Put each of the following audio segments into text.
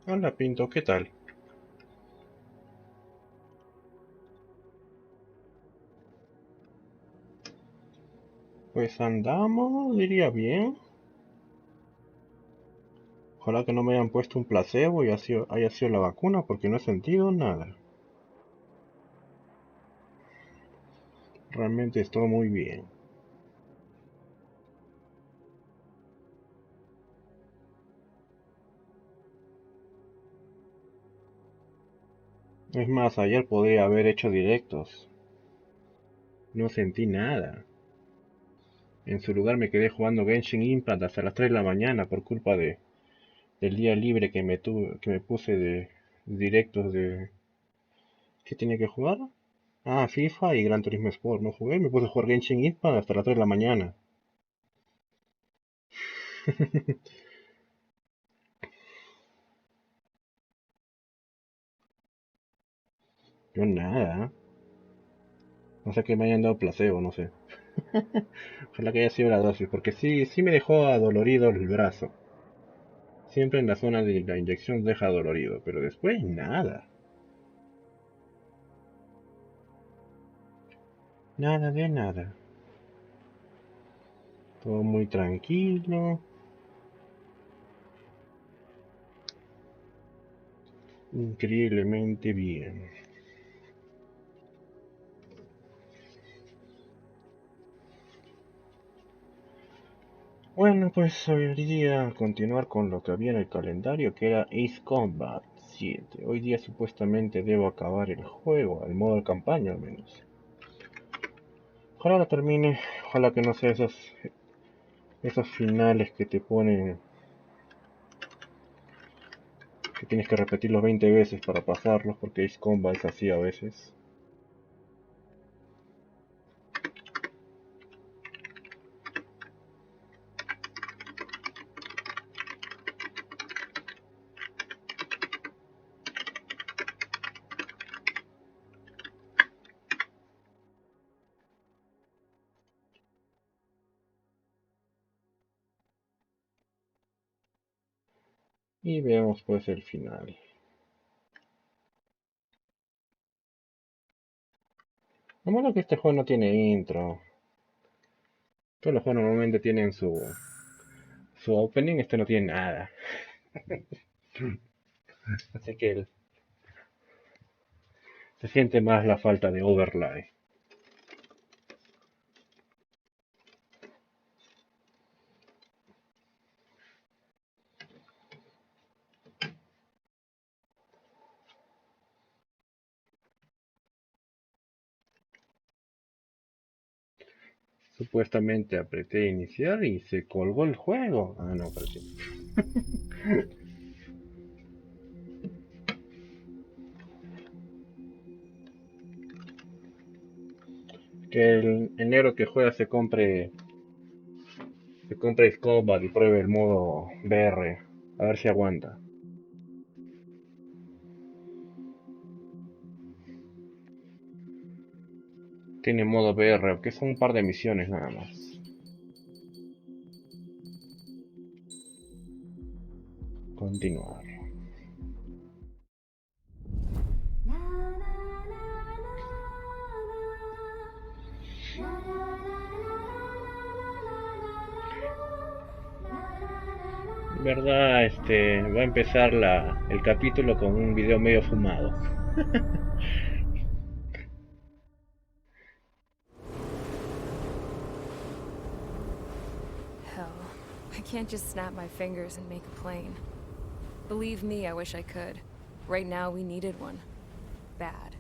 Hola Pinto, ¿qué tal? Pues andamos, diría bien. Ojalá que no me hayan puesto un placebo y haya sido la vacuna porque no he sentido nada. Realmente estoy muy bien. Es más, ayer podría haber hecho directos. No sentí nada. En su lugar me quedé jugando Genshin Impact hasta las 3 de la mañana por culpa del día libre que me puse de directos de... ¿Qué tenía que jugar? Ah, FIFA y Gran Turismo Sport. No jugué, me puse a jugar Genshin Impact hasta las 3 de la mañana. Yo nada. No sé que me hayan dado placebo, no sé. Ojalá que haya sido la dosis, porque sí me dejó adolorido el brazo. Siempre en la zona de la inyección deja dolorido, pero después nada. Nada de nada. Todo muy tranquilo. Increíblemente bien. Bueno, pues hoy día continuar con lo que había en el calendario, que era Ace Combat 7. Hoy día supuestamente debo acabar el juego, el modo de campaña al menos. Ojalá lo termine, ojalá que no sea esos finales que te ponen que tienes que repetirlos 20 veces para pasarlos, porque Ace Combat es así a veces. Y veamos pues el final. Lo malo es que este juego no tiene intro. Todos los juegos normalmente tienen su opening, este no tiene nada. Así que se siente más la falta de overlay. Supuestamente apreté iniciar y se colgó el juego. Ah, no, pero sí. Que el enero que juega se compre Ace Combat y pruebe el modo BR. A ver si aguanta. Tiene modo BR, que son un par de misiones nada más. Continuar. ¿Verdad? Va a empezar el capítulo con un video medio fumado. Hell, I can't just snap my fingers and make a plane. Believe me, I wish I could. Right now, we needed one. Bad.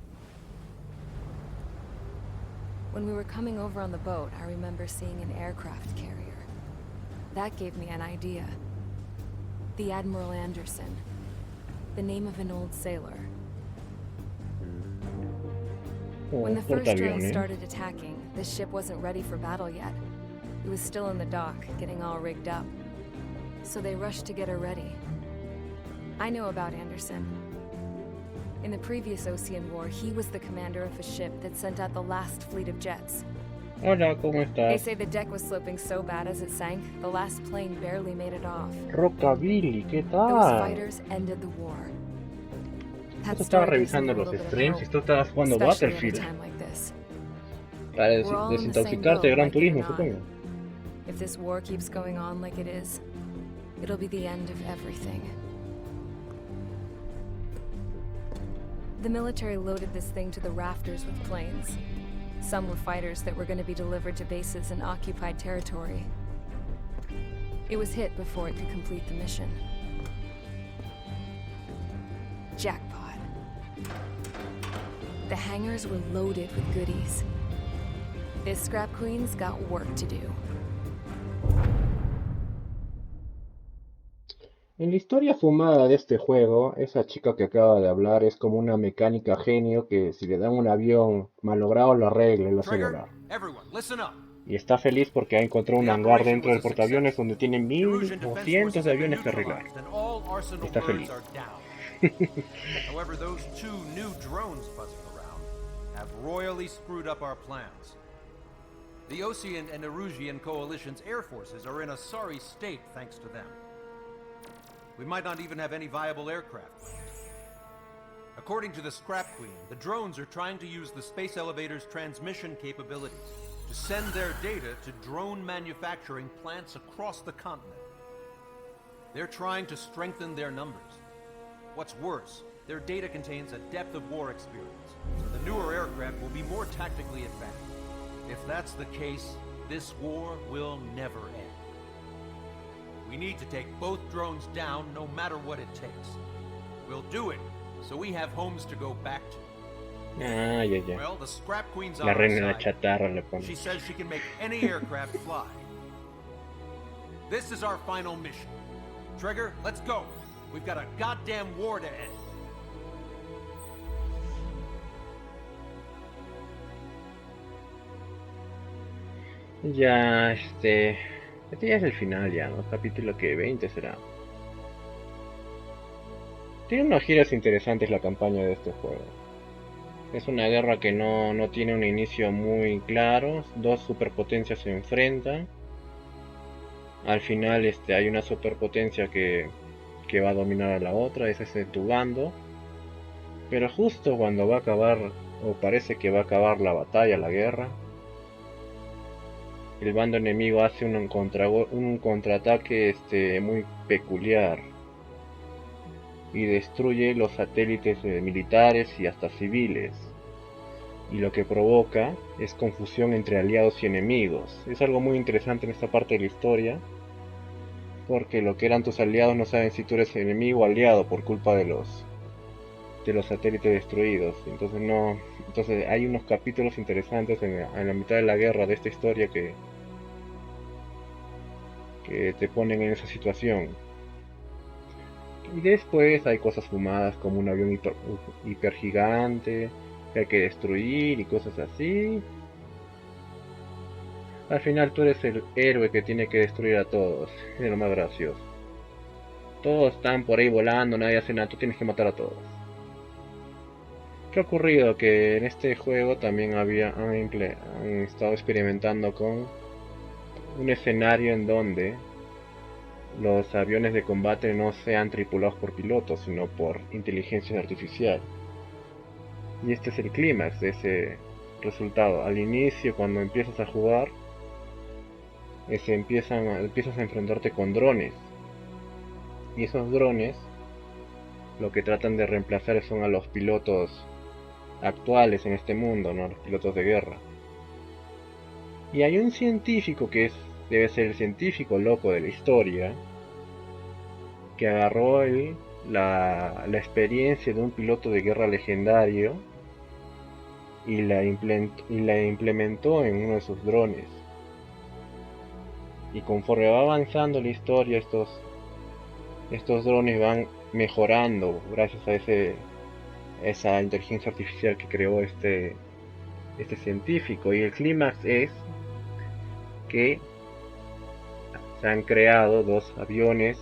When we were coming over on the boat, I remember seeing an aircraft carrier. That gave me an idea. The Admiral Anderson. The name of an old sailor. When Oh, the first drones portaaviones. started attacking, the ship wasn't ready for battle yet. It was still in the dock, getting all rigged up. So they rushed to get her ready. I know about Anderson. In the previous Ocean War, he was the commander of a ship that sent out the last fleet of jets. Hola, ¿cómo They estás? say the deck was sloping so bad as it sank, the last plane barely made it off. Rockabilly, ¿qué Those tal? fighters ended the war. That Justo estaba story gives me revisando a los little bit of streams hope, y tú estabas jugando especially at a Battlefield time like this. para We're all in the same desintoxicarte de boat, Gran like it or Turismo, not. supongo. If this war keeps going on like it is, it'll be the end of everything. The military loaded this thing to the rafters with planes. Some were fighters that were going to be delivered to bases in occupied territory. It was hit before it could complete the mission. Jackpot. The hangars were loaded with goodies. This scrap queen's got work to do. En la historia fumada de este juego, esa chica que acaba de hablar es como una mecánica genio que si le dan un avión malogrado lo arregla y lo hace Trigger, volar. everyone, listen up. Y está feliz porque ha encontrado un The hangar operation dentro was del a portaaviones success. donde tiene The mil Erusian o defense cientos forces de have been aviones que arreglar. neutralized and all arsenal Está birds feliz. are down. However, those two new drones buzzing around have royally screwed up our plans. The Ocean and Erusian coalition's air forces are in a sorry state thanks to them. We might not even have any viable aircraft left. According to the Scrap Queen, the drones are trying to use the space elevator's transmission capabilities to send their data to drone manufacturing plants across the continent. They're trying to strengthen their numbers. What's worse, their data contains a depth of war experience, so the newer aircraft will be more tactically effective. If that's the case, this war will never end. We need to take both drones down no matter what it takes. We'll do it, so we have homes to go back to. Ah, ya. Well, the Scrap Queen's on La our reina de la side. chatarra le pone. She says she can make any aircraft fly. This is our final mission. Trigger, let's go. We've got a goddamn war to end. Ya, este ya es el final ya, ¿no? Capítulo que 20 será. Tiene unos giros interesantes la campaña de este juego. Es una guerra que no tiene un inicio muy claro. Dos superpotencias se enfrentan. Al final hay una superpotencia que va a dominar a la otra. Ese es tu bando. Pero justo cuando va a acabar, o parece que va a acabar la batalla, la guerra, el bando enemigo hace un contraataque muy peculiar y destruye los satélites militares y hasta civiles, y lo que provoca es confusión entre aliados y enemigos. Es algo muy interesante en esta parte de la historia, porque lo que eran tus aliados no saben si tú eres enemigo o aliado por culpa de los satélites destruidos. Entonces hay unos capítulos interesantes en la mitad de la guerra de esta historia que te ponen en esa situación. Y después hay cosas fumadas como un avión hiper gigante que hay que destruir y cosas así. Al final tú eres el héroe que tiene que destruir a todos. Es lo más gracioso. Todos están por ahí volando, nadie hace nada, tú tienes que matar a todos. ¿Qué ha ocurrido? Que en este juego también han estado experimentando con un escenario en donde los aviones de combate no sean tripulados por pilotos, sino por inteligencia artificial. Y este es el clímax de ese resultado. Al inicio, cuando empiezas a jugar, empiezas a enfrentarte con drones. Y esos drones lo que tratan de reemplazar son a los pilotos actuales en este mundo, ¿no? Los pilotos de guerra. Y hay un científico debe ser el científico loco de la historia, que agarró la experiencia de un piloto de guerra legendario y la implementó en uno de sus drones. Y conforme va avanzando la historia, estos drones van mejorando gracias a esa inteligencia artificial que creó este científico. Y el clímax es que se han creado dos aviones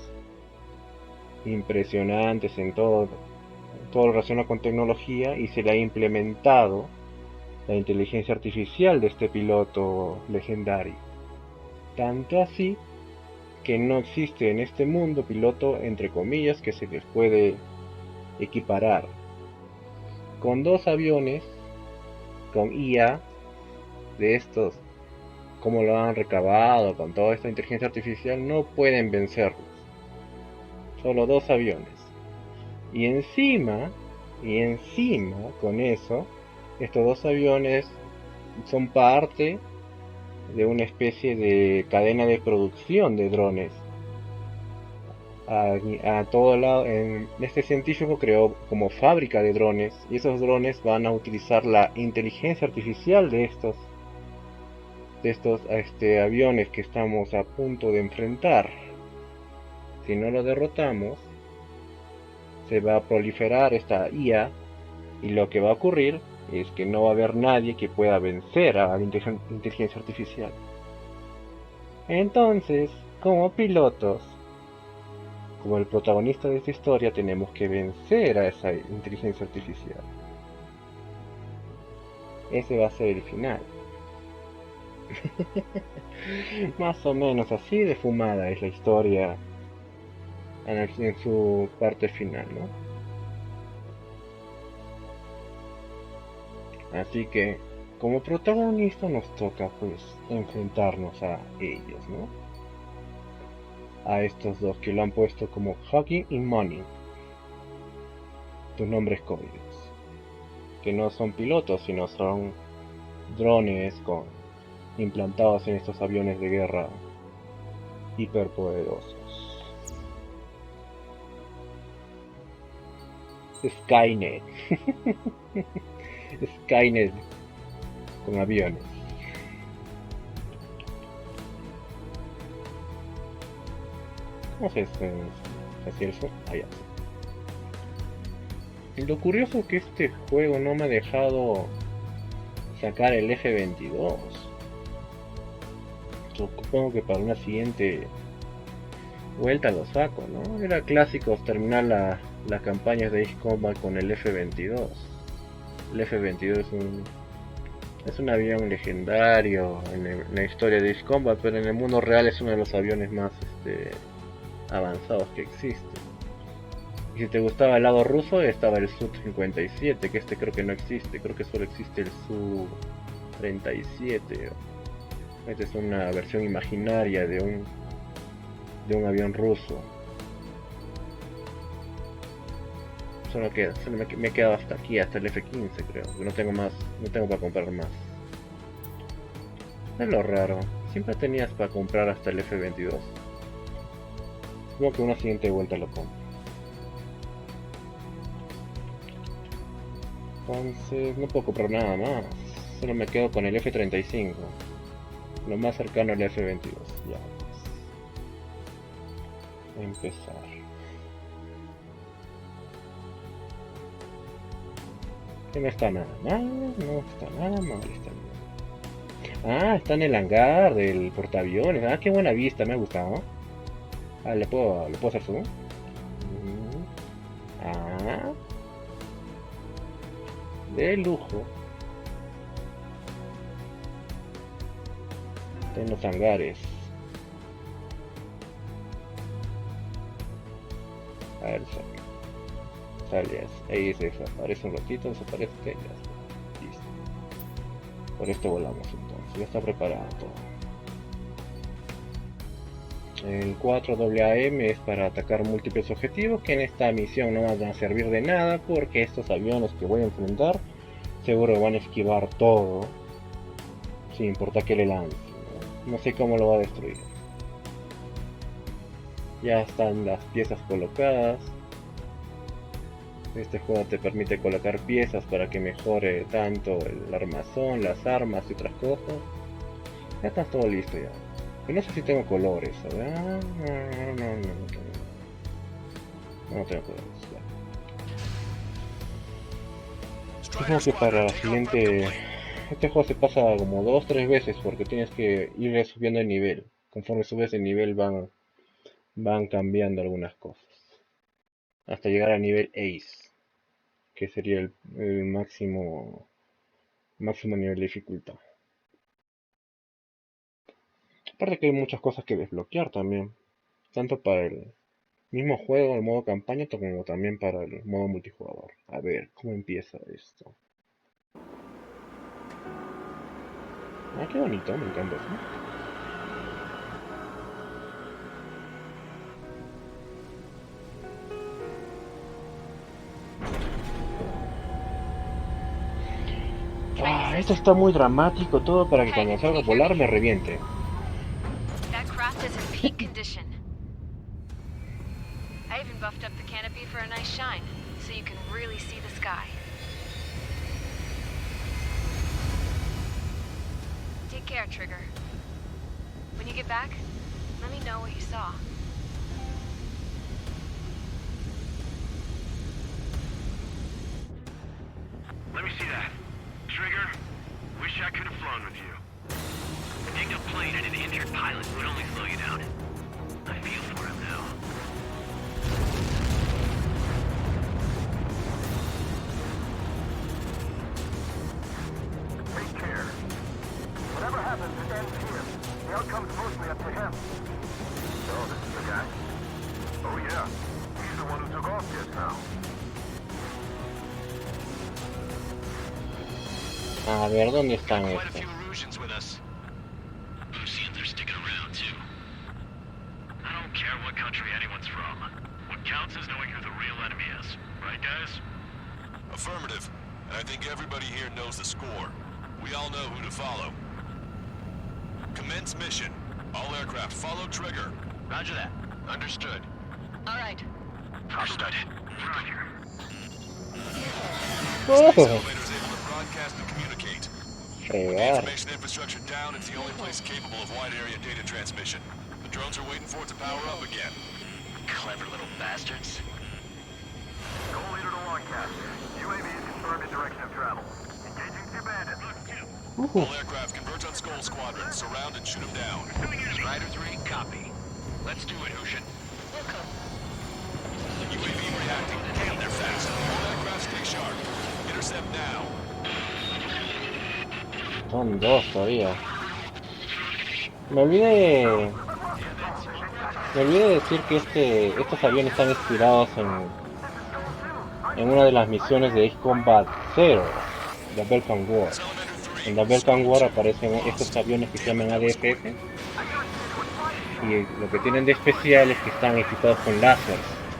impresionantes en todo relacionado con tecnología, y se le ha implementado la inteligencia artificial de este piloto legendario. Tanto así que no existe en este mundo piloto entre comillas que se les puede equiparar. Con dos aviones, con IA de estos, como lo han recabado con toda esta inteligencia artificial, no pueden vencerlos. Solo dos aviones. Y encima, con eso, estos dos aviones son parte de una especie de cadena de producción de drones. A todo lado, este científico creó como fábrica de drones y esos drones van a utilizar la inteligencia artificial de estos aviones que estamos a punto de enfrentar. Si no lo derrotamos, se va a proliferar esta IA y lo que va a ocurrir es que no va a haber nadie que pueda vencer a la inteligencia artificial. Entonces, como pilotos, como el protagonista de esta historia, tenemos que vencer a esa inteligencia artificial. Ese va a ser el final. Más o menos así de fumada es la historia en su parte final, ¿no? Así que, como protagonista nos toca pues enfrentarnos a ellos, ¿no? A estos dos que lo han puesto como Hawking y Money, tus nombres códigos, que no son pilotos, sino son drones implantados en estos aviones de guerra hiperpoderosos. Skynet. Skynet con aviones. ¿Cómo se hacia el sur? Allá. Y lo curioso es que este juego no me ha dejado sacar el F-22. Supongo que para una siguiente vuelta lo saco, ¿no? Era clásico terminar las campañas de Ace Combat con el F-22. El F-22 es un avión legendario en la historia de Ace Combat, pero en el mundo real es uno de los aviones más avanzados que existen. Y si te gustaba el lado ruso, estaba el Su-57, que creo que no existe, creo que solo existe el Su-37. Esta es una versión imaginaria de un avión ruso. Solo me he quedado hasta aquí, hasta el F-15 creo, no tengo más, no tengo para comprar más. Es lo raro, siempre tenías para comprar hasta el F-22. Supongo que una siguiente vuelta lo compro. Entonces no puedo comprar nada más, solo me quedo con el F-35, lo más cercano al F-22. Ya, pues. Empezar. Que no está nada mal, no está nada mal, está bien. Ah, está en el hangar del portaaviones. Ah, qué buena vista, me ha gustado. Ah, ¿le puedo hacer zoom? Ah, de lujo. Está en los hangares. A ver, sale, ahí se desaparece un ratito, desaparece, ya está. Listo. Por esto volamos entonces, ya está preparado todo. El 4AM es para atacar múltiples objetivos que en esta misión no van a servir de nada porque estos aviones que voy a enfrentar seguro van a esquivar todo sin importar que le lance. No sé cómo lo va a destruir. Ya están las piezas colocadas. Este juego te permite colocar piezas para que mejore tanto el armazón, las armas y otras cosas. Ya está todo listo ya. Pero no sé si tengo colores, ¿sabes? No tengo colores. Ya. Supongo que para la siguiente... Este juego se pasa como 2-3 veces porque tienes que ir subiendo de nivel. Conforme subes de nivel van cambiando algunas cosas. Hasta llegar al nivel ACE, que sería el máximo máximo nivel de dificultad. Aparte que hay muchas cosas que desbloquear también, tanto para el mismo juego, el modo campaña, como también para el modo multijugador. A ver, ¿cómo empieza esto? Ah, qué bonito, me encanta eso. Ah, esto está muy dramático todo para que cuando salga a volar me reviente. That craft is in peak condition. I even buffed up the canopy for a nice shine, so you can really see the sky. Take care, Trigger. When you get back, let me know what you saw. Let me see that. Trigger, wish I could have flown with you. A dinged up plane and an injured pilot would only slow you down. I feel for him now. Take care. Whatever happens, it ends here. The outcome's mostly up to him. So, this is the guy? Oh yeah. He's the one who took off just now. A ver, ¿dónde están Quite a estos? few Erusians with us. Erusians are sticking around too. I don't care what country anyone's from. What counts is knowing who the real enemy is. Right, guys? Affirmative. And I think everybody here knows the score. We all know who to follow. Commence mission. All aircraft follow trigger. Roger that. Understood. All right. Understood. Roger. Oh, Space elevator's able to broadcast and communicate. With the fregar. information infrastructure down, it's the only place capable of wide area data transmission. The drones are waiting for it to power up again. Clever little bastards. Goal leader to Longcast. UAV is confirmed in direction of travel. Engaging two bandits. All aircraft converge on Skull Squadron. Surround and shoot them down. Strider 3, copy. Let's do it, Hushin. UAV reacting. Damn, they're fast. All aircraft stay sharp. Intercept now. Son dos todavía. Me olvidé decir que estos aviones están inspirados en una de las misiones de Ace Combat 0, de Balkan War. En la Balkan War aparecen estos aviones que se llaman ADFS y lo que tienen de especial es que están equipados con láser.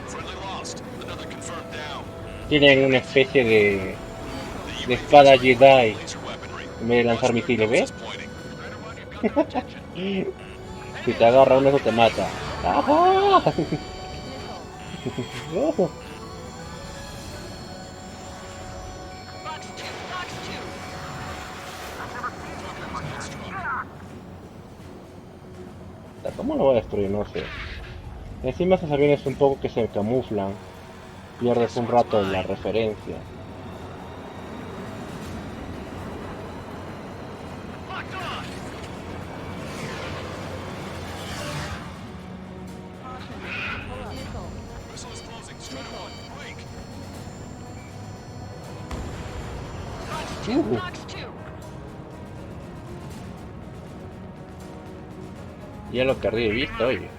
Friendly lost. Another confirmed down. Tienen una especie de espada Jedi Laser weaponry. en vez de lanzar misiles, ¿ves? Pointing. Si te agarra uno, eso te mata. ¡Ajá! Ojo. Box 2, box 2. ¿Cómo lo voy a destruir? No sé. Encima esos aviones un poco que se camuflan. Pierdes un rato la referencia. Locked on! Missile is closing. Strider 1, break. Box 2. Ya lo perdí de vista, oye.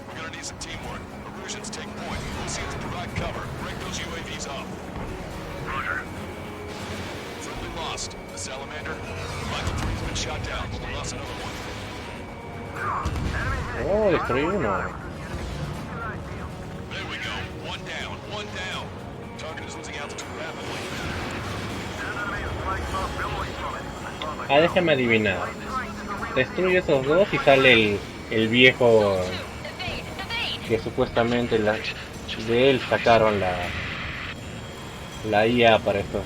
We're gonna need some teamwork. Erusians take point. Oceans provide cover. Break those UAVs up. Roger. Friendly lost. The salamander. Michael 3's been shot down, but we lost another one. Oh, destruí uno. There we go. One down. One down. Target is losing altitude rapidly. Ah, déjame adivinar. Destruye esos dos y sale el viejo Evade, evade. que supuestamente de él sacaron la IA para estos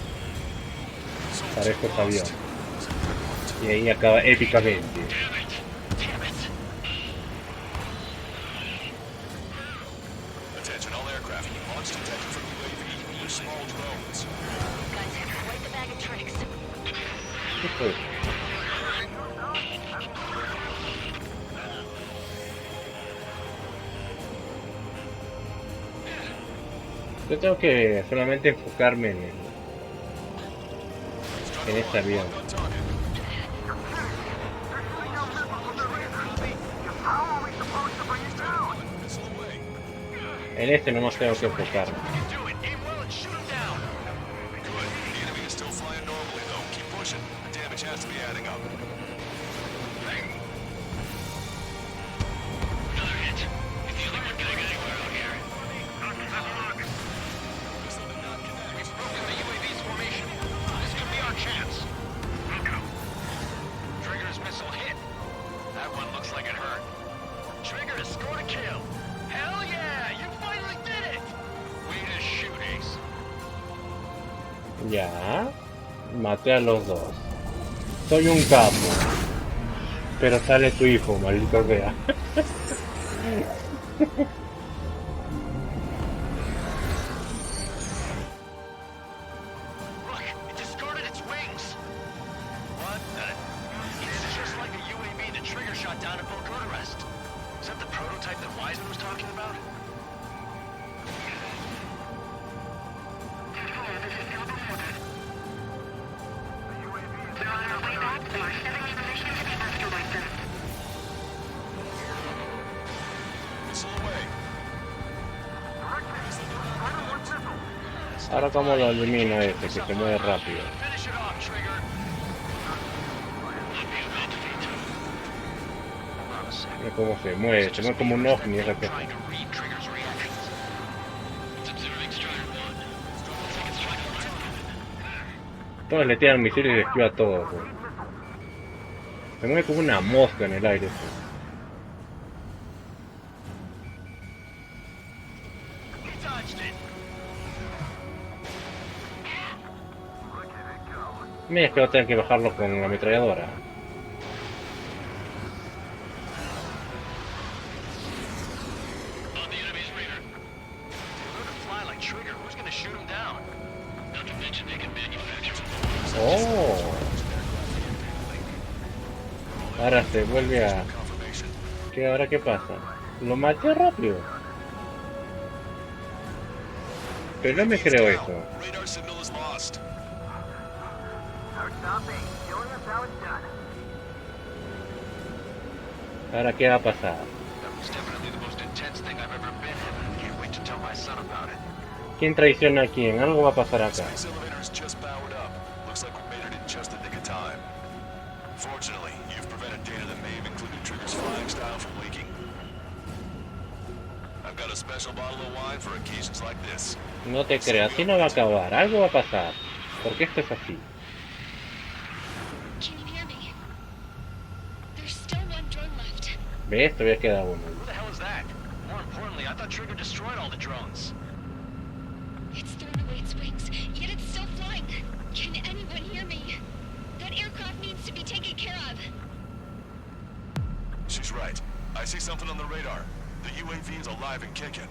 aviones. Y ahí acaba épicamente. Damn it! Attention all aircraft. Launch detected from UAV. They're small drones. Guys have quite the bag of tricks. ¿Qué fue? Yo tengo que solamente enfocarme en este avión. En este nomás tengo que enfocarme. Ya, maté a los dos. Soy un capo. Pero sale tu hijo, maldito sea. Ahora como lo elimino este, que se mueve rápido. Mira cómo se mueve como un ovni de repente. Todos le tiran misiles y les esquiva a todos. Se mueve como una mosca en el aire. Mira, es que va a tener que bajarlo con la ametralladora. Oh. Ahora se vuelve a... ¿Qué ahora qué pasa? Lo maté rápido. Pero no me creo eso. Ahora qué va a pasar. ¿Quién traiciona a quién? Algo va a pasar acá. No te creo, así no va a acabar. Algo va a pasar. Porque esto es así. ¿Ves? Todavía queda uno. It's thrown away its wings, yet it's still flying. Can anyone hear me? That aircraft needs to be taken care of. She's right. I see something on the radar. The UAV is alive and kicking.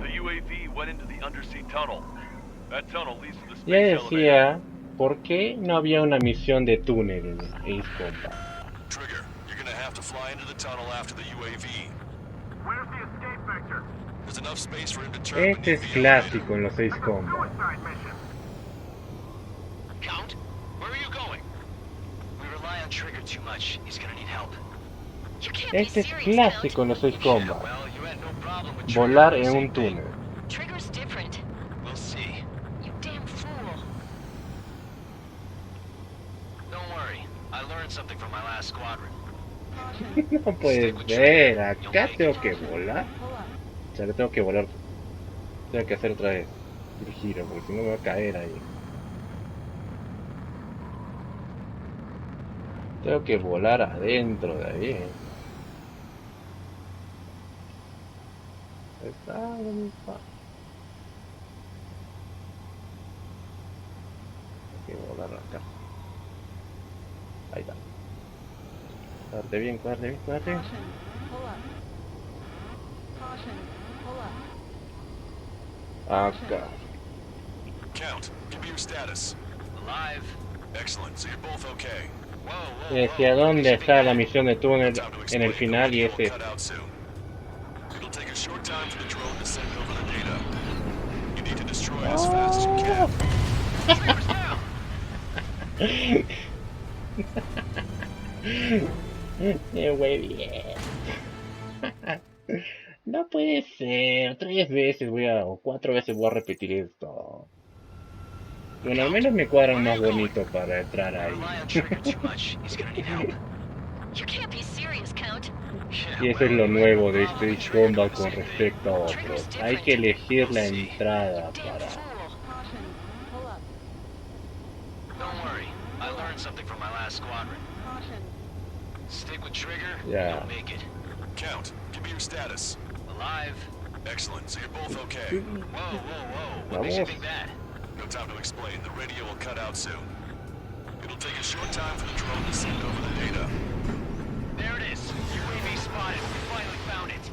The UAV went into the undersea tunnel. That tunnel leads to the Ya space elevator. decía, ¿por qué no había una misión de túnel en Ace Combat? Trigger, you're gonna have to fly into the tunnel after the UAV. Where's the escape vector? There's enough space for him to turn Este es beneath the elevator. clásico en los Ace Combat. Suicide mission. Count, where are you going? We rely on Trigger too much. He's gonna need help. You can't be Este es serious, clásico en los Ace Combat. Well, you had no problem with Trigger. Volar en un túnel. Count. Trigger's different. We'll see. You damn fool. Don't worry. I learned something from my last squadron. No puede ser, acá tengo que volar. O sea, que tengo que volar. Tengo que hacer otra vez el giro, porque si no me va a caer ahí. Tengo que volar adentro de ahí. Ahí está, ¿dónde está? Tengo que volar acá. Ahí está. Cuérdate bien, cuérdate bien, cuérdate bien. Acá. Count, give me your status. Alive. Excellent, so you're both okay. Whoa, Y whoa, decía, whoa. What ¿dónde makes you está think la that? misión de túnel Time to en explain. el The final? Y radio will ese cut out soon. It'll take a short time for the drone to send over the data. You need to destroy it as fast as you can. Traitors down! Muy bien. No puede ser. 3 veces o 4 veces voy a repetir esto. Bueno, al menos me cuadran más bonito para entrar We ahí. rely on Trigger too much. He's gonna need help. You can't be serious, Count. Y eso es lo nuevo de este Ace Combat con respecto a otros. Hay que elegir la entrada Damn para... fool. Caution. Pull up. Don't worry. I learned something from my last squadron. Caution. Stick with Trigger, Yeah. you'll make it. Count, give me your status. Alive. Excellent, so you're both okay. Whoa, whoa, whoa. What makes you think that? No time to explain. The radio will cut out soon. It'll take a short time for the drone to send over the data. There it is. UAV spotted. We finally found it.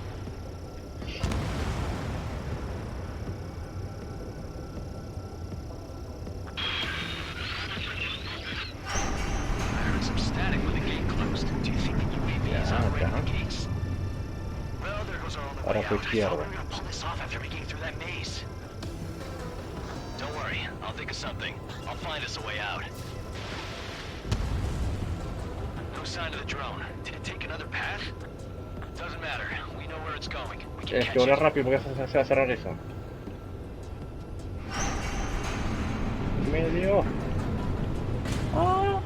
I heard some static when the gate closed. Do you think the UAV is operating the gates? Well, there goes our only Ahora way fue out. I thought izquierda. we were gonna pull this off after making it through that maze. Don't worry. I'll think of something. I'll find us a way out. No sign of the drone. Did it take another path? Doesn't matter. We know where it's going. We can Tienes catch que volar it. rápido porque se va a cerrar eso. Medio. ¡Ah!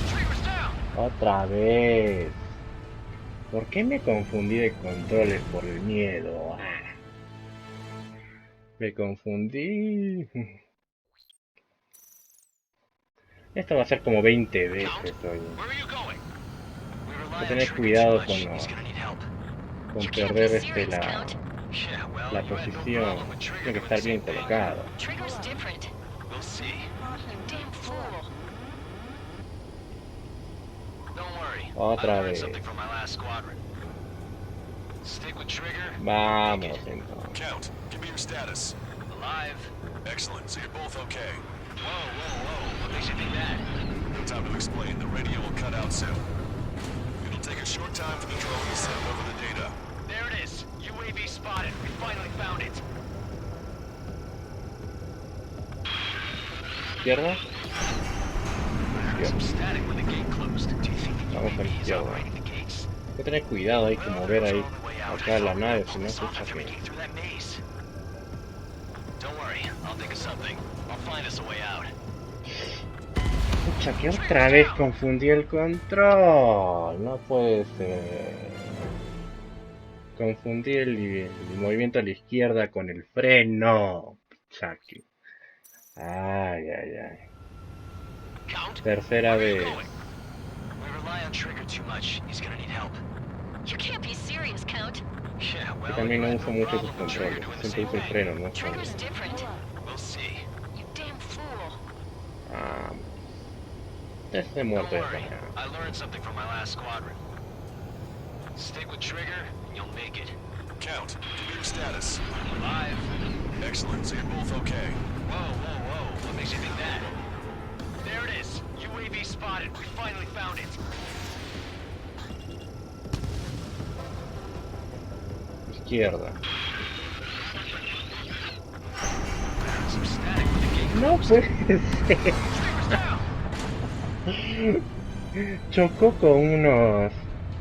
Trigger's down. Otra vez. ¿Por qué me confundí de controles por el miedo? Ah. Me confundí. Esto va a ser como 20 veces hoy. Where are you going? We rely Hay que on tener Trigger cuidado too much. con, He's gonna need help. con You can't perder be serious, la Yeah, well, la you had no posición. problem with Trigger Tiene que doing estar the bien same thing. colocado. Trigger's different. We'll see. Caution. Damn fool. Don't worry. Otra I learned vez. something from my last squadron. Stick with Trigger. Vamos entonces. Count, give me your status. Alive. Excellent, so you're both okay. Whoa, whoa, whoa. What makes you think that? No time to explain. The radio will cut out soon. It'll take a short time for the drone to send over the data. There it is. UAV spotted. We finally found it. ¿Izquierda? I heard some static when the gate closed. Do you think the Vamos a la UAV is izquierda. operating the gates? Hay que tener cuidado, hay que Well, mover there ahí goes our only way out. acá I la thought we were nave, gonna si pull no this se off after saque. making it through that maze. Don't worry. I'll think of something. I'll find us a way out. Pucha, que otra vez confundí el control. No puede ser. Confundí el movimiento a la izquierda con el freno. Pucha, que... Ay, ay, ay. Count. Tercera Where are you vez. going? We rely on Trigger too much. He's gonna need help. You can't be serious, Count. Yeah, Yo well, también you no had uso no mucho sus problem with Trigger controles. doing the Siempre same uso el thing. freno, ¿no? Trigger's different. We'll see. You damn fool. Ah, este Don't muerto de worry. acá. I learned something from my last squadron. Stick with Trigger, and you'll make it. Count, give me your status. Alive. Excellent, so you're both okay. Whoa, whoa, whoa. What makes you think that? There it is. UAV spotted. We finally found it. Izquierda. Some static when the gate No closed. puede ser. Trigger's down. Chocó con unos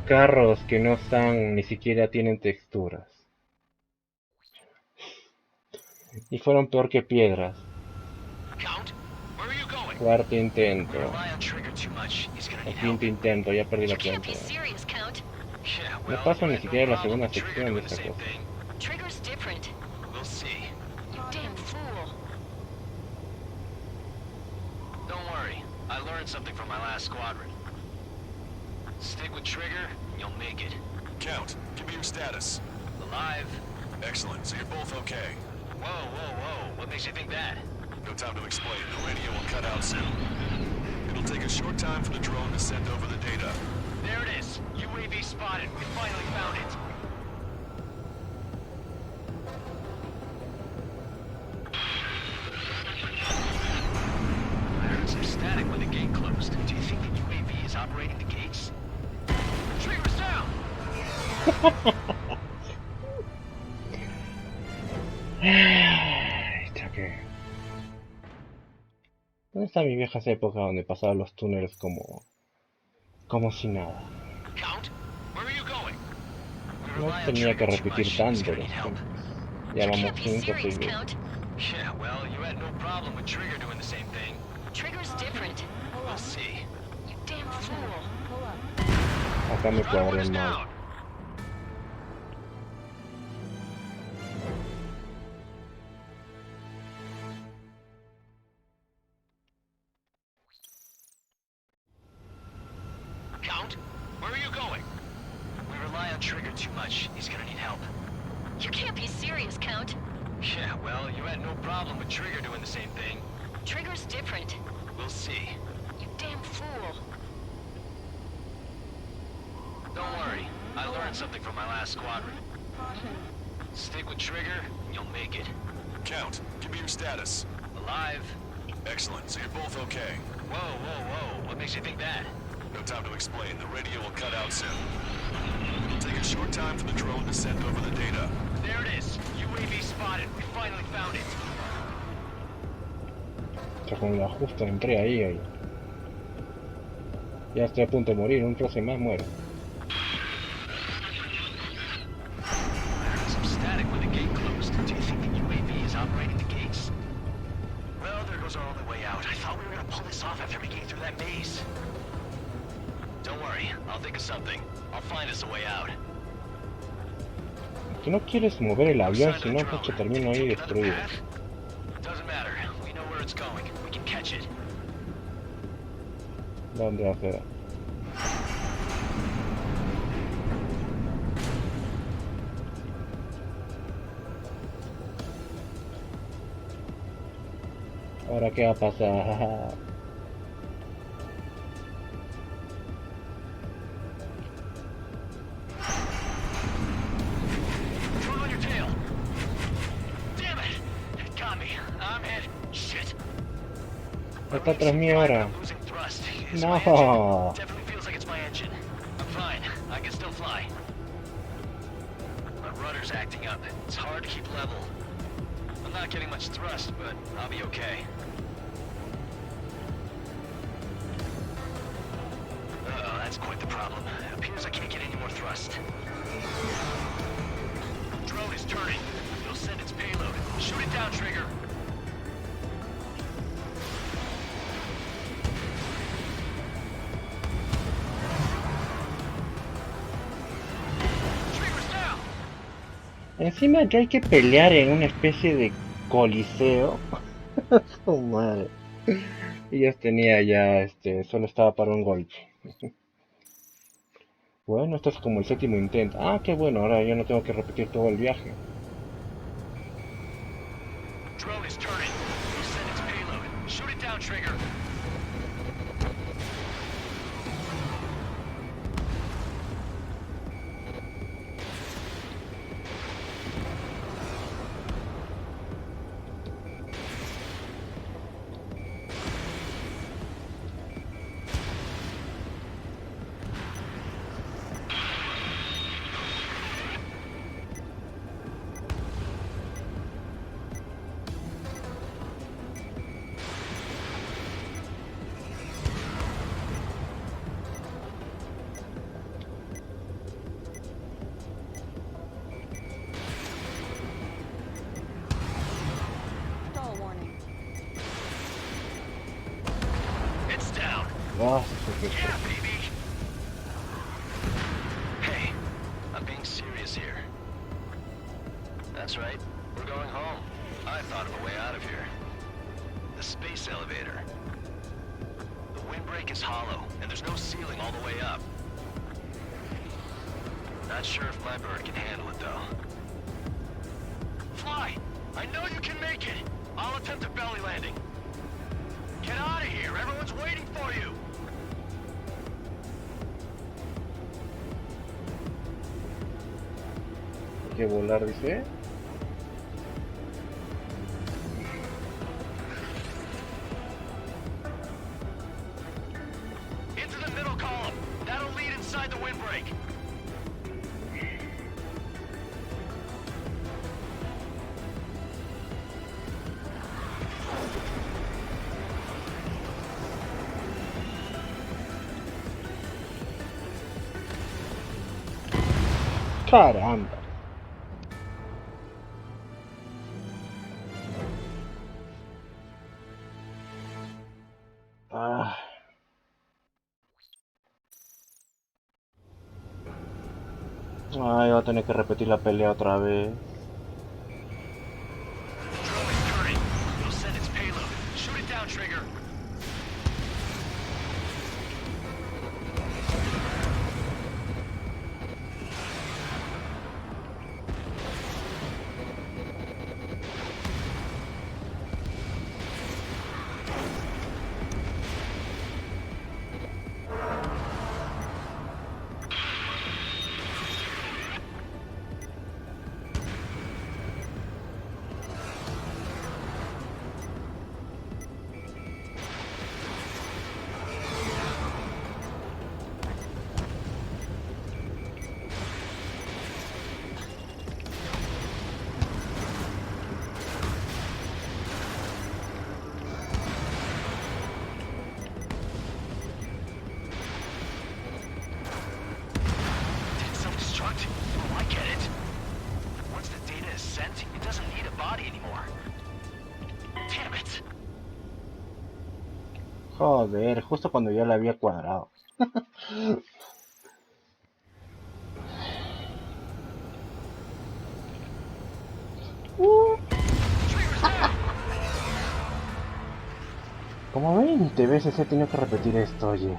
carros que no están, ni siquiera tienen texturas. Y fueron peor que piedras. Count. Where are you going? Cuarto We intento. rely on Trigger too much. He's gonna El need help. quinto intento, ya perdí You la can't cuenta. be serious, Count. Yeah, No well, paso you ni had no siquiera la problem segunda with Trigger sección de doing the esta same cosa. thing. Trigger's different. We'll see. You damn fool. Don't worry. I learned something from my last squadron. Stick with Trigger, and you'll make it. Count, give me your status. Alive. Excellent, so you're both okay. Whoa, whoa, whoa. What makes you think that? No time to explain. The radio will cut out soon. It'll take a short time for the drone to send over the data. There it is. UAV spotted. We finally found it. Ay, chaque. ¿Dónde están mis viejas épocas donde pasaba los túneles como si nada? Count, where are you going? We No rely on tenía que Trigger too repetir much. He's tanto gonna los need help. tempos. Ya You vamos can't be 5 o serious, 6 veces. Count. Yeah, well, you had no problem with Trigger doing the same thing. Trigger's different. We'll see. You damn fool. Pull up. Acá me Driver cuadré is mal. down. Count, where are you going? We rely on Trigger too much. He's gonna need help. You can't be serious, Count. Yeah, well, you had no problem with Trigger doing the same thing. Trigger's different. We'll see. You damn fool. Don't worry. I learned something from my last squadron. Stick with Trigger, and you'll make it. Count, give me your status. Alive. Excellent, so you're both okay. Whoa, whoa, whoa. What makes you think that? No time to explain, the radio will cut out soon. It'll take a short time for the drone to send over the data. There it is. UAV spotted. We finally found it. Ya con la justa entré ahí. Ya estoy a punto de morir, un troce más muero. I heard some static when the gate closed. Do you think the UAV is operating the gates? Well, there goes our only way out. I thought we were gonna pull this off after making it through that maze. Don't worry. I'll think of something. I'll find us a way out. Que no quieres mover el avión, Outside si of no, the pues que drone. termino ahí Take another destruido. path? Doesn't matter. We know where it's going. We can catch it. ¿Dónde va a ser? Ahora qué va a pasar. Turn on your tail. Damn it! It got me. I'm hit. Shit. Está atrás mío ahora. I'm losing thrust. Is No. my engine? Definitely feels like it's my engine. I'm fine. I can still fly. My rudder's acting up. It's hard to keep level. I'm not getting much thrust, but I'll be okay. Uh-oh, that's quite the problem. It appears I can't get any more thrust. Drone is turning. It'll send its payload. Shoot it down, Trigger. Trigger's down. Encima que hay que pelear en una especie de coliseo. Su madre. Y ya tenía ya, solo estaba para un golpe. Bueno, esto es como el séptimo intento. Ah, qué bueno, ahora yo no tengo que repetir todo el viaje. Drone is turning. It'll send its payload. Shoot it down, Trigger. Stall warning. It's down. Ah, Yeah, baby. Hey, I'm being serious here. That's right. We're going home. I thought of a way out of here. The space elevator. The windbreak is hollow, and there's no ceiling all the way up. Not sure if my bird can handle it, though. Fly! I know you can make it! I'll attempt a belly landing. Get out of here! Everyone's waiting for you! hay que volar, dice. Into the middle column. That'll lead inside the windbreak. Caramba. Ah. Ay, voy a tener que repetir la pelea otra vez. Joder, justo cuando ya la había cuadrado. Como 20 veces he tenido que repetir esto, oye.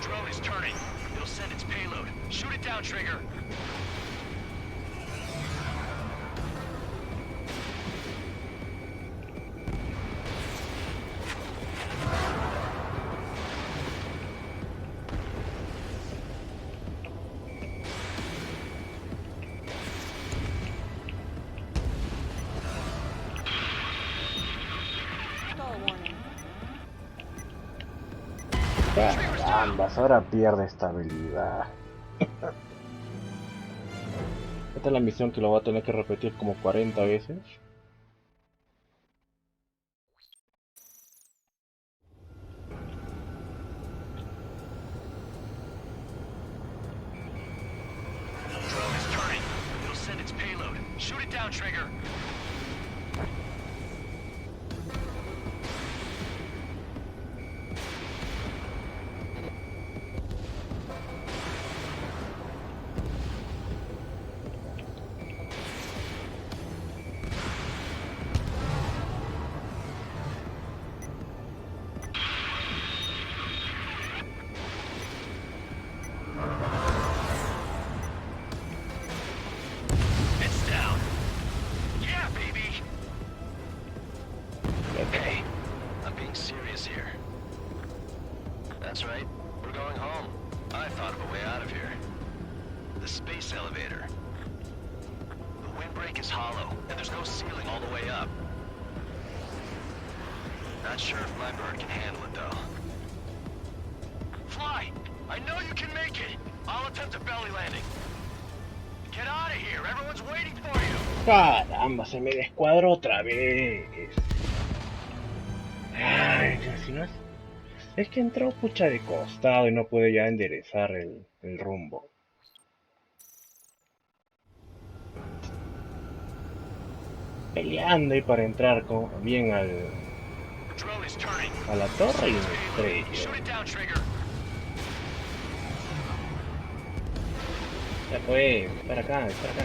Drone is turning. It'll send its payload. Shoot it down, Trigger. Carambas, ahora pierde estabilidad. Esta es la misión que lo voy a tener que repetir como 40 veces. Drone is turning. It'll send its payload. Shoot it down, Trigger. That's right. We're going home. I thought of a way out of here. The space elevator. The windbreak is hollow, and there's no ceiling all the way up. Not sure if my bird can handle it, though. Fly! I know you can make it! I'll attempt a belly landing. Get out of here! Everyone's waiting for you! Caramba, se me descuadró otra vez. Ay, si no es que entró pucha de costado y no puede ya enderezar el rumbo. Peleando y para entrar bien a la torre y me estrello. Ya fue, para acá, para acá.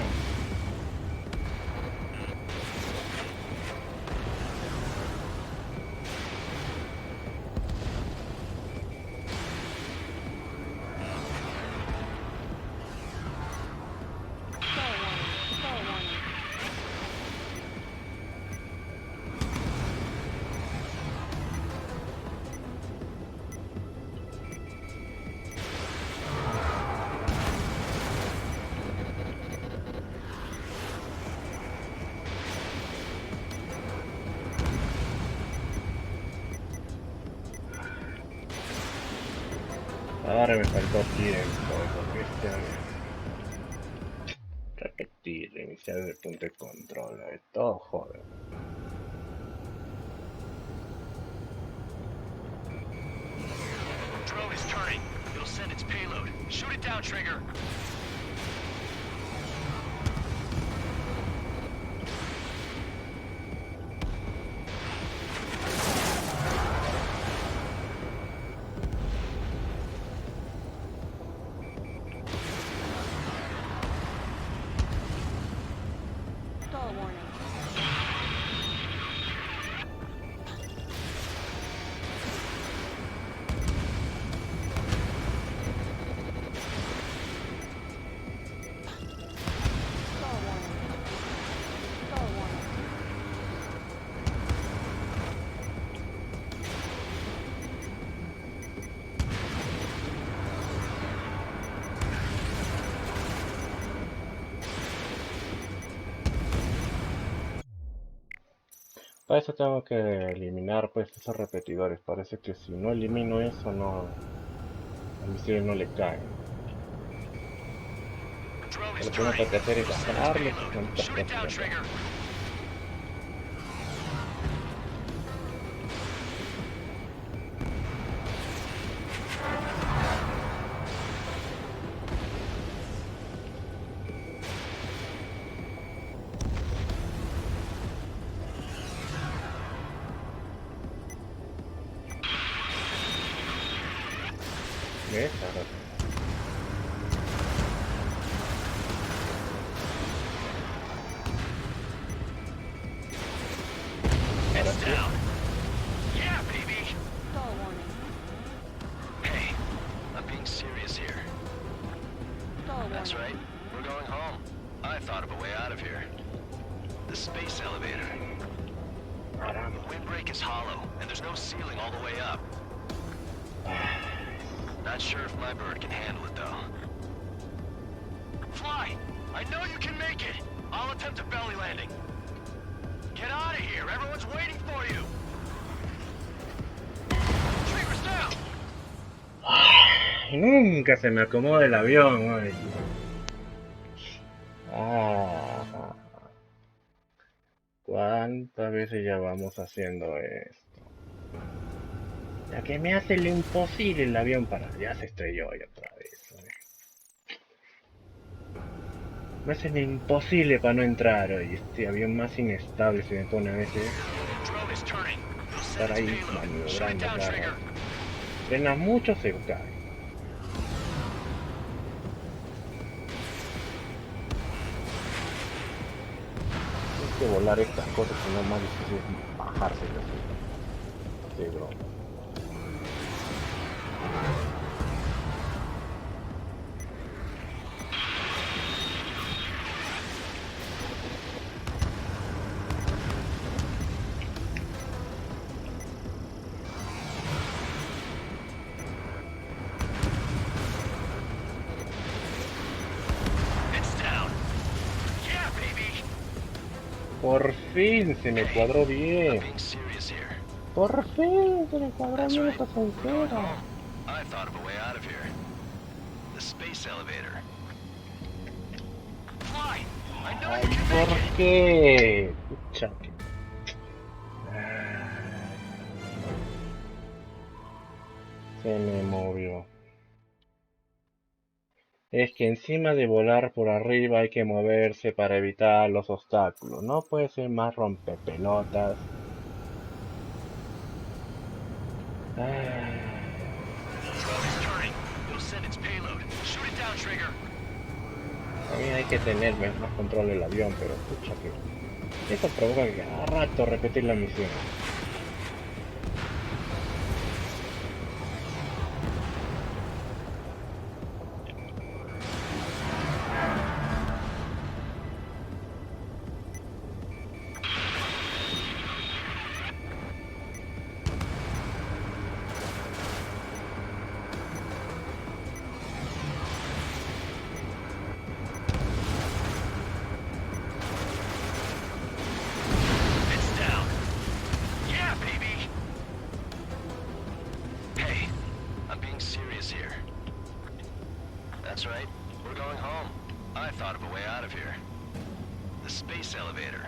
Ahora me faltó tiempo, porque repetir. y reiniciar el punto de control. Todo joder. Drone is turning. It'll send its payload. Shoot it down, Trigger. Para eso tengo que eliminar pues esos repetidores. Parece que si no elimino eso, no, a misiles no le caen. Lo primero que tengo que hacer es bajarlos y tantas cosas acá. ¿Ves? Ahora sí. Ahora sí. Yeah, baby. Hey, I'm being serious here. That's right. We're going home. I thought of a way out of here. The space elevator. The windbreak is hollow, and there's no ceiling all the way up. Not sure if my bird can handle it, though. Fly! I know you can make it! I'll attempt a belly landing. Get out of here! Everyone's waiting for you! Triggers down! Nunca se me acomoda el avión. Ay. Ah, ¿cuántas veces ya vamos haciendo esto? La que me hace lo imposible el avión para... Ya se estrelló y otra vez. Me hace lo imposible para no entrar hoy. Este avión más inestable se me pone a veces. Estar ahí maniobrando cada rato. Frenas mucho, se cae. Hay que volar estas cosas, sino más difícil es bajárselas. Sí, bro. Por fin se me cuadró bien. Por fin se me cuadró bien esta soncera. Ay, ¿por qué? Pucha que... Se me movió. Es que encima de volar por arriba hay que moverse para evitar los obstáculos. No puede ser más rompepelotas. También hay que tener más control del avión, pero pucha que... Eso provoca que a rato repetir la misión. elevator.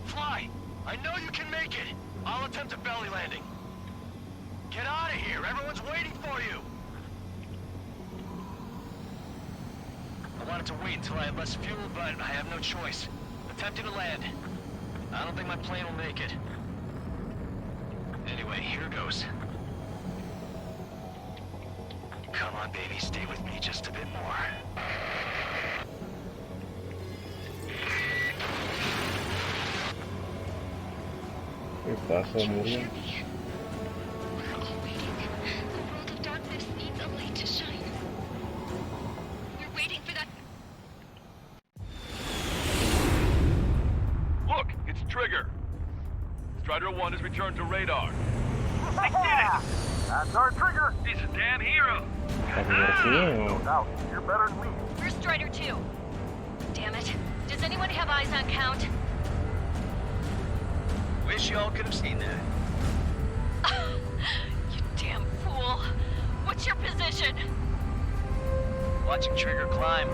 Fly! I know you can make it! I'll attempt a belly landing. Get out of here! Everyone's waiting for you! I wanted to wait until I had less fuel, but I have no choice. Attempting to land. I don't think my plane will make it. Anyway, here goes. Come on, baby, stay with me just a bit more. ¿Qué pasó, murió? We're all waiting. The world of darkness needs a light to shine. We're waiting for that. Look, it's Trigger. Strider 1 has returned to radar. I did it! That's our Trigger! He's a damn hero. No doubt, you're better than me. Where's Strider 2? Damn it. Does anyone have eyes on Count? Wish y'all could have seen that. You damn fool. What's your position? Watching Trigger climb.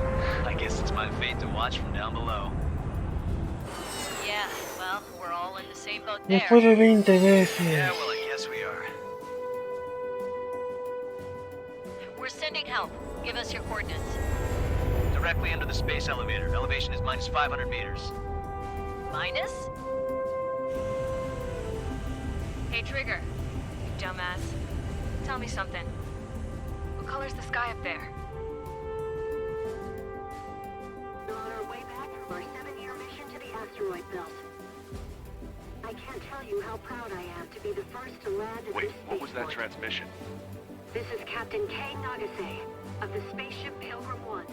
I guess it's my fate to watch from down below. Yeah, well, we're all in the same boat Me there. fue de 20 veces. Yeah, well, I guess we are. We're sending help. Give us your coordinates. Directly under the space elevator. Elevation is minus 500 meters. Minus? Hey, Trigger. You dumbass. Tell me something. What color's the sky up there? We're on our way back from our 7-year mission to the asteroid belt. I can't tell you how proud I am to be the first to land at Wait, this what was that spaceport. transmission? This is Captain Kay Nagase of the spaceship Pilgrim 1.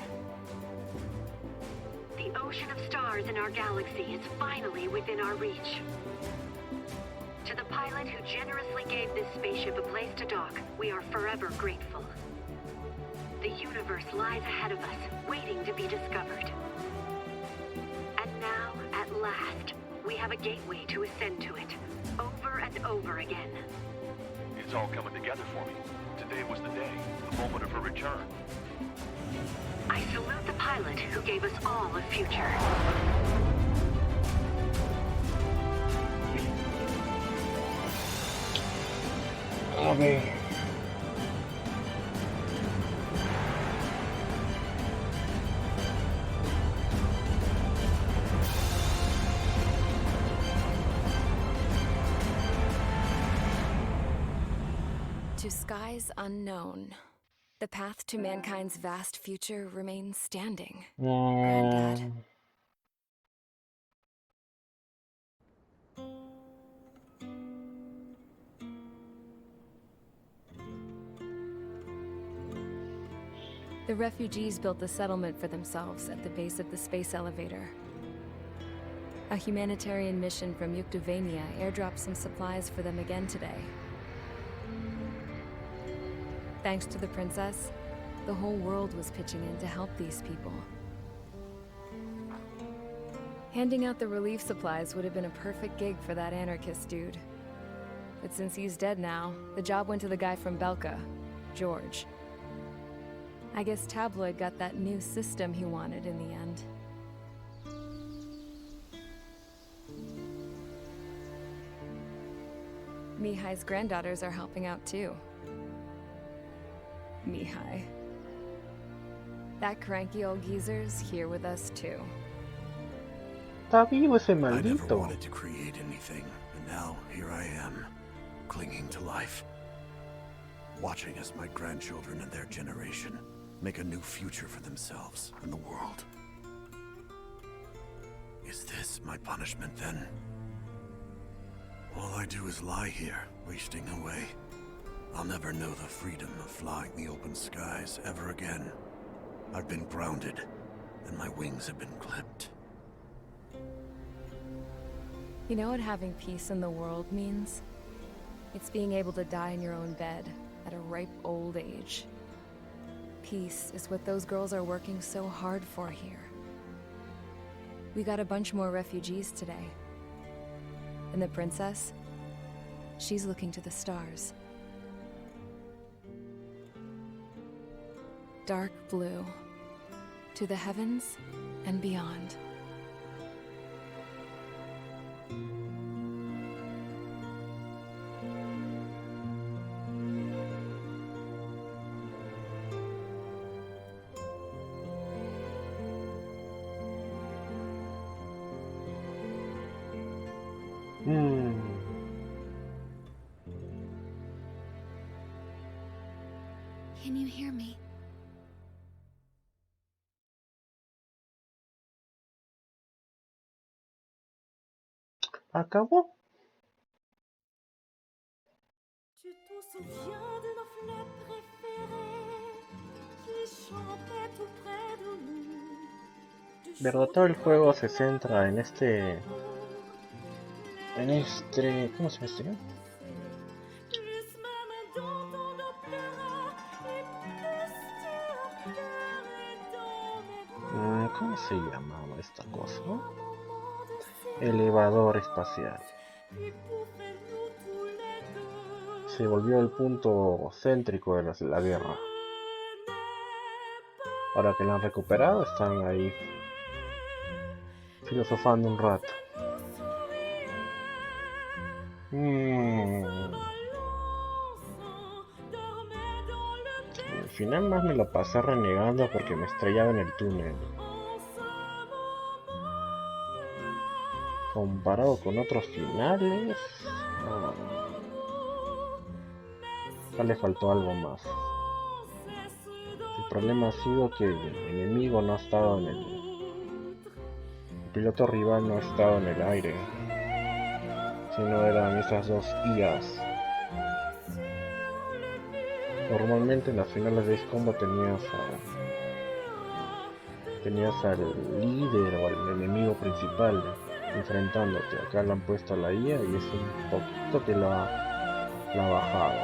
The ocean of stars in our galaxy is finally within our reach. To the pilot who generously gave this spaceship a place to dock, we are forever grateful. The universe lies ahead of us, waiting to be discovered. And now, at last, we have a gateway to ascend to it, over and over again. It's all coming together for me. Today was the day, the moment of her return. I salute the pilot who gave us all a future. A ver. To skies unknown. The path to mankind's vast future remains standing. Granddad. The refugees built a settlement for themselves at the base of the space elevator. A humanitarian mission from Yuktovania airdropped some supplies for them again today. Thanks to the princess, the whole world was pitching in to help these people. Handing out the relief supplies would have been a perfect gig for that anarchist dude. But since he's dead now, the job went to the guy from Belka, George. I guess Tabloid got that new system he wanted in the end. Mihai's granddaughters are helping out too. Mihai. That cranky old geezer's here with us too. Está vivo ese I never maldito. wanted to create anything, and now here I am, clinging to life. Watching as my grandchildren and their generation make a new future for themselves and the world. Is this my punishment then? All I do is lie here, wasting away. I'll never know the freedom of flying the open skies ever again. I've been grounded, and my wings have been clipped. You know what having peace in the world means? It's being able to die in your own bed at a ripe old age. Peace is what those girls are working so hard for here. We got a bunch more refugees today. And the princess? She's looking to the stars. Dark blue. To the heavens and beyond. Mm. Can you hear me? ¿Acabó? Tu te souviens de nos fleurs préférées qui chantaient tout près de nous? ¿Verdad? Todo el juego se centra en este... ¿Cómo se llama este? ¿Cómo se llamaba esta cosa? Elevador espacial. Se volvió el punto céntrico de la Guerra. Ahora que la han recuperado, están ahí filosofando un rato. Al final más me lo pasé renegando porque me estrellaba en el túnel. Comparado con otros finales, ya le faltó algo más. El problema ha sido que el enemigo no ha estado en el piloto rival no ha estado en el aire, sino eran esas dos IAs. Normalmente en las finales de Ace Combat tenías al líder o al enemigo principal enfrentándote. Acá le han puesto a la IA y es un poquito que la ha bajado.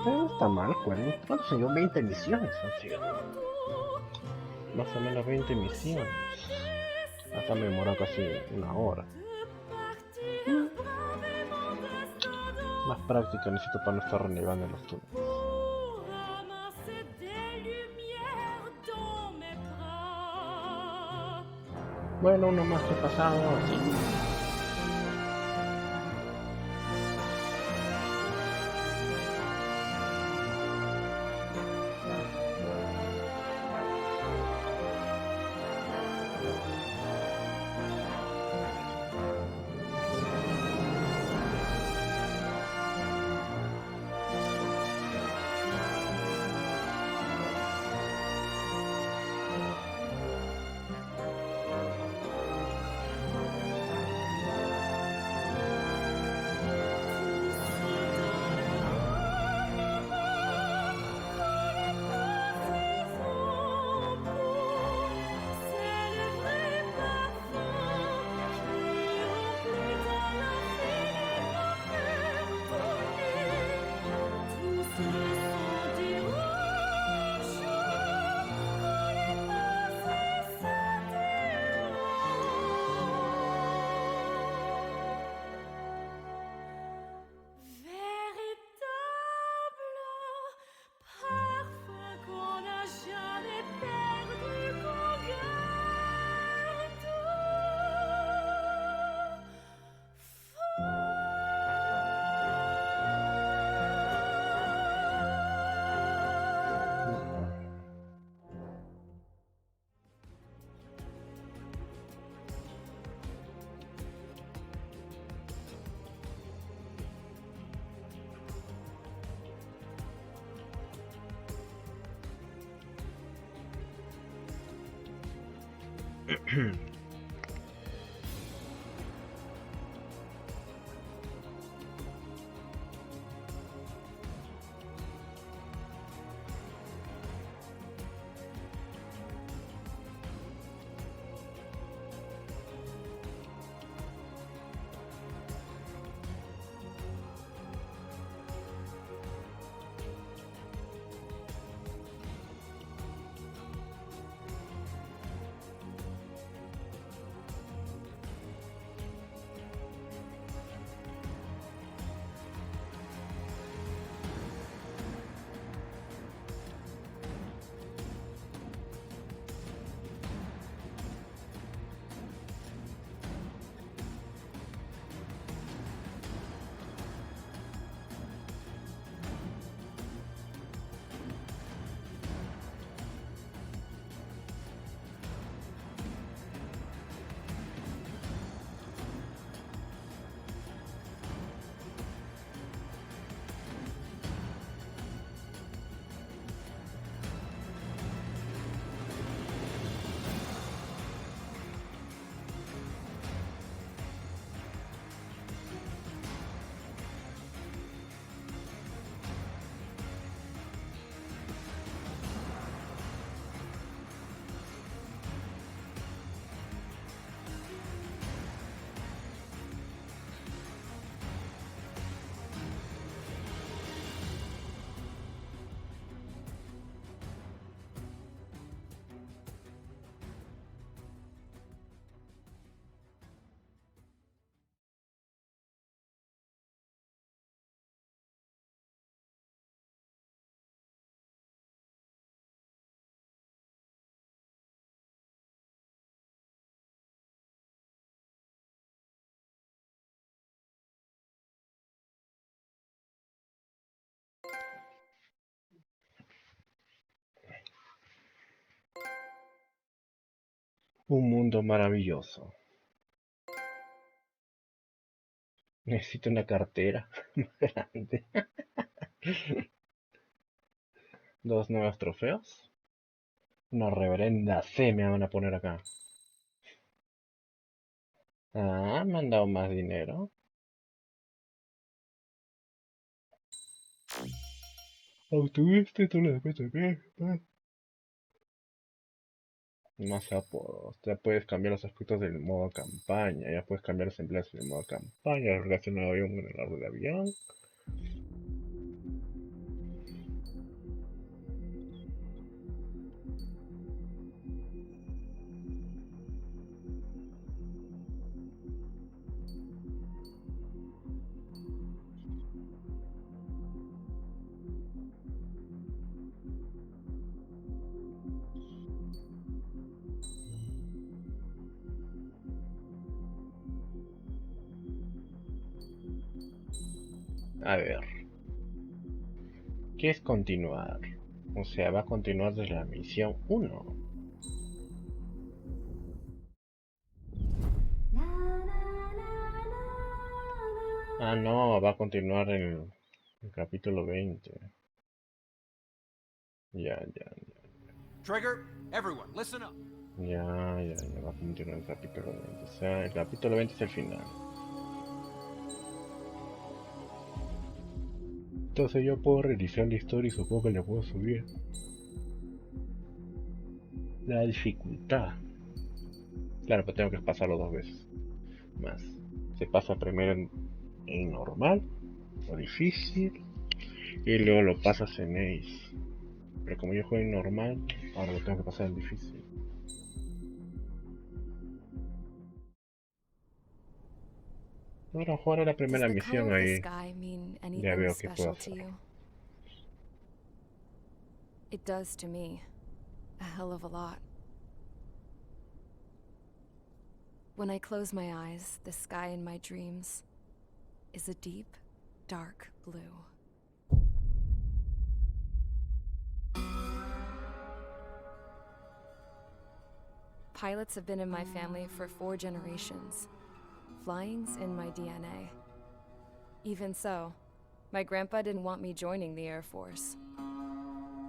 No está mal, ¿cuántos son? 20 misiones han sido. Más o menos 20 misiones. Hasta me demoró casi una hora. Más práctica necesito para no estar renegando en los túneles. Bueno, uno más que pasado, así. Un mundo maravilloso. Necesito una cartera grande. 2 nuevos trofeos. Una reverenda C me van a poner acá. Ah, me han dado más dinero. Obtuviste tú la PTP. Más apodos. Ya puedes cambiar los aspectos del modo campaña. Ya puedes cambiar los empleados del modo campaña. Relacionado avión con el árbol de avión. A ver. ¿Qué es continuar? O sea, va a continuar desde la misión 1. Ah, no, va a continuar en el capítulo 20. Ya. Trigger, everyone, listen up. Ya, va a continuar el capítulo 20. O sea, el capítulo 20 es el final. Entonces yo puedo reiniciar la historia y supongo que le puedo subir la dificultad. Claro, pero tengo que pasarlo 2 veces más. Se pasa primero en normal o difícil y luego lo pasas en ace. Pero como yo juego en normal, ahora lo tengo que pasar en difícil. Ahora jugar a la primera Does the color misión of the ahí. sky mean Ya anything veo qué puedo special to hacer. you? It does to me. A hell of a lot. When I close my eyes, the sky in my dreams is a deep, dark blue. Pilots have been in my family for 4 generations. Flying's in my DNA. Even so, my grandpa didn't want me joining the Air Force.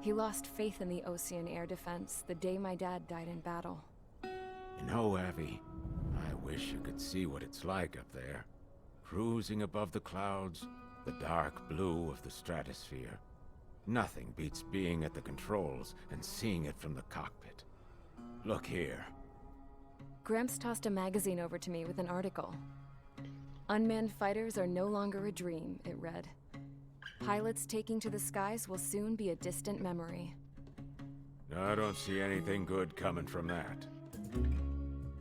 He lost faith in the Ocean Air Defense the day my dad died in battle. You know, Abby, I wish you could see what it's like up there. Cruising above the clouds, the dark blue of the stratosphere. Nothing beats being at the controls and seeing it from the cockpit. Look here. Gramps tossed a magazine over to me with an article. Unmanned fighters are no longer a dream, it read. Pilots taking to the skies will soon be a distant memory. I don't see anything good coming from that.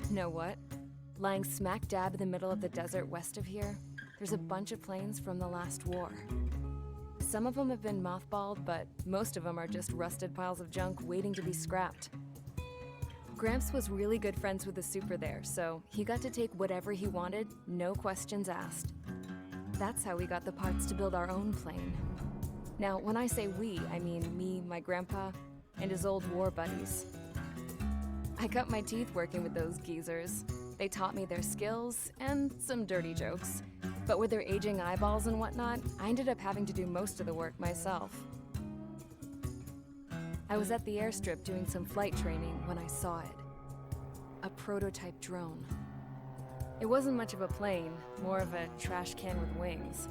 Know what? Lying smack dab in the middle of the desert west of here, there's a bunch of planes from the last war. Some of them have been mothballed, but most of them are just rusted piles of junk waiting to be scrapped. Gramps was really good friends with the super there, so he got to take whatever he wanted, no questions asked. That's how we got the parts to build our own plane. Now, when I say we, I mean me, my grandpa, and his old war buddies. I cut my teeth working with those geezers. They taught me their skills and some dirty jokes. But with their aging eyeballs and whatnot, I ended up having to do most of the work myself. I was at the airstrip doing some flight training when I saw it. A prototype drone. It wasn't much of a plane, more of a trash can with wings.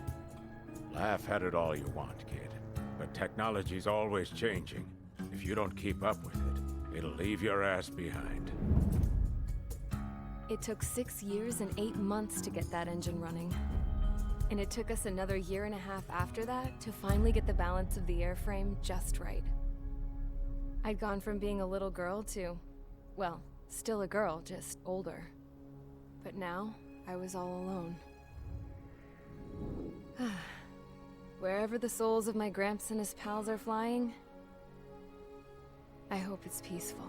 Laugh at it all you want, kid. But technology's always changing. If you don't keep up with it, it'll leave your ass behind. It took 6 years and 8 months to get that engine running. And it took us another 1.5 years after that to finally get the balance of the airframe just right. I'd gone from being a little girl to, well, still a girl, just older. But now, I was all alone. Wherever the souls of my Gramps and his pals are flying, I hope it's peaceful.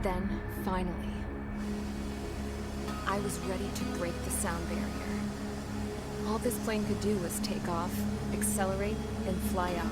Then, finally, I was ready to break the sound barrier. All this plane could do was take off, accelerate, and fly up.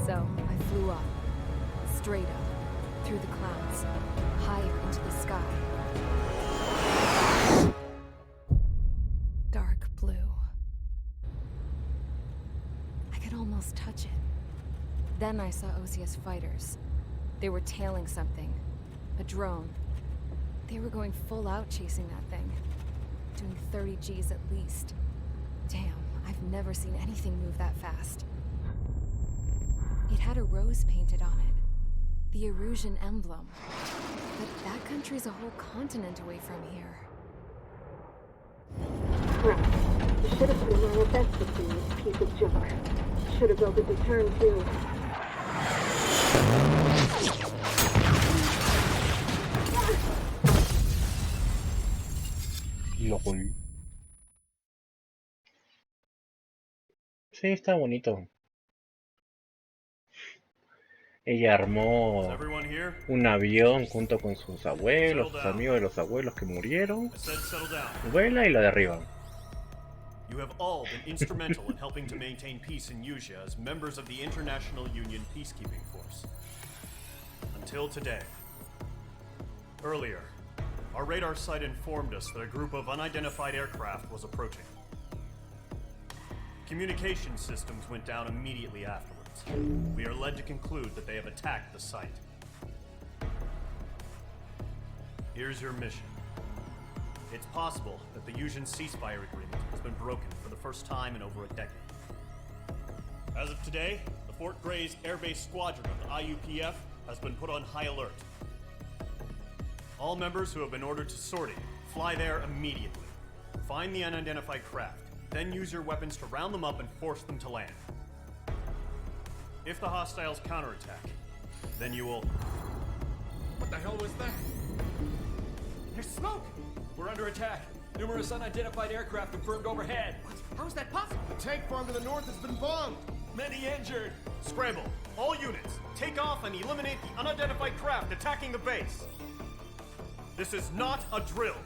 So, I flew up. Straight up. Through the clouds. Higher into the sky. Dark blue. I could almost touch it. Then I saw OCS fighters. They were tailing something. A drone. They were going full out chasing that thing. Doing 30 Gs at least. Damn, I've never seen anything move that fast. It had a rose painted on it. The Erusian emblem. But that country's a whole continent away from here. Crap. You should have been my best to see this piece of junk. Should have built a return too. LOL. Sí, está bonito. Ella armó Everyone here? un avión junto con sus abuelos, sus amigos de los abuelos que murieron. I said settle down. Vuela y lo derriban. You have all been instrumental in helping to maintain peace in Yusia as members of the International Union Peacekeeping Force. Until today. Earlier, our radar site informed us that a group of unidentified aircraft was approaching. Communication systems went down immediately afterwards. We are led to conclude that they have attacked the site. Here's your mission. It's possible that the Yusian ceasefire agreement has been broken for the first time in over a decade. As of today, the Fort Gray's Air Base Squadron of the IUPF has been put on high alert. All members who have been ordered to sortie, fly there immediately. Find the unidentified craft, then use your weapons to round them up and force them to land. If the hostiles counterattack, then you will... What the hell was that? There's smoke! We're under attack. Numerous unidentified aircraft confirmed overhead. What? How is that possible? The tank farm to the north has been bombed. Many injured. Scramble! All units, take off and eliminate the unidentified craft attacking the base. This is not a drill.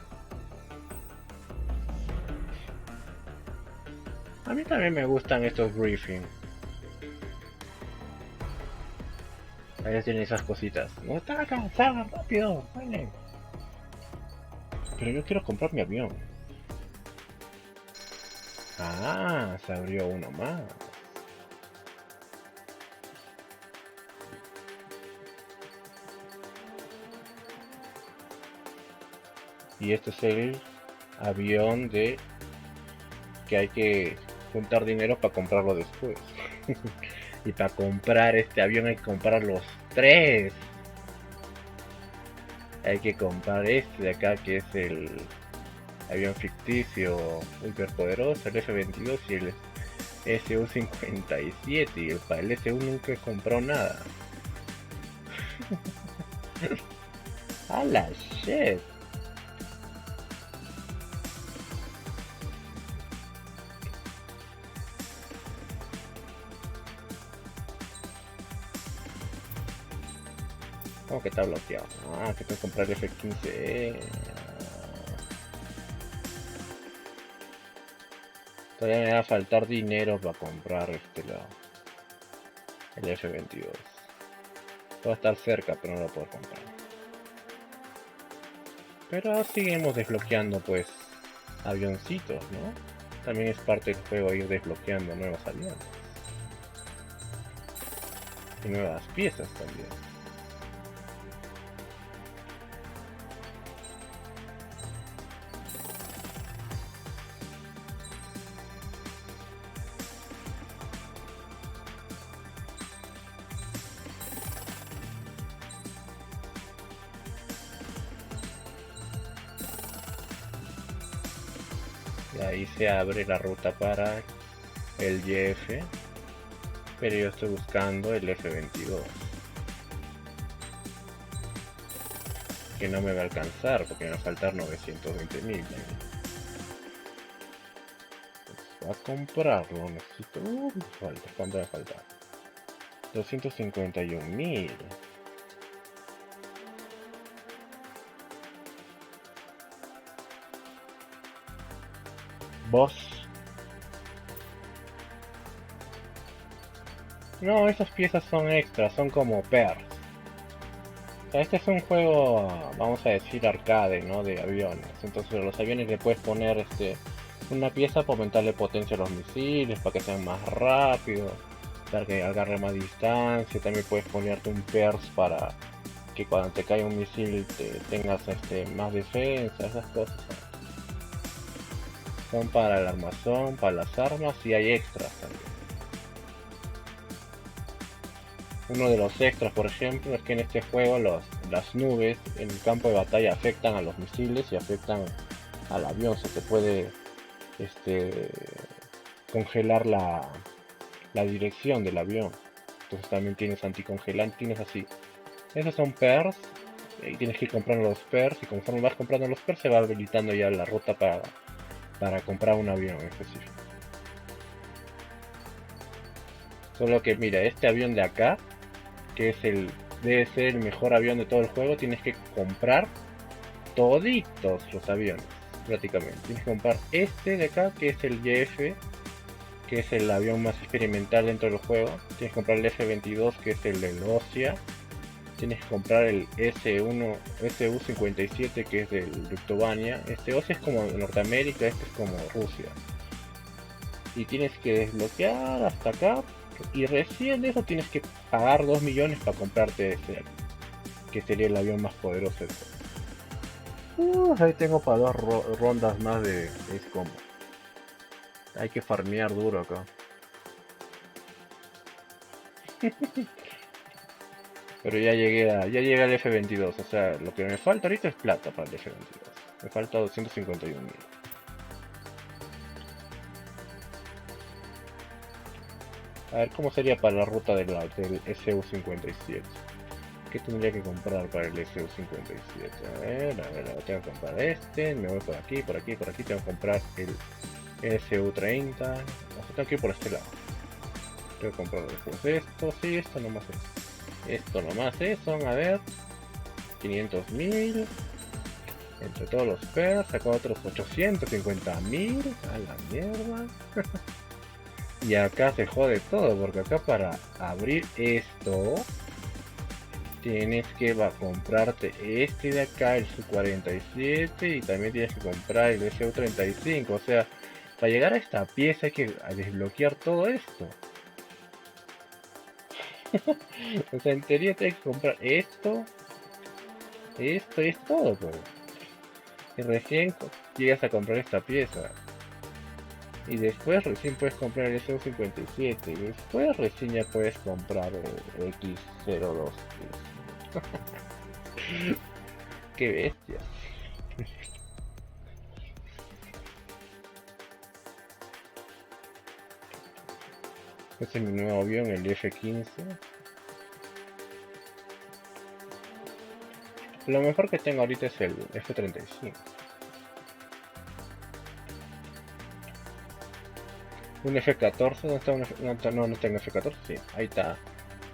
A mí también me gustan estos briefings. A veces tienen esas cositas. No está cansada, rápido, vale. Pero yo quiero comprar mi avión. Ah, se abrió uno más. Y este es el avión de que hay que juntar dinero para comprarlo después. Y para comprar este avión hay que comprar los 3. Hay que comprar este de acá, que es el avión ficticio hiperpoderoso, el F-22 y el SU-57. Y para el SU nunca he comprado nada. A la shit. ¿Cómo que está bloqueado? Ah, que tengo que comprar el F-15. Todavía me va a faltar dinero para comprar el F-22. Va a estar cerca, pero no lo puedo comprar. Pero seguimos desbloqueando pues avioncitos, ¿no? También es parte del juego ir desbloqueando nuevos aviones. Y nuevas piezas también. Y ahí se abre la ruta para el YF, pero yo estoy buscando el F22, que no me va a alcanzar porque me va a faltar 920.000. Pues a comprarlo necesito, me falta, ¿cuánto me falta? 251.000. Boss. No, esas piezas son extras, son como perks. O sea, este es un juego, vamos a decir, arcade, ¿no? De aviones. Entonces a los aviones le puedes poner una pieza para aumentarle potencia a los misiles, para que sean más rápidos, para que agarre más distancia. También puedes ponerte un perks para que cuando te caiga un misil tengas más defensa, esas cosas. Son para el armazón, para las armas y hay extras también. Uno de los extras, por ejemplo, es que en este juego las nubes en el campo de batalla afectan a los misiles y afectan al avión. Se te puede congelar la dirección del avión. Entonces también tienes anticongelante, tienes así. Esos son perks y tienes que ir comprando los perks, y conforme vas comprando los perks se va habilitando ya la ruta para comprar un avión en específico. Solo que mira, este avión de acá, que debe ser el mejor avión de todo el juego, tienes que comprar toditos los aviones, prácticamente. Tienes que comprar este de acá, que es el YF, que es el avión más experimental dentro del juego. Tienes que comprar el F-22, que es el del OSIA. Tienes que comprar el SU-57, que es del Lituania. OSIA es como Norteamérica, este es como Rusia. Y tienes que desbloquear hasta acá. Y recién de eso tienes que pagar 2 millones para comprarte que sería el avión más poderoso del juego. Ahí tengo para 2 rondas más de Ace Combat. Hay que farmear duro acá. Pero ya llegué al F-22, o sea, lo que me falta ahorita es plata para el F-22. Me falta 251.000. A ver cómo sería para la ruta del SU-57. ¿Qué tendría que comprar para el SU-57? A ver, tengo que comprar me voy por aquí, por aquí, por aquí. Tengo que comprar el SU-30. O sea, tengo que ir por este lado. Tengo que comprar después esto, sí, esto nomás es. Esto nomás es, son, a ver, 500.000. Entre todos los perks, saco otros 850.000. A la mierda. Y acá se jode todo, porque acá para abrir esto tienes que comprarte este de acá, el Su-47, y también tienes que comprar el Su-35. O sea, para llegar a esta pieza hay que desbloquear todo esto. O sea, en teoría tienes que comprar esto y todo, pues. Y recién llegas a comprar esta pieza. Y después recién puedes comprar el SU-57. Y después recién ya puedes comprar el X-02. Qué bestia. Este es mi nuevo avión, el F-15. Lo mejor que tengo ahorita es el F-35. Un F-14, ¿dónde está un F? No tengo F-14, sí, ahí está.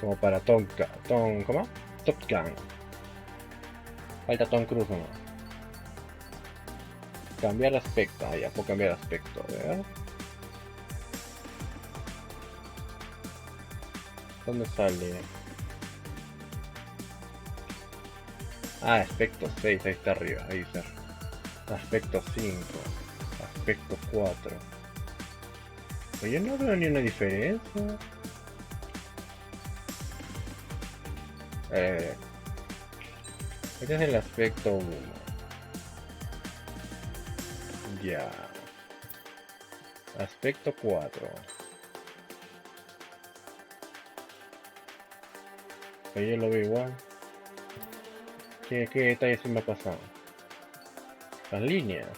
Como para ¿cómo? Top Gun. Falta Tom Cruise nomás. Cambiar aspecto, ya puedo cambiar aspecto, ¿verdad? ¿Dónde sale? Aspecto 6, ahí está arriba, ahí está. Aspecto 5, aspecto 4. Pero yo no veo ni una diferencia. Este es el aspecto 1. Ya. Aspecto 4. Pero yo lo veo igual. ¿Qué detalle se me ha pasado? Las líneas.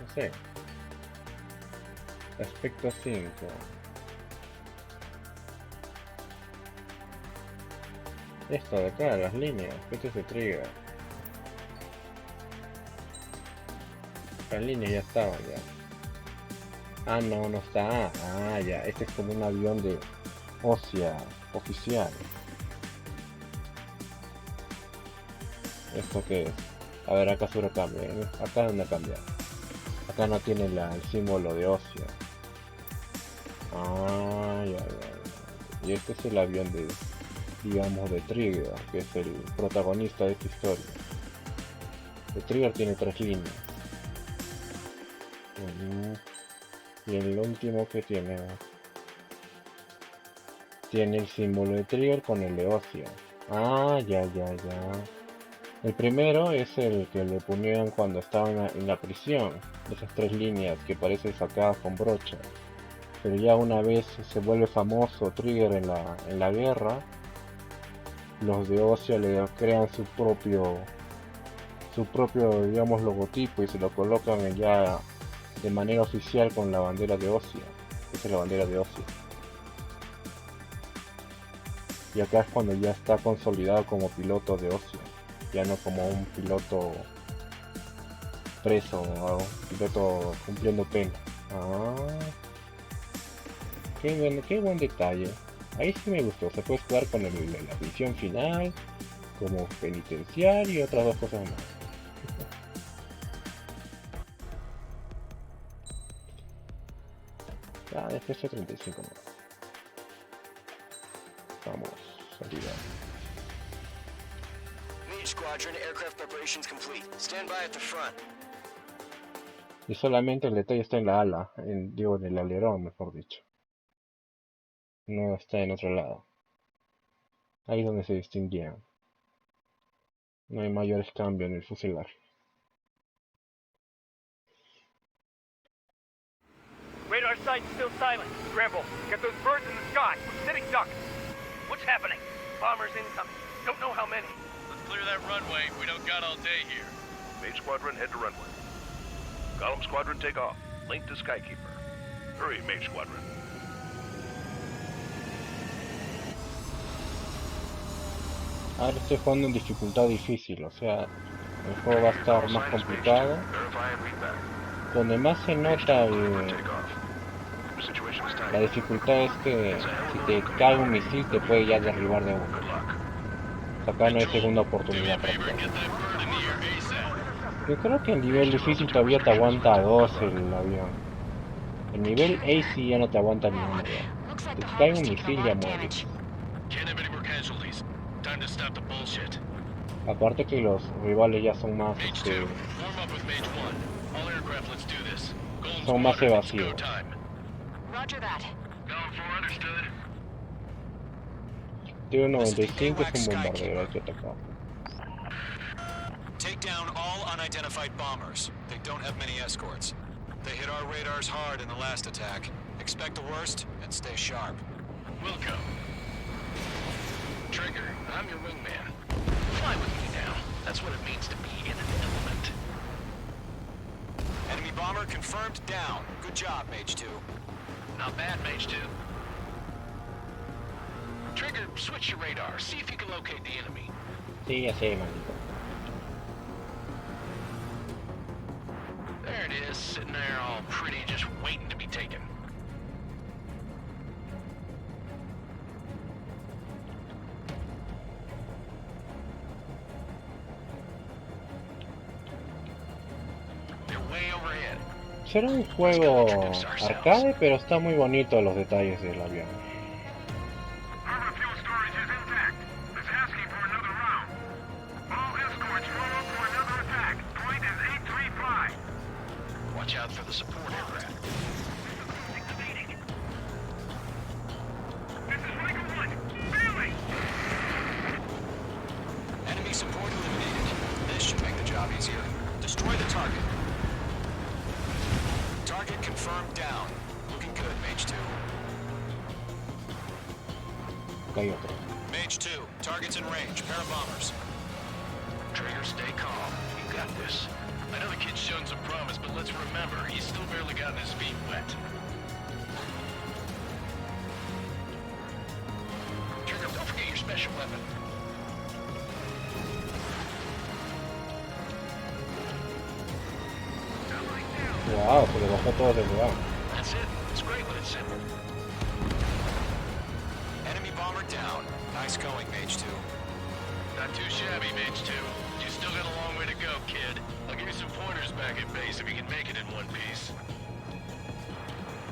No sé. Aspecto 5. Esto de acá, las líneas, este se trigger. Las líneas ya estaban ya. Ah, no, no está. Ah, ya, este es como un avión de ósea oficial. ¿Esto qué es? A ver, acá seguro cambia. Acá no cambia. Acá no tiene el símbolo de ósea. Ah, ya, ya. Y este es el avión de, digamos, de Trigger, que es el protagonista de esta historia. El Trigger tiene 3 líneas. Y el último que tiene el símbolo de Trigger con el de ósea. Ah, ya, ya, ya. El primero es el que le ponían cuando estaba en la prisión, esas 3 líneas que parecen sacadas con brocha. Pero ya una vez se vuelve famoso Trigger en la guerra, los de ósea le crean su propio digamos logotipo y se lo colocan ya de manera oficial con la bandera de ósea. Esa es la bandera de ósea. Y acá es cuando ya está consolidado como piloto de ósea. Ya no como un piloto preso o un piloto cumpliendo pena. Ah, qué buen detalle. Ahí sí me gustó. Se puede jugar con la prisión final, como penitenciario y otras 2 cosas más. Ah, FPS 35 más. Vamos, salida. Squadron, aircraft preparations complete. Stand by at the front. Y solamente el detalle está en la ala, digo en el alerón, mejor dicho. No está en otro lado. Ahí es donde se distinguían. No hay mayores cambios en el fuselaje. Radar site's still silent. Scramble. Get those birds in the sky. We're sitting ducks. What's happening? Bombers incoming. Don't know how many. Clear that runway. We don't got all day here. Mage Squadron, head to runway. Column Squadron, take off. Link to Skykeeper. Hurry, Mage Squadron. Ahora estoy jugando en dificultad difícil, o sea, el juego va a estar más complicado. Donde más se nota la dificultad es que si te cae un misil te puede ya derribar de uno. Acá no hay segunda oportunidad para jugar. Yo creo que el nivel difícil todavía te aguanta 2 el avión. El nivel ACE ya no te aguanta ni uno. Si te cae un misil ya mueres. Aparte que los rivales ya son más son más evasivos. T-95 es un bombardero, hay que atacar. Take down all unidentified bombers. They don't have many escorts. They hit our radars hard in the last attack. Expect the worst and stay sharp. Wilco. Trigger, I'm your wingman. Fly with me now. That's what it means to be in an element. Enemy bomber confirmed down. Good job, Mage 2. Not bad, Mage 2. Trigger, switch your radar. See if you can locate the enemy. Sí, ya sé, manito. There it is, sitting there all pretty, just waiting to be taken. They're way overhead. Será un juego arcade, pero está muy bonito los detalles del avión. Watch out for the support aircraft. Enemy support eliminated. This should make the job easier. Destroy the target. Target confirmed down. Looking good, Mage 2. Acá hay otro. Mage 2, target's in range. Pair of bombers. Trigger, stay calm. You got this. I know the kid's shown some promise, but let's remember, he's still barely gotten his feet wet. special weapon. Wow, se le bajó todo de lugar. That's it. It's great when it's simple. Enemy bomber down. Nice going, Mage 2. Not too shabby, Mage 2. You still got a long way to go, kid. I'll give you some pointers back at base if you can make it in one piece.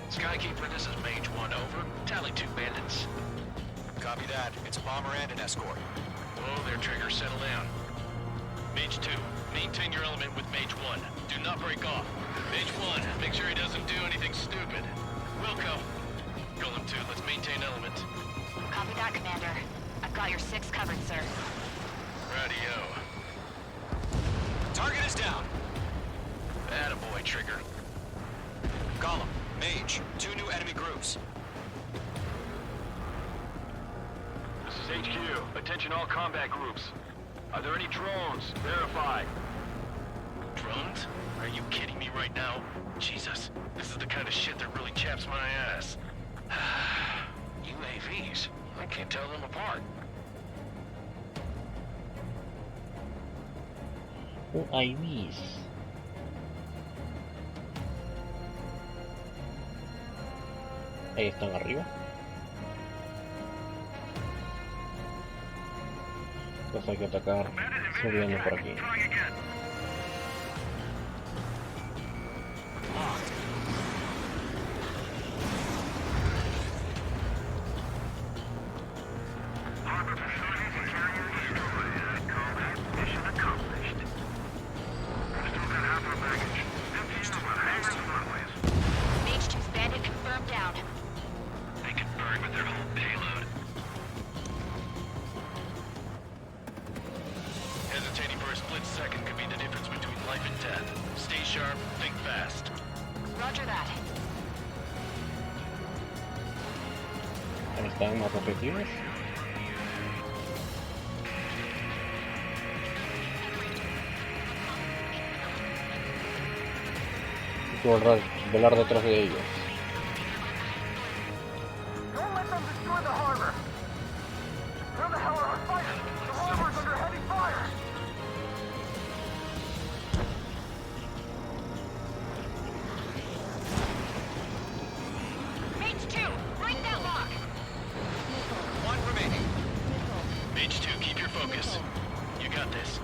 Skykeeper, this is Mage 1, over. Tally 2 bandits. Copy that. It's a bomber and an escort. Whoa there, Trigger. Settle down. Mage 2, maintain your element with Mage 1. Do not break off. Mage 1, make sure he doesn't do anything stupid. Wilco. Golem 2, let's maintain element. Copy that, Commander. I've got your 6 covered, sir. Radio. Target is down. Attaboy, Trigger. Golem, Mage, 2 new enemy groups. This is HQ. Attention all combat groups. Are there any drones? Verify. Drones? Are you kidding me right now? Jesus, this is the kind of shit that really chaps my ass. UAVs? I can't tell them apart. UAVs. Ahí están arriba. Pues hay que atacar subiendo por aquí. ¿Están más objetivos? Puedo volar detrás de ellos. Don't let them destroy the harbor. Where the hell are our fighters? The harbor's under heavy fire. Mage 2, break that lock! One remaining. Mage 2, keep your focus. You got this.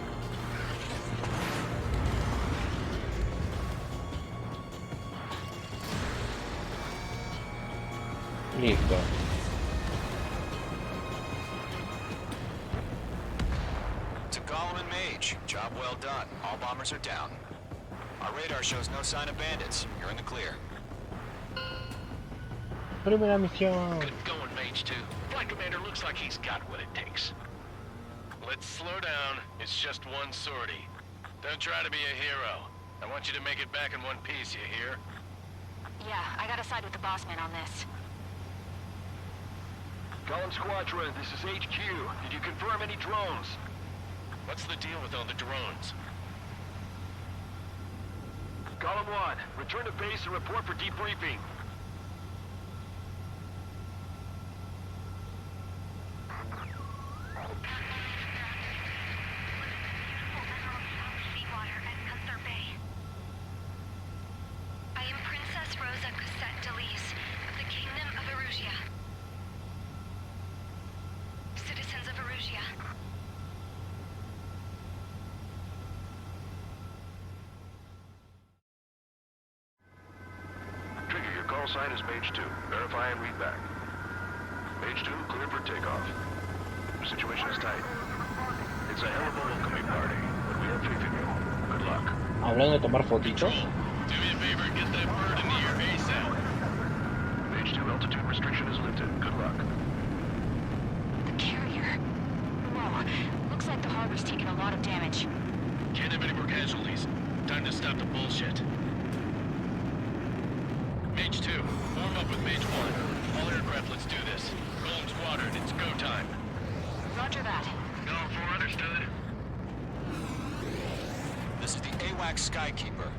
Listo. To Golem and Mage, job well done. All bombers are down. Our radar shows no sign of bandits. You're in the clear. Primera misión. Good going, Mage 2. Flight Commander looks like he's got what it takes. Let's slow down. It's just one sortie. Don't try to be a hero. I want you to make it back in one piece, you hear? Yeah, I gotta side with the boss man on this. Golem Squadron, this is HQ. Did you confirm any drones? What's the deal with all the drones? Golem 1, return to base and report for debriefing. I am Princess Rosa Cassette Delise of the Kingdom of Erusia. Citizens of Erusia. Trigger, your call sign is Mage 2. Verify and read back. Mage 2, clear for takeoff. The situation is tight. It's a hell of a welcoming party, but we have faith in you. Good luck. Hablando de tomar fotitos. Do me a favor, get that bird in the air ASAP. Mage 2, altitude restriction is lifted. Good luck. The carrier. Whoa, looks like the harbor's taking a lot of damage. Can't have any more casualties. Time to stop the bullshit. Mage 2, form up with Mage 1. All aircraft, let's do this. Golem Squadron, it's go time. Roger that. Golem 4, understood. This is the AWAC Skykeeper.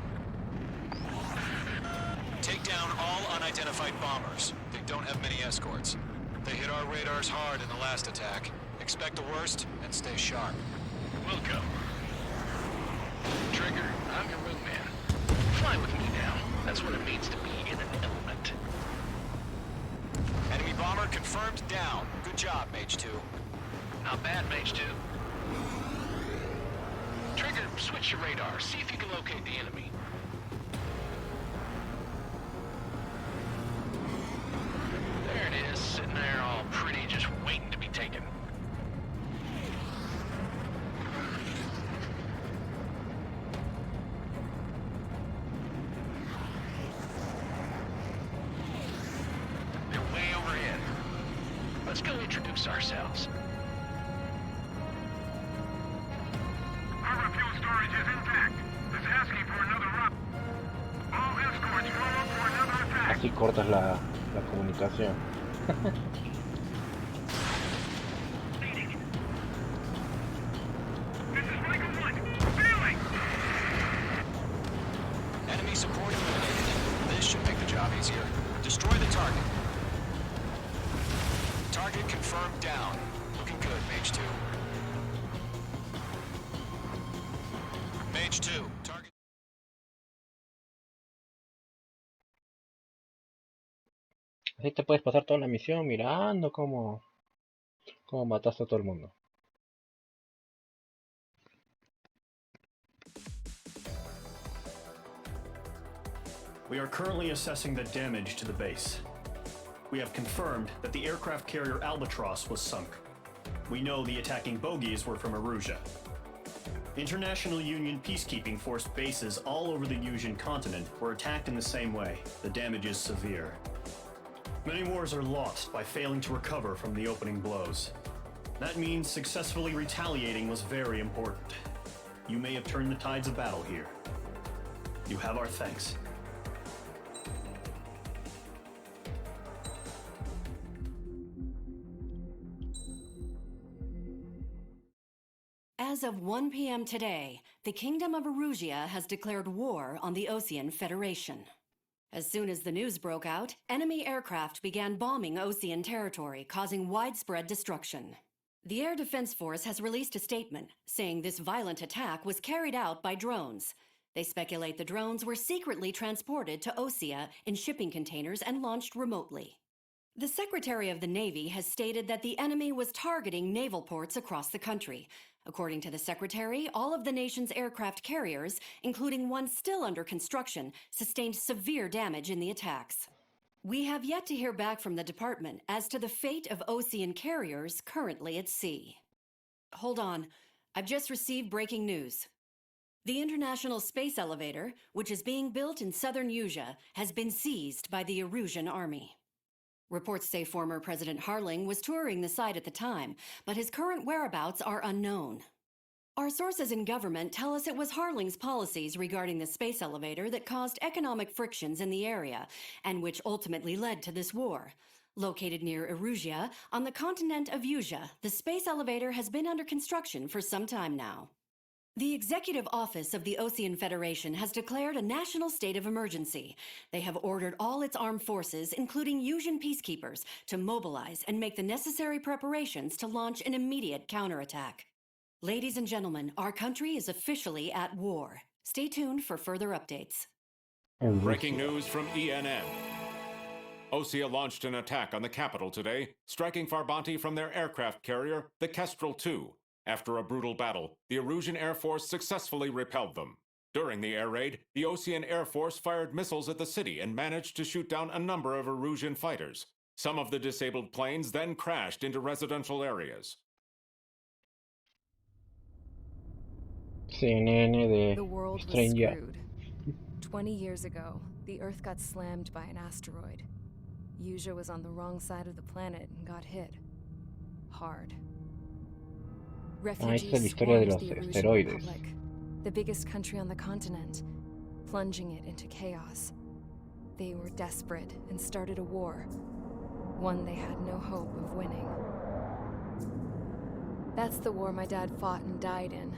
Take down all unidentified bombers. They don't have many escorts. They hit our radars hard in the last attack. Expect the worst and stay sharp. Welcome. Trigger, I'm your wingman. Fly with me now. That's what it means to be in an element. Enemy bomber confirmed down. Good job, Mage 2. Not bad, Mage 2. Trigger, switch your radar. See if you can locate the enemy. There it is, sitting there all pretty, just waiting to be taken. They're way overhead. Let's go introduce ourselves. Our fuel storage is intact. It's asking for another run. All escorts roll up for another attack. Así cortas la comunicación. Enemy support eliminated. This should make the job easier. Destroy the target. Target confirmed down. Looking good, Mage 2. Mage 2, target. Así te puedes pasar toda la misión mirando cómo mataste a todo el mundo. We are currently assessing the damage to the base. We have confirmed that the aircraft carrier Albatross was sunk. We know the attacking bogies were from Erusia. International Union peacekeeping force bases all over the Yusian continent were attacked in the same way. The damage is severe. Many wars are lost by failing to recover from the opening blows. That means successfully retaliating was very important. You may have turned the tides of battle here. You have our thanks. As of 1 p.m. today, the Kingdom of Erusia has declared war on the Osean Federation. As soon as the news broke out, enemy aircraft began bombing Osean territory, causing widespread destruction. The Air Defense Force has released a statement saying this violent attack was carried out by drones. They speculate the drones were secretly transported to Osea in shipping containers and launched remotely. The Secretary of the Navy has stated that the enemy was targeting naval ports across the country. According to the Secretary, all of the nation's aircraft carriers, including one still under construction, sustained severe damage in the attacks. We have yet to hear back from the department as to the fate of Osean carriers currently at sea. Hold on, I've just received breaking news. The International Space Elevator, which is being built in southern Yusia, has been seized by the Erusian army. Reports say former President Harling was touring the site at the time, but his current whereabouts are unknown. Our sources in government tell us it was Harling's policies regarding the space elevator that caused economic frictions in the area, and which ultimately led to this war. Located near Erusia, on the continent of Yusia, the space elevator has been under construction for some time now. The Executive Office of the Osean Federation has declared a national state of emergency. They have ordered all its armed forces, including Yusian peacekeepers, to mobilize and make the necessary preparations to launch an immediate counterattack. Ladies and gentlemen, our country is officially at war. Stay tuned for further updates. Breaking news from ENN. Osea launched an attack on the capital today, striking Farbanti from their aircraft carrier, the Kestrel II. After a brutal battle, the Erusian Air Force successfully repelled them. During the air raid, the Osean Air Force fired missiles at the city and managed to shoot down a number of Erusian fighters. Some of the disabled planes then crashed into residential areas. CNN de The world was Stranger. screwed. 20 years ago, the Earth got slammed by an asteroid. Yusia was on the wrong side of the planet and got hit. Hard. Esta es la historia de los Refugees swarmed the Erusian esteroides. Republic, the biggest country on the continent, plunging it into chaos. They were desperate and started a war, one they had no hope of winning. That's the war my dad fought and died in.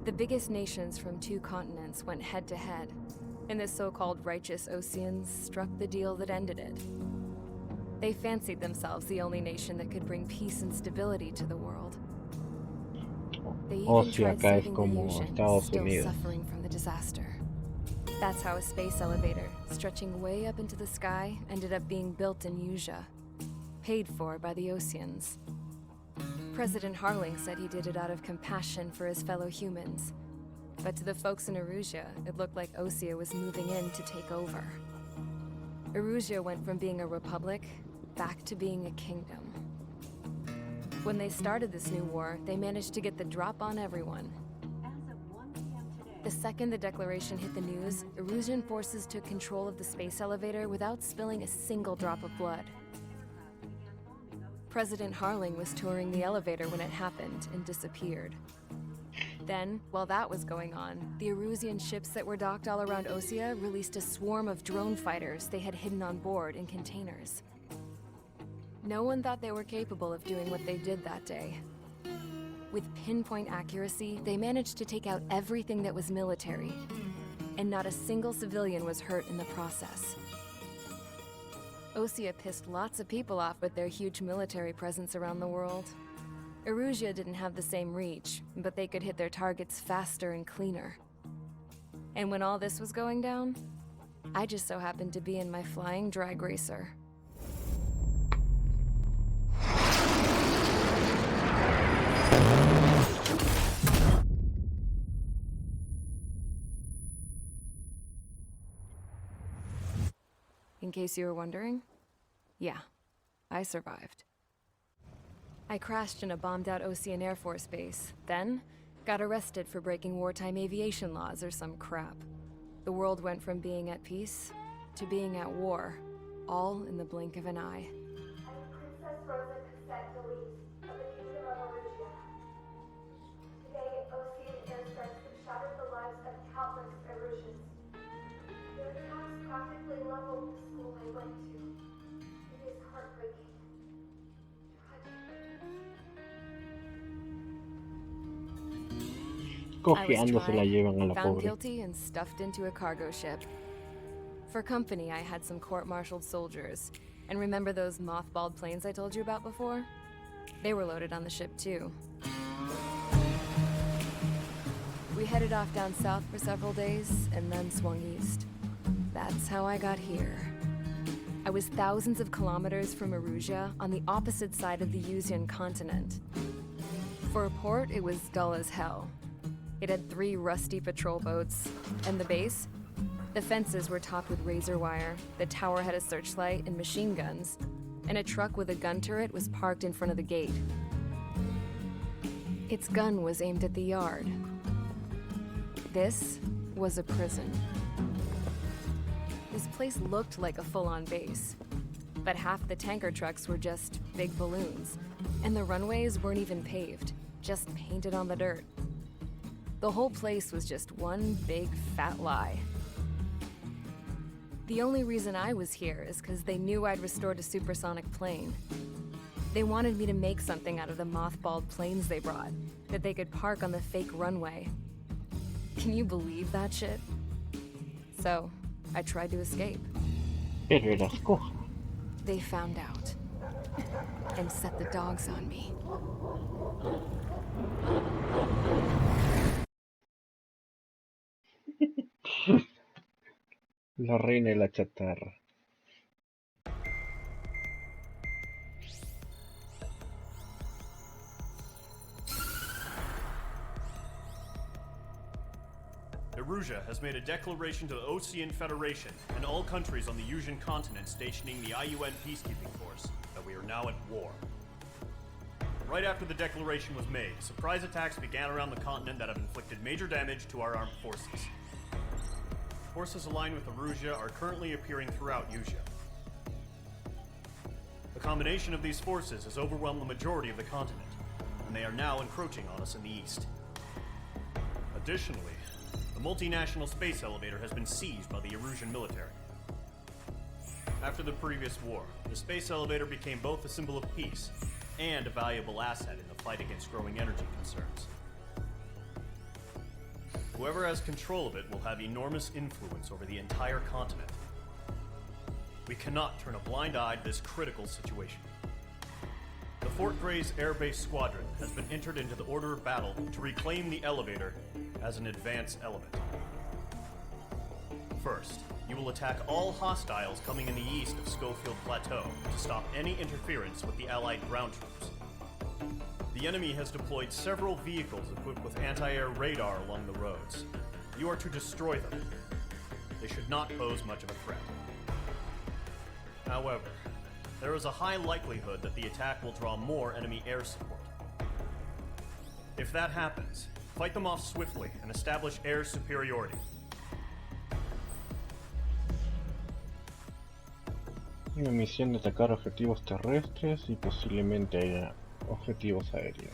The biggest nations from 2 continents went head-to-head, and the so-called righteous Oseans struck the deal that ended it. They fancied themselves the only nation that could bring peace and stability to the world. They even tried acá es saving the como Usians, Estados still Unidos. suffering from the disaster. That's how a space elevator, stretching way up into the sky, ended up being built in Usia, paid for by the Oceans. President Harling said he did it out of compassion for his fellow humans. But to the folks in Erusea, it looked like Osea was moving in to take over. Erusea went from being a republic back to being a kingdom. When they started this new war, they managed to get the drop on everyone. The second the declaration hit the news, Erusian forces took control of the space elevator without spilling a single drop of blood. President Harling was touring the elevator when it happened and disappeared. Then, while that was going on, the Erusian ships that were docked all around Osea released a swarm of drone fighters they had hidden on board in containers. No one thought they were capable of doing what they did that day. With pinpoint accuracy, they managed to take out everything that was military, and not a single civilian was hurt in the process. Osea pissed lots of people off with their huge military presence around the world. Erusea didn't have the same reach, but they could hit their targets faster and cleaner. And when all this was going down, I just so happened to be in my flying drag racer. In case you were wondering, yeah, I survived. I crashed in a bombed-out Ocean Air Force base, then got arrested for breaking wartime aviation laws or some crap. The world went from being at peace to being at war, all in the blink of an eye. Today, Ocean airstrikes have shattered the lives of countless Erusians. Their attacks practically leveled the school I went to. It is heartbreaking. Cojeando se la llevan a la found pobre. guilty and stuffed into a cargo ship. For company, I had some court-martialed soldiers. And remember those mothballed planes I told you about before? They were loaded on the ship too. We headed off down south for several days, and then swung east. That's how I got here. I was thousands of kilometers from Erusea, on the opposite side of the Usian continent. For a port, it was dull as hell. It had 3 rusty patrol boats, and the base? The fences were topped with razor wire, the tower had a searchlight and machine guns, and a truck with a gun turret was parked in front of the gate. Its gun was aimed at the yard. This was a prison. This place looked like a full-on base, but half the tanker trucks were just big balloons, and the runways weren't even paved, just painted on the dirt. The whole place was just one big fat lie. The only reason I was here is because they knew I'd restored a supersonic plane. They wanted me to make something out of the mothballed planes they brought, that they could park on the fake runway. Can you believe that shit? So, I tried to escape. Pero eras coja. They found out, and set the dogs on me. La reina de la chatarra. Erusea has made a declaration to the Ocean Federation and all countries on the Usian continent stationing the IUN peacekeeping force that we are now at war. Right after the declaration was made, surprise attacks began around the continent that have inflicted major damage to our armed forces. Forces aligned with Erusea are currently appearing throughout Usea. The combination of these forces has overwhelmed the majority of the continent, and they are now encroaching on us in the east. Additionally, the multinational space elevator has been seized by the Erusian military. After the previous war, the space elevator became both a symbol of peace and a valuable asset in the fight against growing energy concerns. Whoever has control of it will have enormous influence over the entire continent. We cannot turn a blind eye to this critical situation. The Fort Gray's Air Base Squadron has been entered into the order of battle to reclaim the elevator as an advance element. First, you will attack all hostiles coming in the east of Schofield Plateau to stop any interference with the Allied ground troops. The enemy has deployed several vehicles equipped with anti-air radar along the roads. You are to destroy them. They should not pose much of a threat. However, there is a high likelihood that the attack will draw more enemy air support. If that happens, fight them off swiftly and establish air superiority. Una misión de atacar objetivos terrestres y posiblemente objetivos aéreos.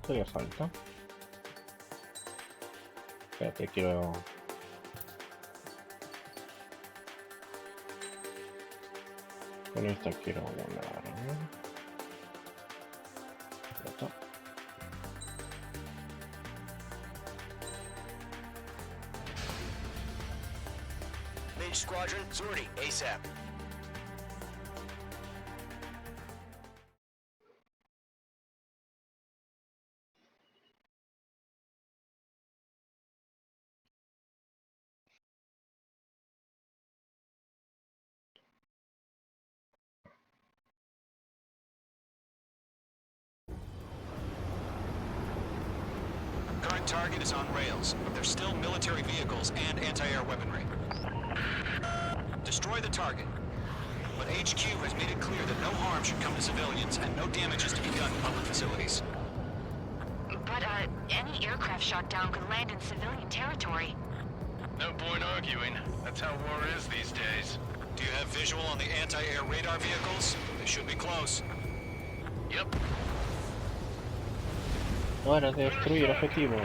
Todavía falta. Espérate, quiero... Con esta quiero volar, ¿no? Ya está. Mage Squadron, sortie, ASAP. Current target is on rails, but there's still military vehicles and anti-air weaponry. Destroy the target. But HQ has made it clear that no harm should come to civilians and no damage is to be done to public facilities. But, any aircraft shot down could land in civilian territory. No point arguing. That's how war is these days. Do you have visual on the anti-air radar vehicles? They should be close. Yep. Ahora destruir objetivo.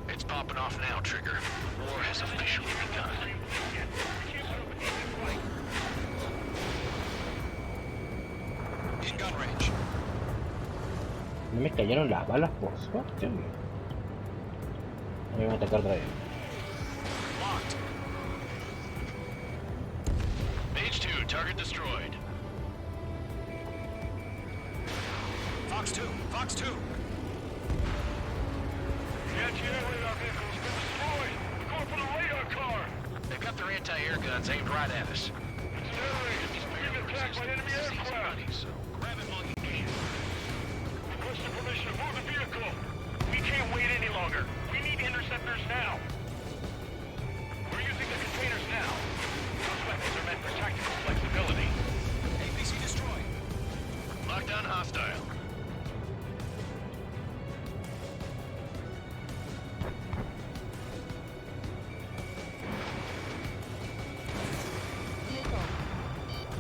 It's popping off now, Trigger. War has officially begun. In gun range. No me cayeron las balas por suerte. Me van a atacar otra vez. Locked. Mage 2, target destroyed. Fox 2, Fox 2. Anti-air radar vehicle's been destroyed. Going for the radar car. They've got their anti-air guns aimed right at us. It's an air raid. We're being attacked by enemy aircraft. So grab it while you can. Requesting permission to move the vehicle. We can't wait any longer. We need interceptors now. We're using the containers now. Those weapons are meant for tactical flexibility. APC destroyed. Lockdown hostile.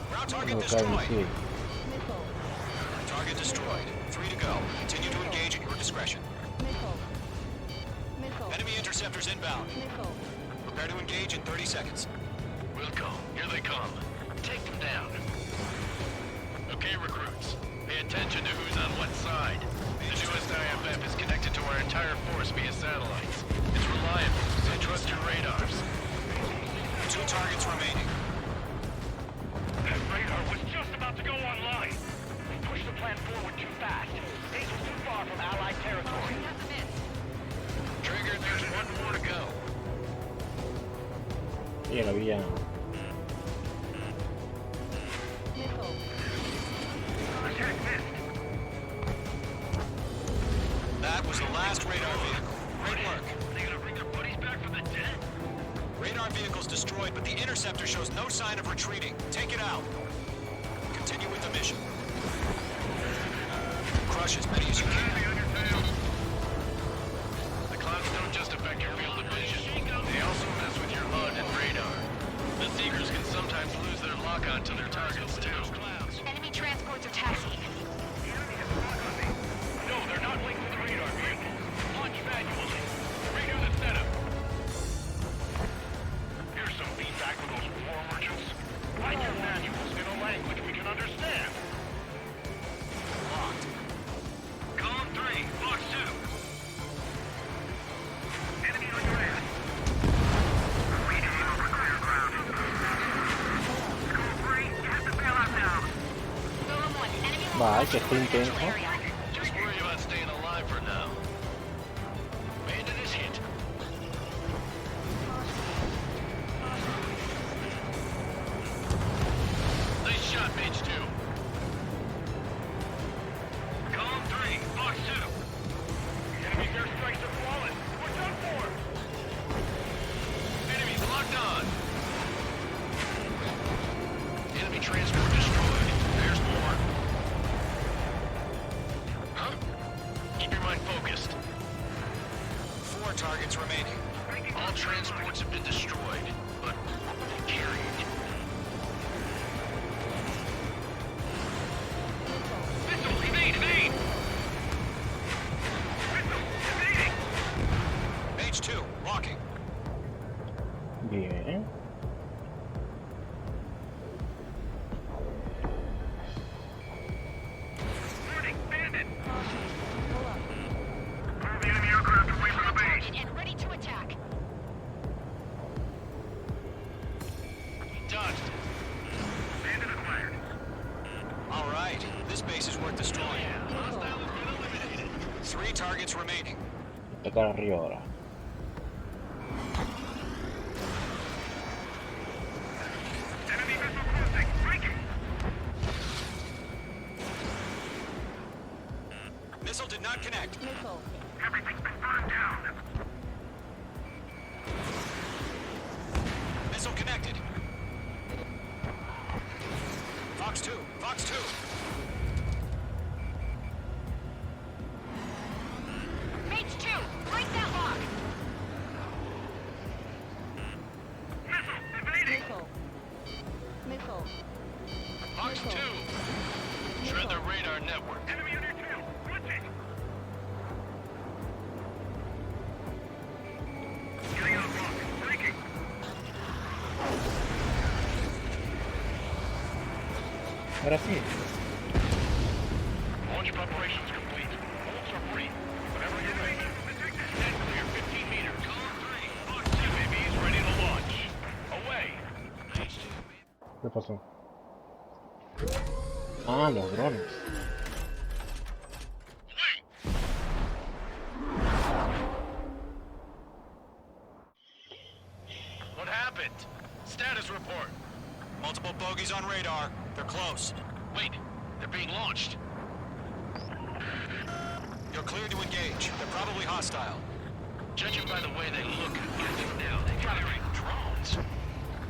Ground target destroyed. Target destroyed. 3 to go. Continue to engage at your discretion. Enemy interceptors inbound. Prepare to engage in 30 seconds. Wilco, here they come. Take them down. Okay, recruits. Pay attention to who's on what side. The newest IFF is connected to our entire force via satellites. It's reliable, so trust your radars. 2 targets remaining. That radar was just about to go online. We pushed the plan forward too fast. Base was too far from Allied territory. Trigger, there's one more to go. Y la había... That was the last radar vehicle. Great work. They gonna bring their buddies back from the dead? Radar vehicle's destroyed, but the interceptor shows no sign of retreating. Take it out. Continue with the mission. Crush as many as you can. The clouds don't just affect your field of vision. They also mess with your HUD and radar. The Seekers can sometimes lose their lock-on to their targets, too. Enemy transports are taxiing. The enemy has Vale, que esté intenso. Just worry about staying alive for now. Bandit is hit. Nice shot, Mage 2. Column 3, Fox 2. The enemy's airstrikes are flawless. We're done for. Enemies locked on. Enemy transport destroyed. There's more. Huh? Keep your mind focused. 4 targets remaining. All transports have been destroyed, but what were they carrying? Missile, evade, evade! Missile, evading! Mage 2, walking. Bien. Warning, bandit! Move the enemy aircraft away from the base. And ready to attack. Dodged. Bandit acquired. All right, this base is worth destroying. Hostile has been eliminated. 3 targets remaining. Tocar arriba ahora. Enemy missile cruising. Breaking. Missile did not connect. Everything's been burned down. Missile connected. Fox 2, Fox 2. Mage 2, break that lock. Missile evading. Fox 2. Shred the radar network. Enemy on your tail. Watch it. Getting out of block. Breaking. Ahora sí. Launch preparations complete. Bolts are free. Whatever you're ready. Stand clear 15 meters. Column 3. Fox 2 UAVs ready to launch. Away. ¿Qué pasó? Ah, los drones. What happened? Status report. Multiple bogeys on radar. They're close. Wait, they're being launched. You're clear to engage. They're probably hostile. Judging by the way they look, I think now they're firing drones.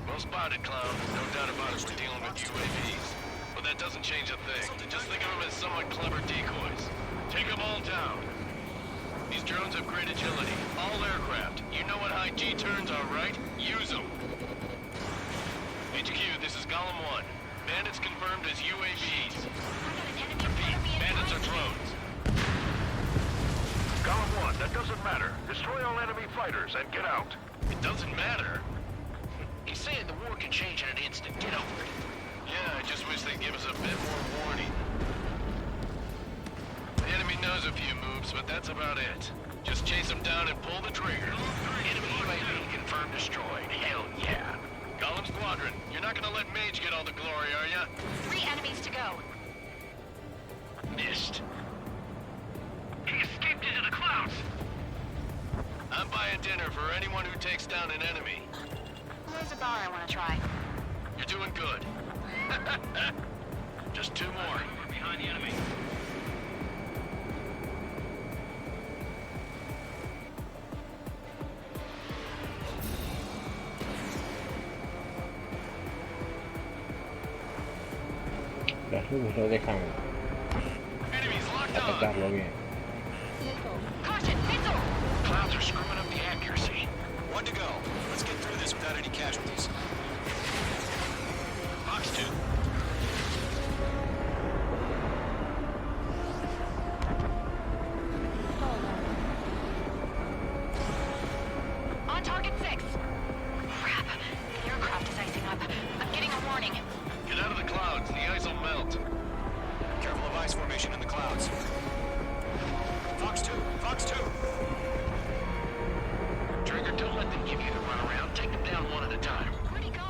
Well spotted, Clown. No doubt about it, we're dealing with UAVs. But that doesn't change a thing. Just think of them as somewhat clever decoys. Take them all down. These drones have great agility. All aircraft. You know what high G turns are, right? Use them. HQ, this is Golem 1. Bandits confirmed as UAVs. Repeat, bandits are drones. Golem 1, that doesn't matter. Destroy all enemy fighters and get out. It doesn't matter? He's saying the war can change in an instant. Get over it. Yeah, I just wish they'd give us a bit more warning. The enemy knows a few moves, but that's about it. Just chase them down and pull the trigger. Enemy UAV confirmed destroyed. Hell yeah. Golem Squadron, you're not gonna let Mage get all the glory, are ya? 3 enemies to go. Missed. He escaped into the clouds! I'm buying dinner for anyone who takes down an enemy. There's a bar I want to try. You're doing good. Just 2 more. We're behind the enemy. Las luces lo dejan atacarlo bien. Caution, missile! Clouds are screwing up the accuracy. 1 to go. Let's get through this without any casualties. Fox 2. On target 6. Crap. The aircraft is icing up. I'm getting a warning. Get out of the clouds. The ice will melt. Careful of ice formation in the clouds. Fox 2, Fox 2. Trigger, don't let them give you the runaround. Take them down one at a time. Where'd he go?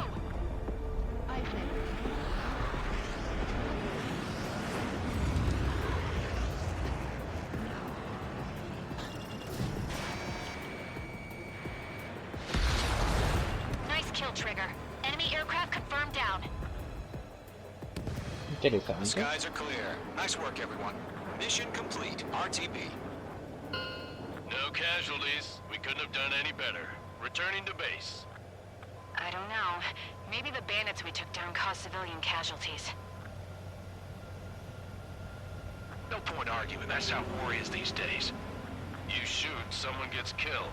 kill trigger. Enemy aircraft confirmed down. The Interesante. skies are clear. Nice work, everyone. Mission complete. RTB. No casualties. We couldn't have done any better. Returning to base. I don't know. Maybe the bandits we took down caused civilian casualties. No point arguing. That's how war is these days. You shoot, someone gets killed.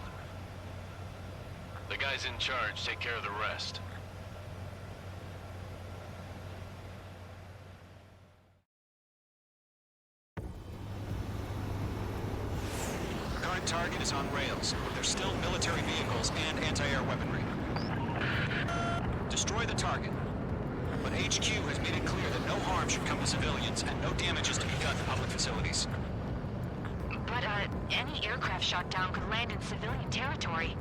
The guys in charge take care of the rest. Current target is on rails, but there's still military vehicles and anti-air weaponry. Destroy the target. But HQ has made it clear that no harm should come to civilians and no damage is to be done to public facilities. But, any aircraft shot down could land in civilian territory.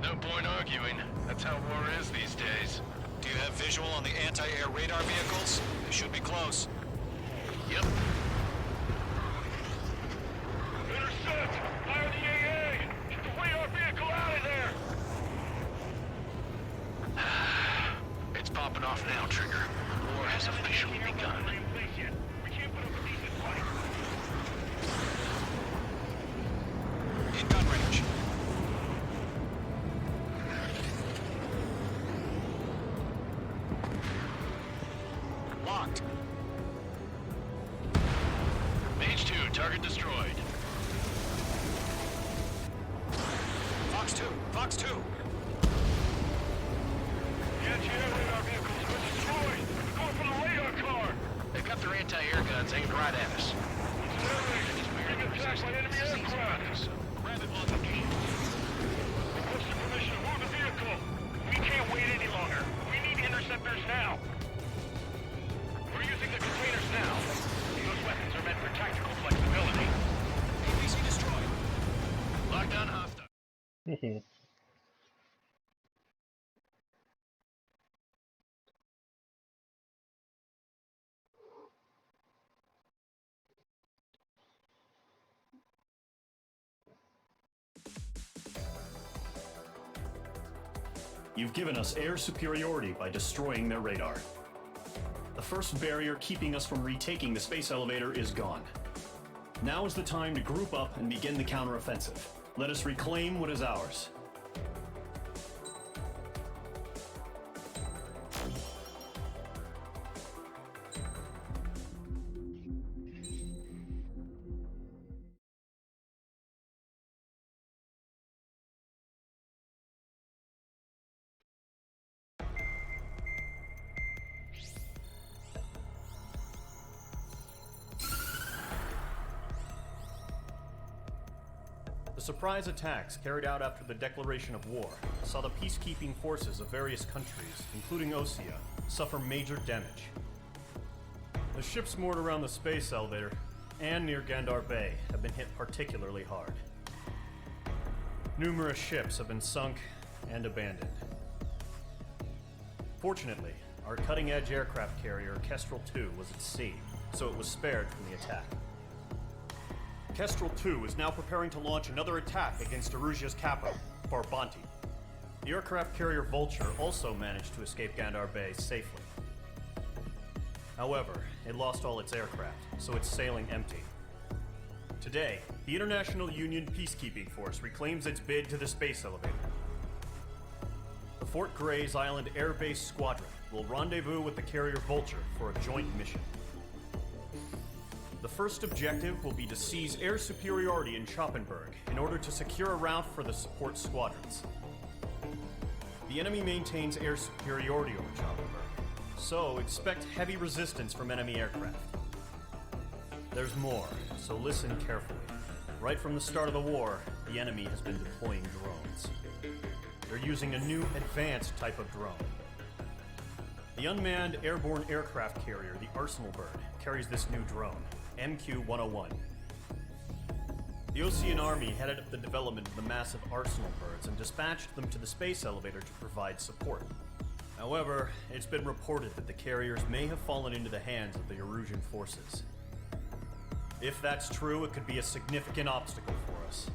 No point arguing. That's how war is these days. Do you have visual on the anti-air radar vehicles? They should be close. Yep. Intercept! Fire the AA! Get the radar vehicle out of there! It's popping off now, Trigger. War has officially begun. We can't put up a decent fight. In gun range. Locked. Mage 2, target destroyed. Fox 2. Fox 2. Anti-air radar vehicles have been destroyed! We're going for the radar car! They've got their anti-air guns aimed right at us. Being attacked by enemy aircraft! Grab it on the gate. Requesting permission to move the vehicle! We can't wait any longer! We need interceptors now! We're using the containers now! Those weapons are meant for tactical flexibility. ABC destroyed. Lockdown hostile. You've given us air superiority by destroying their radar. The first barrier keeping us from retaking the space elevator is gone. Now is the time to group up and begin the counteroffensive. Let us reclaim what is ours. The surprise attacks carried out after the declaration of war saw the peacekeeping forces of various countries, including Osea, suffer major damage. The ships moored around the space elevator and near Gandar Bay have been hit particularly hard. Numerous ships have been sunk and abandoned. Fortunately, our cutting-edge aircraft carrier Kestrel II was at sea, so it was spared from the attack. Kestrel II is now preparing to launch another attack against Erusia's capital, Farbanti. The aircraft carrier Vulture also managed to escape Gandar Bay safely. However, it lost all its aircraft, so it's sailing empty. Today, the International Union Peacekeeping Force reclaims its bid to the space elevator. The Fort Gray's Island Air Base Squadron will rendezvous with the carrier Vulture for a joint mission. The first objective will be to seize air superiority in Schoppenberg in order to secure a route for the support squadrons. The enemy maintains air superiority over Schoppenberg, so expect heavy resistance from enemy aircraft. There's more, so listen carefully. Right from the start of the war, the enemy has been deploying drones. They're using a new advanced type of drone. The unmanned airborne aircraft carrier, the Arsenal Bird, carries this new drone, MQ-101. The Ocean Army headed up the development of the massive Arsenal Birds and dispatched them to the space elevator to provide support. However, it's been reported that the carriers may have fallen into the hands of the Erusian forces. If that's true, it could be a significant obstacle for us.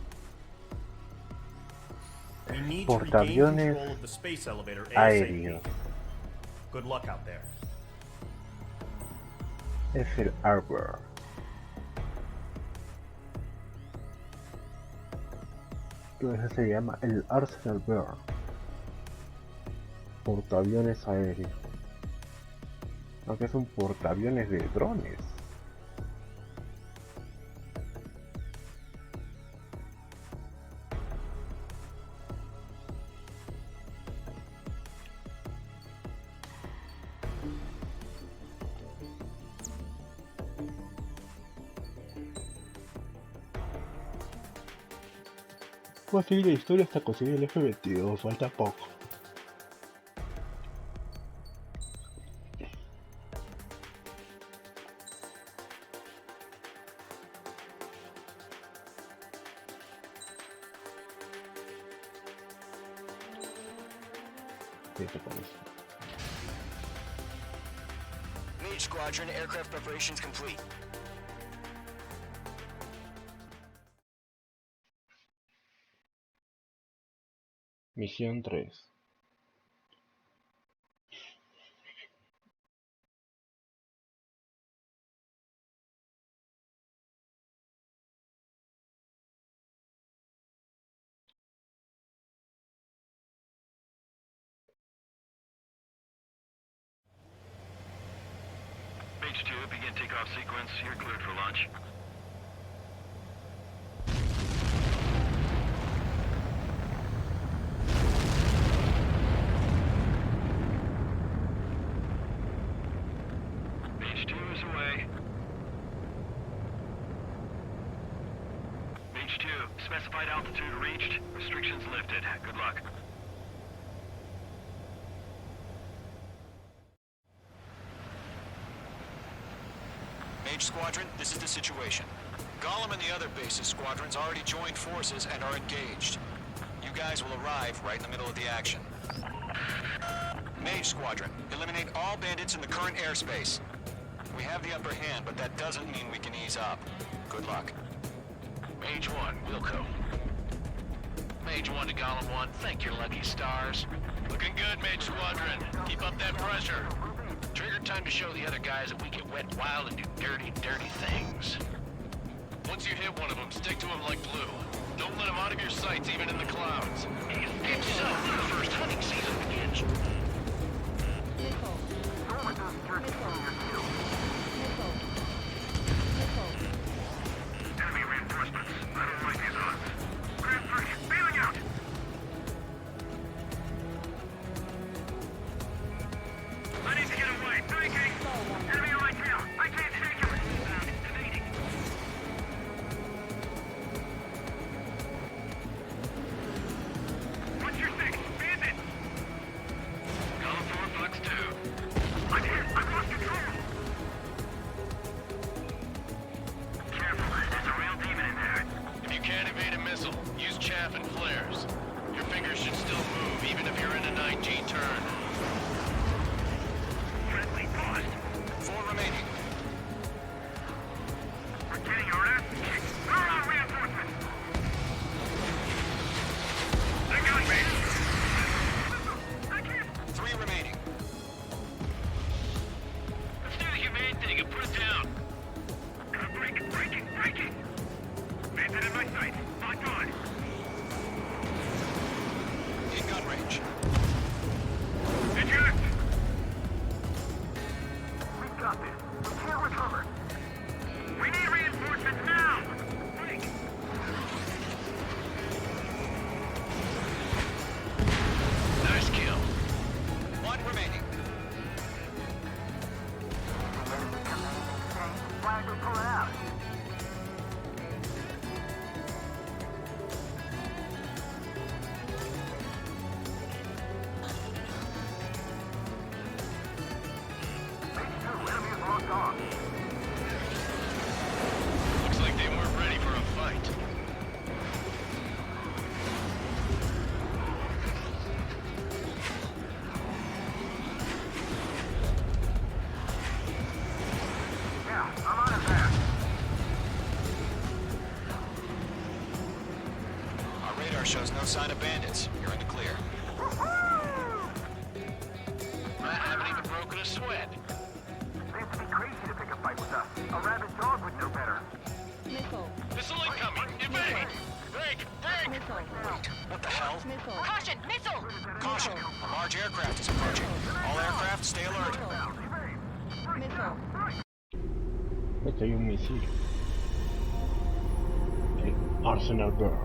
We need to regain Portaaviones control of the space elevator aéreo. ASAP. Good luck out there. Es el Arbor. Entonces se llama el Arsenal Bear. Portaaviones aéreo. Aunque es un portaaviones de drones. Voy a seguir la historia hasta conseguir el F-22, falta poco. Mage Squadron, aircraft preparations complete. Misión 3. Mage 2, begin takeoff sequence. You're cleared for launch. Mage 2 is away. Mage 2, specified altitude reached. Restrictions lifted. Good luck. Mage Squadron, this is the situation. Gollum and the other bases squadrons already joined forces and are engaged. You guys will arrive right in the middle of the action. Mage Squadron, eliminate all bandits in the current airspace. We have the upper hand, but that doesn't mean we can ease up. Good luck. Mage 1, Wilco. Mage 1 to Gollum 1, thank your lucky stars. Looking good, Mage Squadron. Keep up that pressure. Trigger time to show the other guys that we get wet wild and do dirty, dirty things. Once you hit one of them, stick to him like glue. Don't let him out of your sights, even in the clouds. If so, the first hunting season begins. Enemy reinforcements. I don't like these odds. Grand 3, bailing out! I need to get away. Breaking! Enemy on my tail. I can't take him! Evading. What's your six? Bandit! Gollum 4, Fox 2. I'm here! I've lost control! Careful, there's a real demon in there. If you can't evade a missile, use chaff and flares. Your fingers should still move, even if you're in a 9G turn. Friendly paused. 4 remaining. We're getting our ass kicked. Where are our reinforcements? I got me! I can't! 3 remaining. Let's do the humane thing and put it down. Breaking! Bandit in my sights. Locked on. In gun range. Eject! We've got this. We can't recover. We need reinforcements now! Break! Nice kill. 1 remaining. Why are we pulling out? Mage 2, enemy is lost shows no sign of bandits. You're in the clear. I haven't even broken a sweat. Seems to be crazy to pick a fight with us. A rabid dog would know better. Missile incoming! Evade! Break! Break! What the hell? Caution! Missile! Caution! A large aircraft is approaching. All aircraft, stay alert. Este hay un misil. El Arsenal Bird.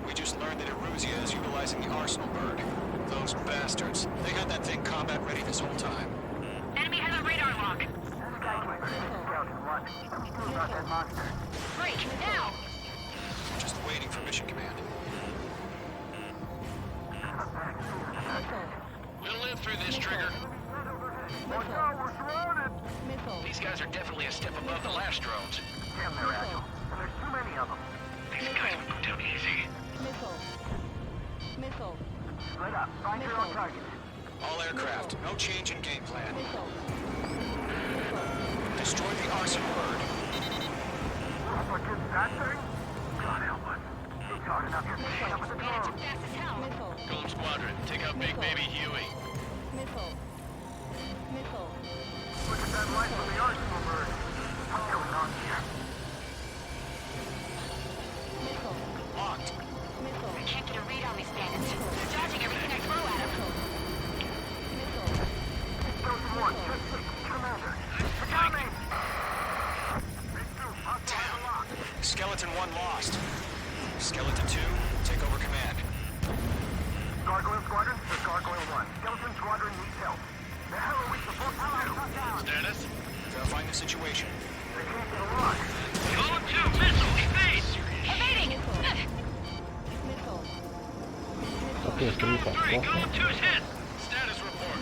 We just learned that Eruzia is utilizing the Arsenal Bird. Those bastards. They had that thing combat ready this whole time. Enemy has a radar lock. Break, now! Just waiting for mission command. We'll live through this, Trigger. Watch out, we're surrounded! These guys are definitely a step above the last drones. Damn, they're agile. And there's too many of them. These guys will go down easy. Split up. Find your own target. All aircraft, no change in game plan. Destroy the Arsenal Bird. What is that thing? God help us. It's hard enough here picking up with the Bandits drone. are fast as hell. Golem Squadron, take out Big Baby Huey. Look at that light from the Arsenal Bird. What's going on here? Locked. I can't get a read on these bandits. They're dodging everything I throw at them. Chosen one, just Commander. Coming! Damn. Skeleton 1 lost. Skeleton 2, take over command. Gargoyle Squadron to Gargoyle 1. Skeleton Squadron needs help. The hell are we supposed to do? Status? Verifying the situation. They can't get a lock. Golem 2, missile, evade! Evading! Esto es destruir Golem 3, Golem 2's hit! Status report.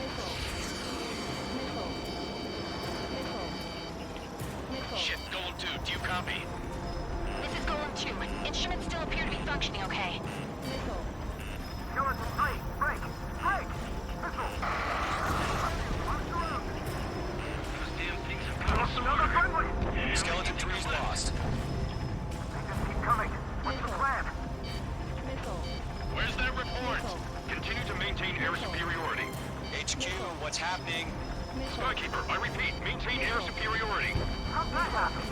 Shit, Golem 2, do you copy? This is Golem 2. Instruments still appear to be functioning okay. Skeleton 3, break! Break! Missile! Those damn things have got us Another friendly! Skeleton 3 is lost. They just keep coming. What's the plan? Where's that report? Continue to maintain air superiority. HQ, what's happening? Skykeeper, I repeat, maintain air superiority. How'd that happen?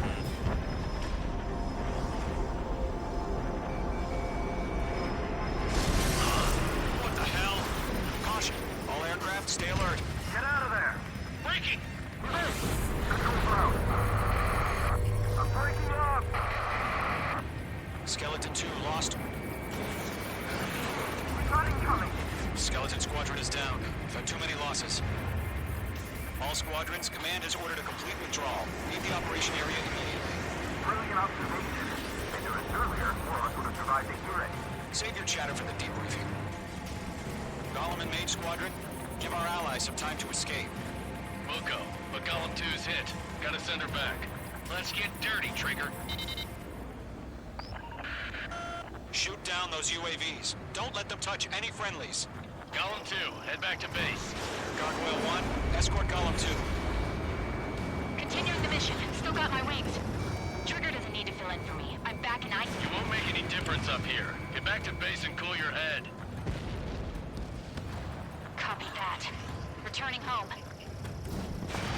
What the hell? Caution. All aircraft, stay alert. Get out of there! Breaking! Control ground. I'm breaking up! Skeleton 2 lost. Got incoming! Skeleton Squadron is down. We've had too many losses. All squadrons, command has ordered a complete withdrawal. Leave the operation area immediately. Brilliant observation. If they knew this earlier, more of us would have survived to hear it. Save your chatter for the debriefing. Golem and Mage Squadron, give our allies some time to escape. Moko, but Golem 2's hit. Gotta send her back. Let's get dirty, Trigger. Shoot down those UAVs. Don't let them touch any friendlies. Golem 2, head back to base. Gargoyle 1, escort Golem 2. Continuing the mission. Still got my wings. Trigger doesn't need to fill in for me. I'm back in ice. You won't make any difference up here. Get back to base and cool your head. Copy that. Returning home.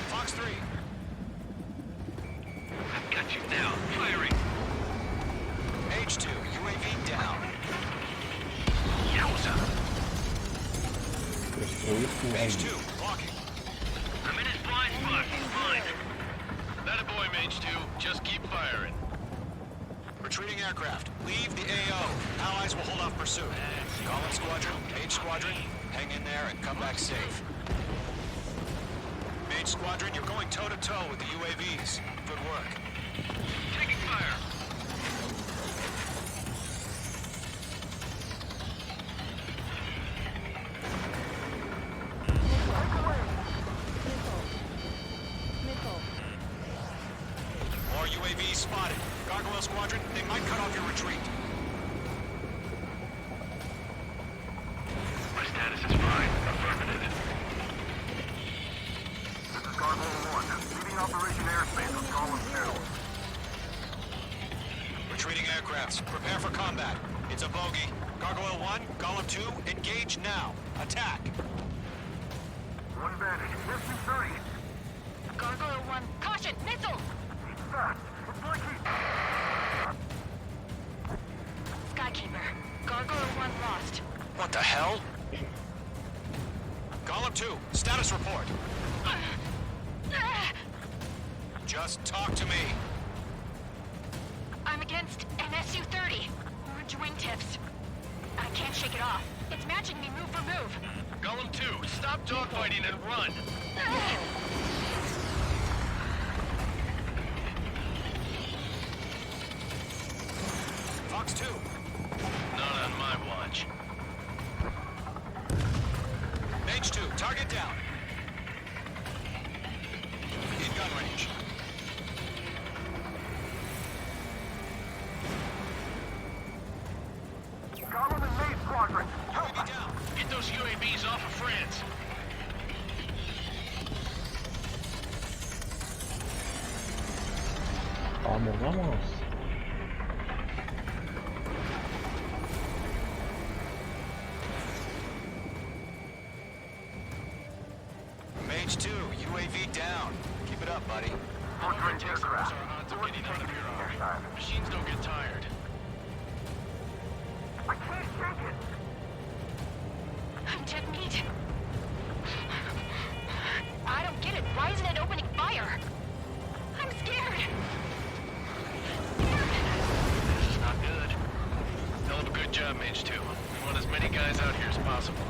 Fox 3. I've got you now. Firing. H2, UAV down. Yowza. H2, blocking. I'm in his blind spot. Fine. That a boy, Mage 2. Just keep firing. Retreating aircraft. Leave the AO. Allies will hold off pursuit. Golem Squadron, Mage Squadron, hang in there and come back safe. Mage Squadron, you're going toe-to-toe with the UAVs. Good work. Taking fire. It's a bogey. Gargoyle 1, Golem 2, engage now. Attack. One advantage. SU-30. Gargoyle 1, caution, missile! He's fast. It's like he... Skykeeper, Gargoyle 1 lost. What the hell? Golem 2, status report. Just talk to me. I'm against an SU-30. Orange wingtips. I can't shake it off. It's matching me move for move. Golem 2, stop dogfighting and run. Fox 2. Not on my watch. Mage 2, target down. In gun range. Golem and Maze Squadron. UAV down. Get those UAVs off of France. Vamos, vamos. Mage 2, UAV down. Keep it up, buddy. Our odds of getting out of here are. Machines don't get tired. I can't shake it. I'm dead meat. I don't get it. Why isn't it opening fire? I'm scared. This is not good. Hell of a good job, Mage 2. We want as many guys out here as possible.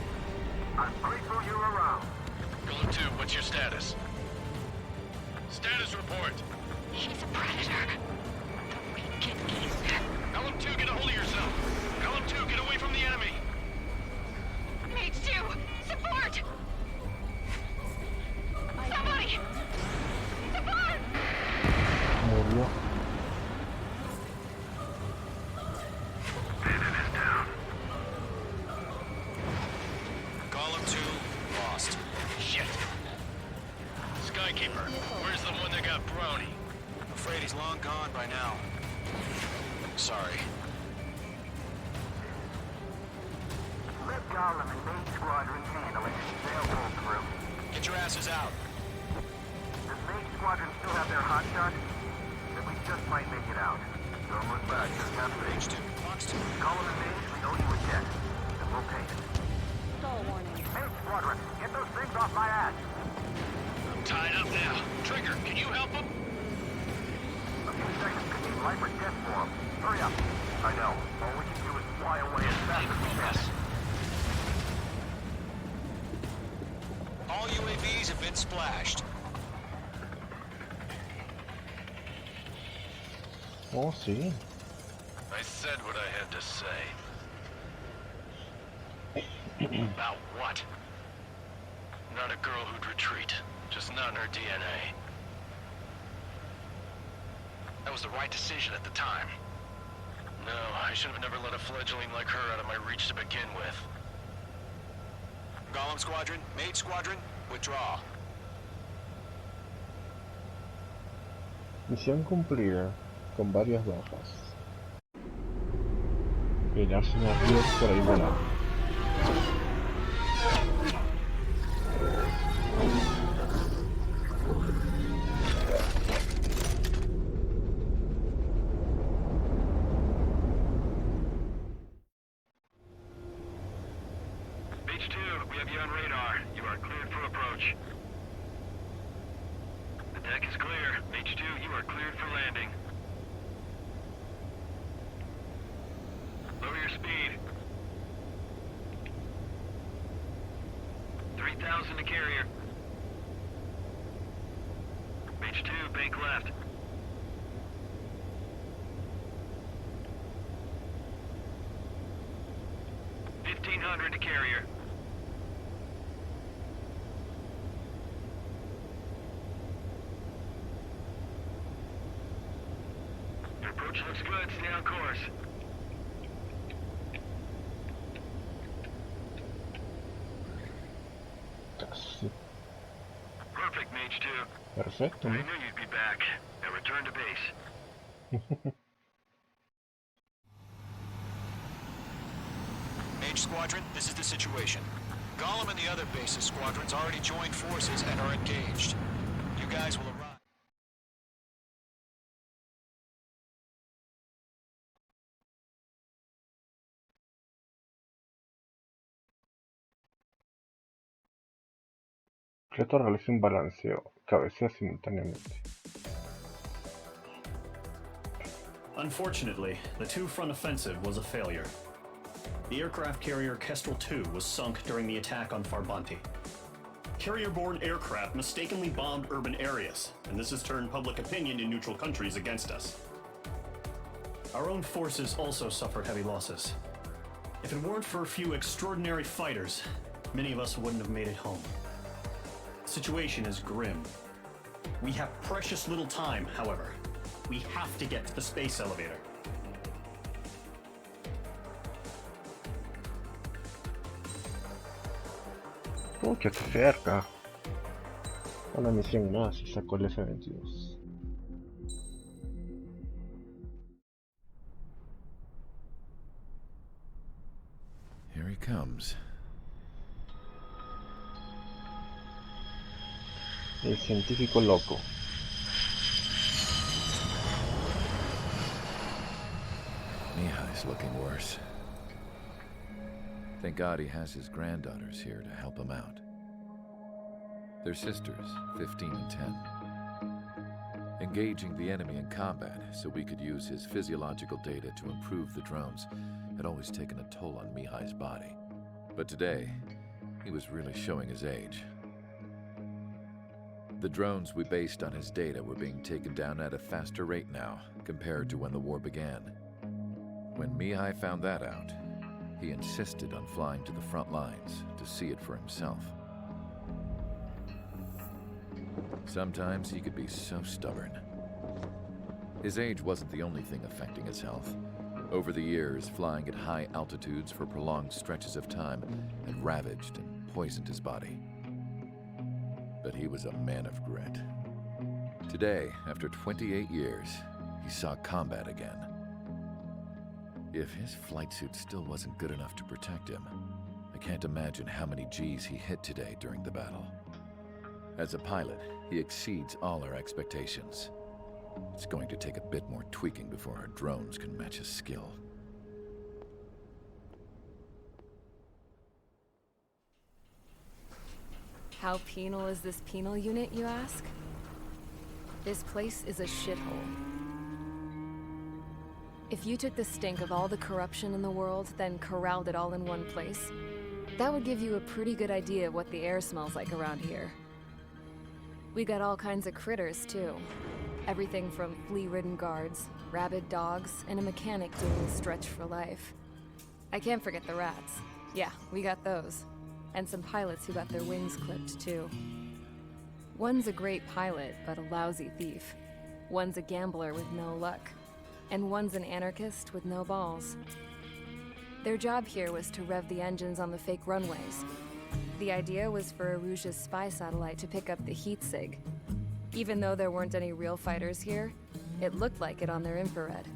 I'm grateful you're around. Golem 2, what's your status? Status report. He's a predator. The weak can eat. Golem 2, get a hold of yourself. Golem 2, get away from the enemy. Mage 2, support! Somebody! Support! Murió. Golem 2, lost. Shit. Skykeeper, where's the one that got brownie? Afraid he's long gone by now. Sorry. Let Golem and Main Squadron handle it. They'll pull through. Get your asses out. Does Main Squadron still have their hot shot? Then we just might make it out. Don't look back, just have Mage 2, Fox 2. Golem and Mage, we owe you a debt. And we'll pay it. Stall warning. Main Squadron, get those things off my ass. I'm tied up now. Trigger, can you help him? A few seconds could be life or death for him. Hurry up. I know. All we can do is fly away as fast as we can. All UAVs have been splashed. Oh, sí. I said what I had to say. About what? Not a girl who'd retreat. Just not in her DNA. That was the right decision at the time. No, I should have never let a fledgling like her out of my reach to begin with. Golem Squadron, Mage Squadron, withdraw. Misión cumplida, con varias bajas. Mirarse unos ríos por ahí volando. Mage 2, we have you on radar. You are cleared for approach. The deck is clear. Mage 2, you are cleared for landing. Lower your speed. 3,000 to carrier. Mage 2, bank left. 1,500 to carrier. Your approach looks good. Stay on course. Casi. Perfect, Mage 2. Perfecto, I ¿no? knew you'd be back. Now return to base. Squadron, this is the situation. Gollum and the other bases squadrons already joined forces and are engaged. You guys will arrive. Reto realiza un balanceo, cabecea simultáneamente. Unfortunately, the two-front offensive was a failure. The aircraft carrier Kestrel II was sunk during the attack on Farbanti. Carrier-borne aircraft mistakenly bombed urban areas, and this has turned public opinion in neutral countries against us. Our own forces also suffered heavy losses. If it weren't for a few extraordinary fighters, many of us wouldn't have made it home. The situation is grim. We have precious little time, however. We have to get to the space elevator. Pucha, qué cerca. Una misión más y sacó el F-22. Here he comes. El científico loco. Mihai's looking worse. Thank God he has his granddaughters here to help him out. They're sisters, 15 and 10. Engaging the enemy in combat so we could use his physiological data to improve the drones had always taken a toll on Mihai's body. But today, he was really showing his age. The drones we based on his data were being taken down at a faster rate now compared to when the war began. When Mihai found that out, he insisted on flying to the front lines to see it for himself. Sometimes he could be so stubborn. His age wasn't the only thing affecting his health. Over the years, flying at high altitudes for prolonged stretches of time had ravaged and poisoned his body. But he was a man of grit. Today, after 28 years, he saw combat again. If his flight suit still wasn't good enough to protect him, I can't imagine how many G's he hit today during the battle. As a pilot, he exceeds all our expectations. It's going to take a bit more tweaking before our drones can match his skill. How penal is this penal unit, you ask? This place is a shithole. If you took the stink of all the corruption in the world, then corralled it all in one place, that would give you a pretty good idea of what the air smells like around here. We got all kinds of critters, too. Everything from flea-ridden guards, rabid dogs, and a mechanic doing the stretch for life. I can't forget the rats. Yeah, we got those. And some pilots who got their wings clipped, too. One's a great pilot, but a lousy thief. One's a gambler with no luck. And one's an anarchist with no balls. Their job here was to rev the engines on the fake runways. The idea was for Erusia's spy satellite to pick up the heat sig. Even though there weren't any real fighters here, it looked like it on their infrared.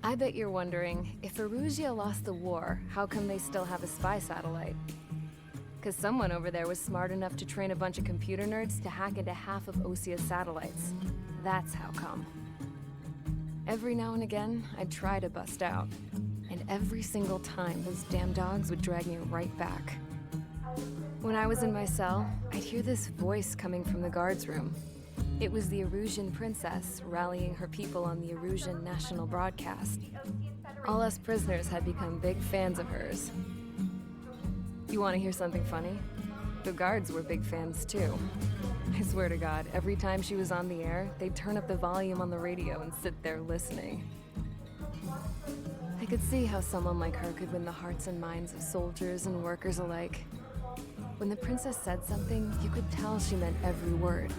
I bet you're wondering, if Erusia lost the war, how come they still have a spy satellite? Because someone over there was smart enough to train a bunch of computer nerds to hack into half of Osia's satellites. That's how come. Every now and again, I'd try to bust out. And every single time, those damn dogs would drag me right back. When I was in my cell, I'd hear this voice coming from the guards room. It was the Erusian princess rallying her people on the Erusian national broadcast. All us prisoners had become big fans of hers. You want to hear something funny? The guards were big fans too. I swear to God, every time she was on the air, they'd turn up the volume on the radio and sit there listening. I could see how someone like her could win the hearts and minds of soldiers and workers alike. When the princess said something, you could tell she meant every word.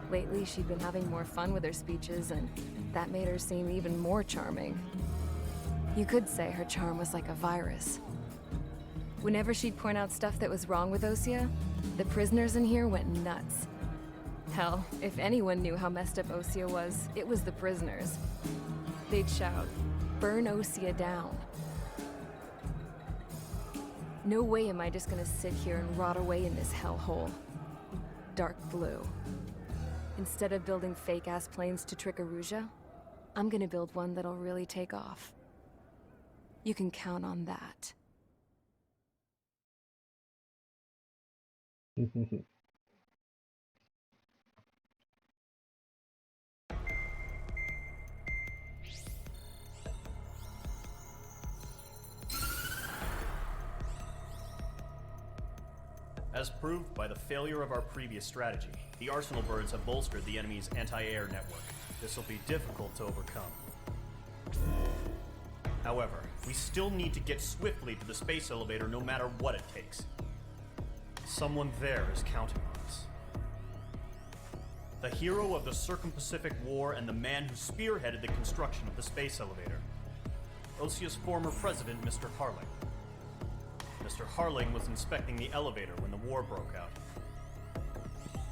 Lately, she'd been having more fun with her speeches, and that made her seem even more charming. You could say her charm was like a virus. Whenever she'd point out stuff that was wrong with Osia, the prisoners in here went nuts. Hell, if anyone knew how messed up Osia was, it was the prisoners. They'd shout, "Burn Osia down." No way am I just gonna sit here and rot away in this hellhole. Dark blue. Instead of building fake-ass planes to trick Erusea, I'm gonna build one that'll really take off. You can count on that. As proved by the failure of our previous strategy, the Arsenal birds have bolstered the enemy's anti-air network. This will be difficult to overcome. However, we still need to get swiftly to the space elevator no matter what it takes. Someone there is counting on us. The hero of the Circum-Pacific War and the man who spearheaded the construction of the space elevator. Osia's former president, Mr. Harling. Mr. Harling was inspecting the elevator when the war broke out.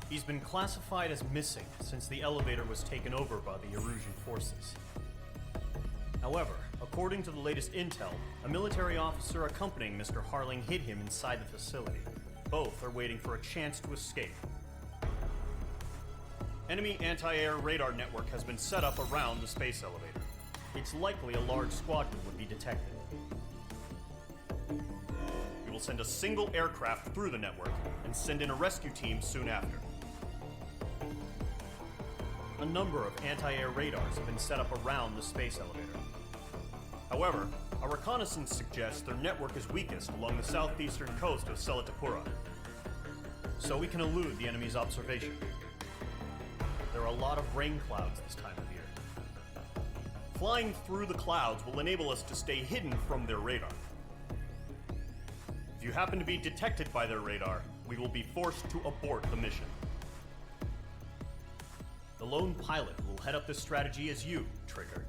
He's been classified as missing since the elevator was taken over by the Erusian forces. However, according to the latest intel, a military officer accompanying Mr. Harling hid him inside the facility. Both are waiting for a chance to escape. Enemy anti-air radar network has been set up around the space elevator. It's likely a large squadron would be detected. We will send a single aircraft through the network and send in a rescue team soon after. A number of anti-air radars have been set up around the space elevator. However, our reconnaissance suggests their network is weakest along the southeastern coast of Selatapura, so we can elude the enemy's observation. There are a lot of rain clouds this time of year. Flying through the clouds will enable us to stay hidden from their radar. If you happen to be detected by their radar, we will be forced to abort the mission. The lone pilot will head up this strategy as you, Trigger.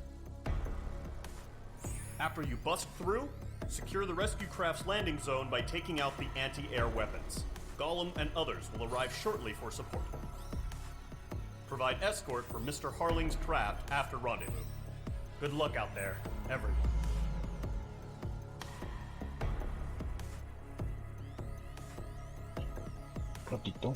After you bust through, secure the rescue craft's landing zone by taking out the anti-air weapons. Gollum and others will arrive shortly for support. Provide escort for Mr. Harling's craft after rendezvous. Good luck out there, everyone. Ratito.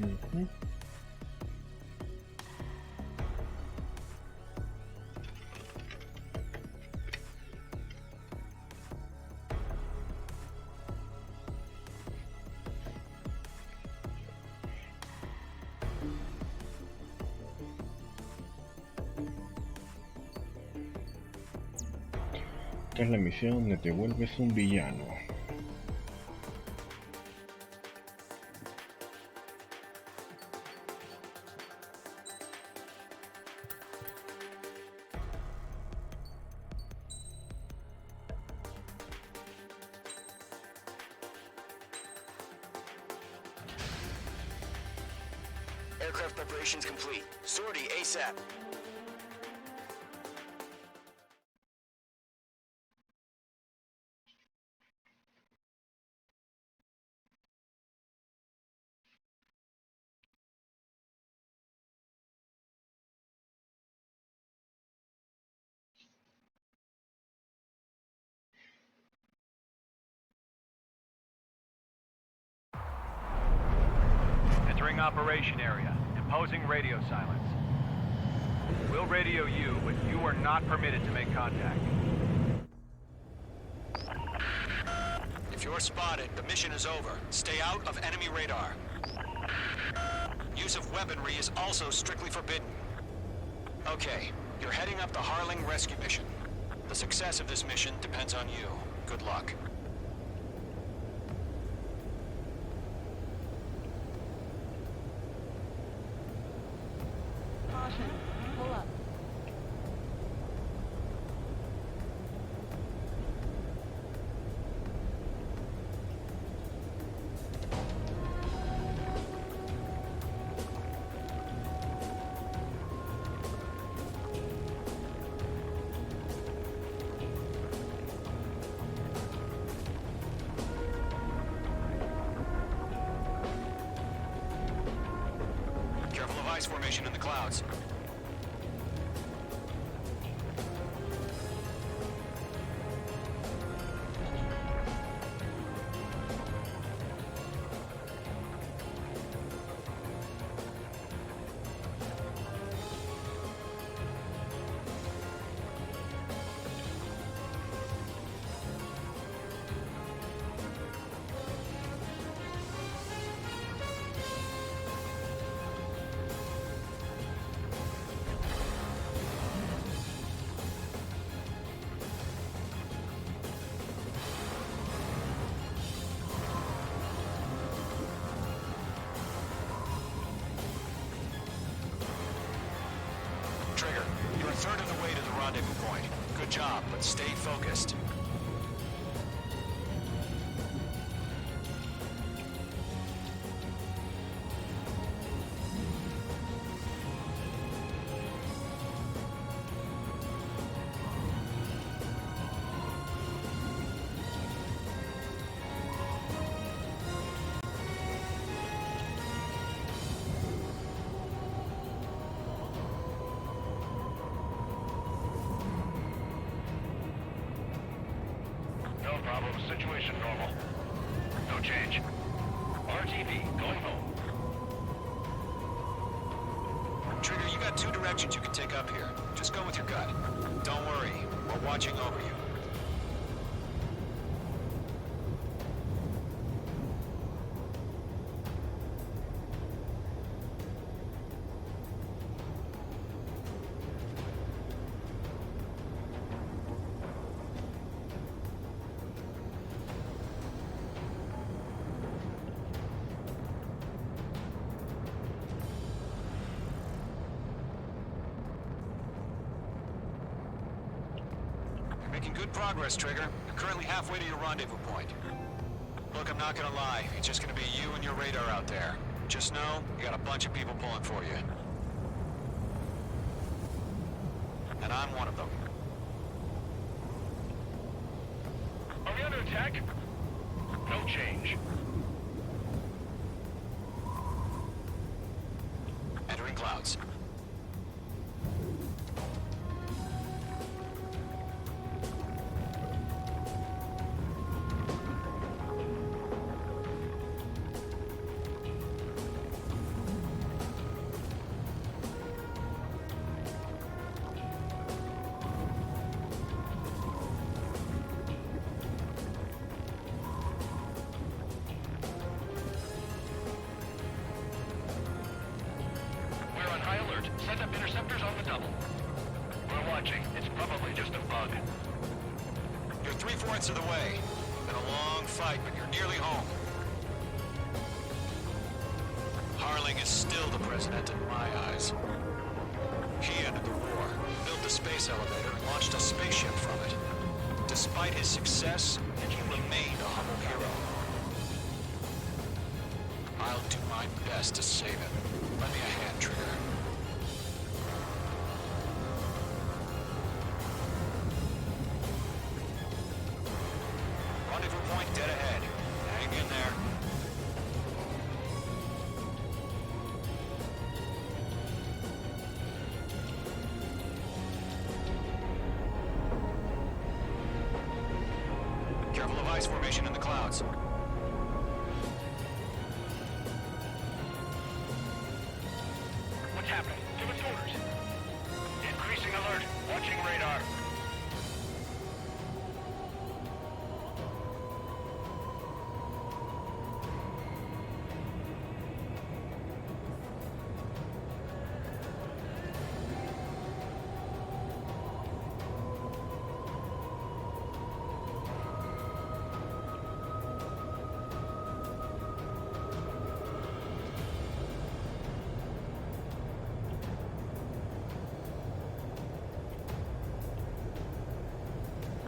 Ujú. Esta es la misión donde te vuelves un villano. Aircraft preparations complete. Sortie ASAP. Entering operation area. Imposing radio silence. We'll radio you, but you are not permitted to make contact. If you're spotted, the mission is over. Stay out of enemy radar. Use of weaponry is also strictly forbidden. Okay, you're heading up the Harling rescue mission. The success of this mission depends on you. Good luck. Caution. Pull up. Careful of ice formation in the clouds. Trigger, you're a third of the way to the rendezvous point. Good job, but stay focused. No problem. Situation normal. No change. RTV, going home. Trigger, you got two directions you can take up here. Just go with your gut. Don't worry, we're watching over you. Making good progress, Trigger. You're currently halfway to your rendezvous point. Look, I'm not gonna lie. It's just gonna be you and your radar out there. Just know, you got a bunch of people pulling for you. And I'm one of them. Are we under attack? No change. Entering clouds. launching. It's probably just a bug. You're 3/4 of the way. Been a long fight, but you're nearly home. Harling is still the president in my eyes. He ended the war, built the space elevator, and launched a spaceship from it. Despite his success, he remained a humble hero. I'll do my best to save him. Lend me a hand, Trigger. Rendezvous point dead ahead. Hang in there. Careful of ice formation in the clouds. What's happening? Give us orders. Increasing alert. Watching radar.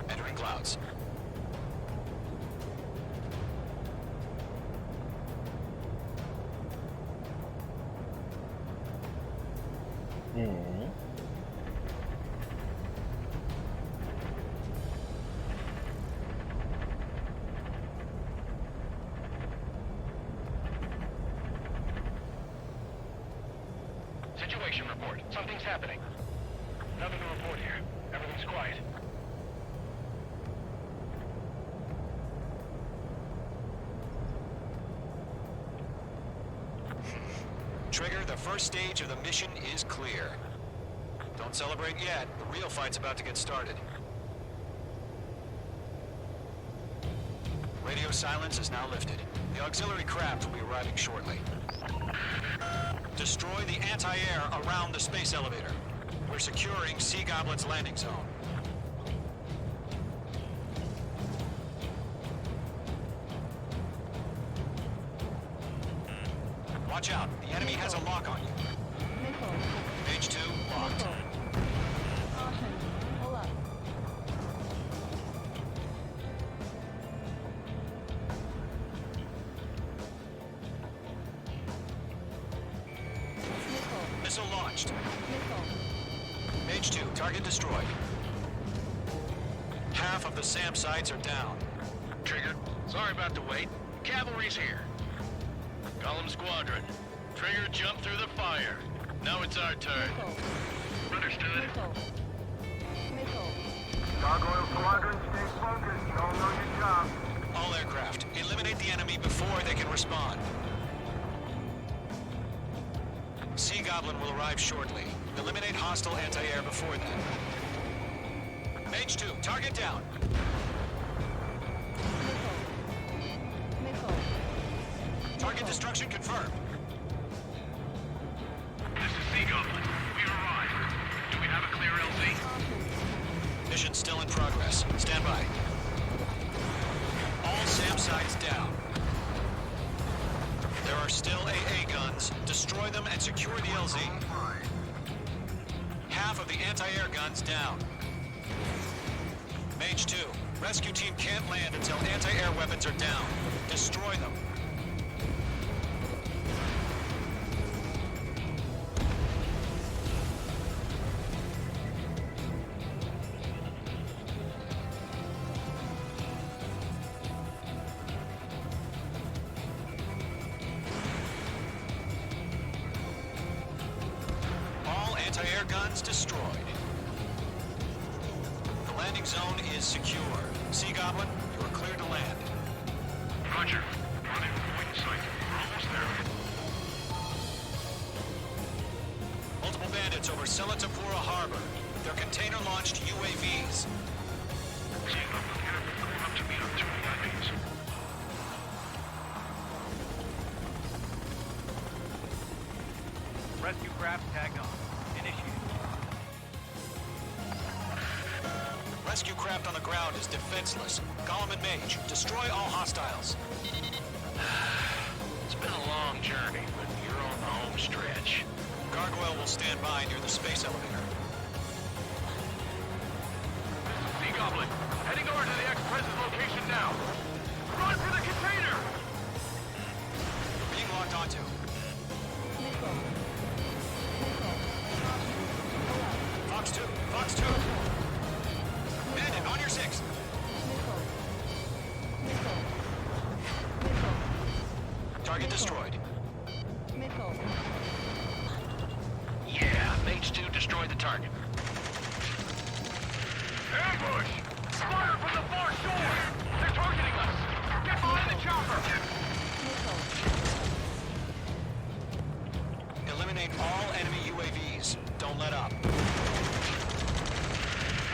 Entering clouds. Situation report. Something's happening. Nothing to report here. Everything's quiet. Trigger, the first stage of the mission is clear. Don't celebrate yet. The real fight's about to get started. Radio silence is now lifted. The auxiliary craft will be arriving shortly. Destroy the anti-air around the space elevator. We're securing Sea Goblin's landing zone. Watch out. The enemy has a lock on you. Page 2, locked. Pull up. Missile launched. Page 2, target destroyed. Half of the SAM sites are down. Trigger, sorry about the wait. Cavalry's here. Column Squadron. Trigger jumped through the fire. Now it's our turn. Understood. Gargoyle Squadron, stay focused. Y'all know your job. All aircraft, eliminate the enemy before they can respond. Sea Goblin will arrive shortly. Eliminate hostile anti-air before then. Page 2, target down. Target destruction confirmed. This is Sea Goblin. We arrived. Do we have a clear LZ? Mission still in progress. Stand by. All SAM sites down. There are still AA guns. Destroy them and secure the LZ. Half of the anti-air guns down. Mage 2. Rescue team can't land until anti-air weapons are down. Destroy them. Anti-air guns destroyed. The landing zone is secure. Sea Goblin, you are clear to land. Roger. Rendezvous point in sight. We're almost there. Multiple bandits over Selatapura Harbor. They're container-launched UAVs. Sea Goblin here. Going up to meet up 2 UAVs. Rescue craft tagged on. Initiated. rescue craft on the ground is defenseless. Gollum and Mage, destroy all hostiles. It's been a long journey, but you're on the home stretch. Gargoyle will stand by near the space elevator. Sea Goblin, heading over to the ex-president's location now. Run for the container! Being locked onto. Fox 2, Fox 2. Bandit, on your 6. Target destroyed. Yeah, Mage 2 destroyed the target. Ambush! Fire from the far shore! They're targeting us! Get behind the chopper! Eliminate all enemy UAVs. Don't let up.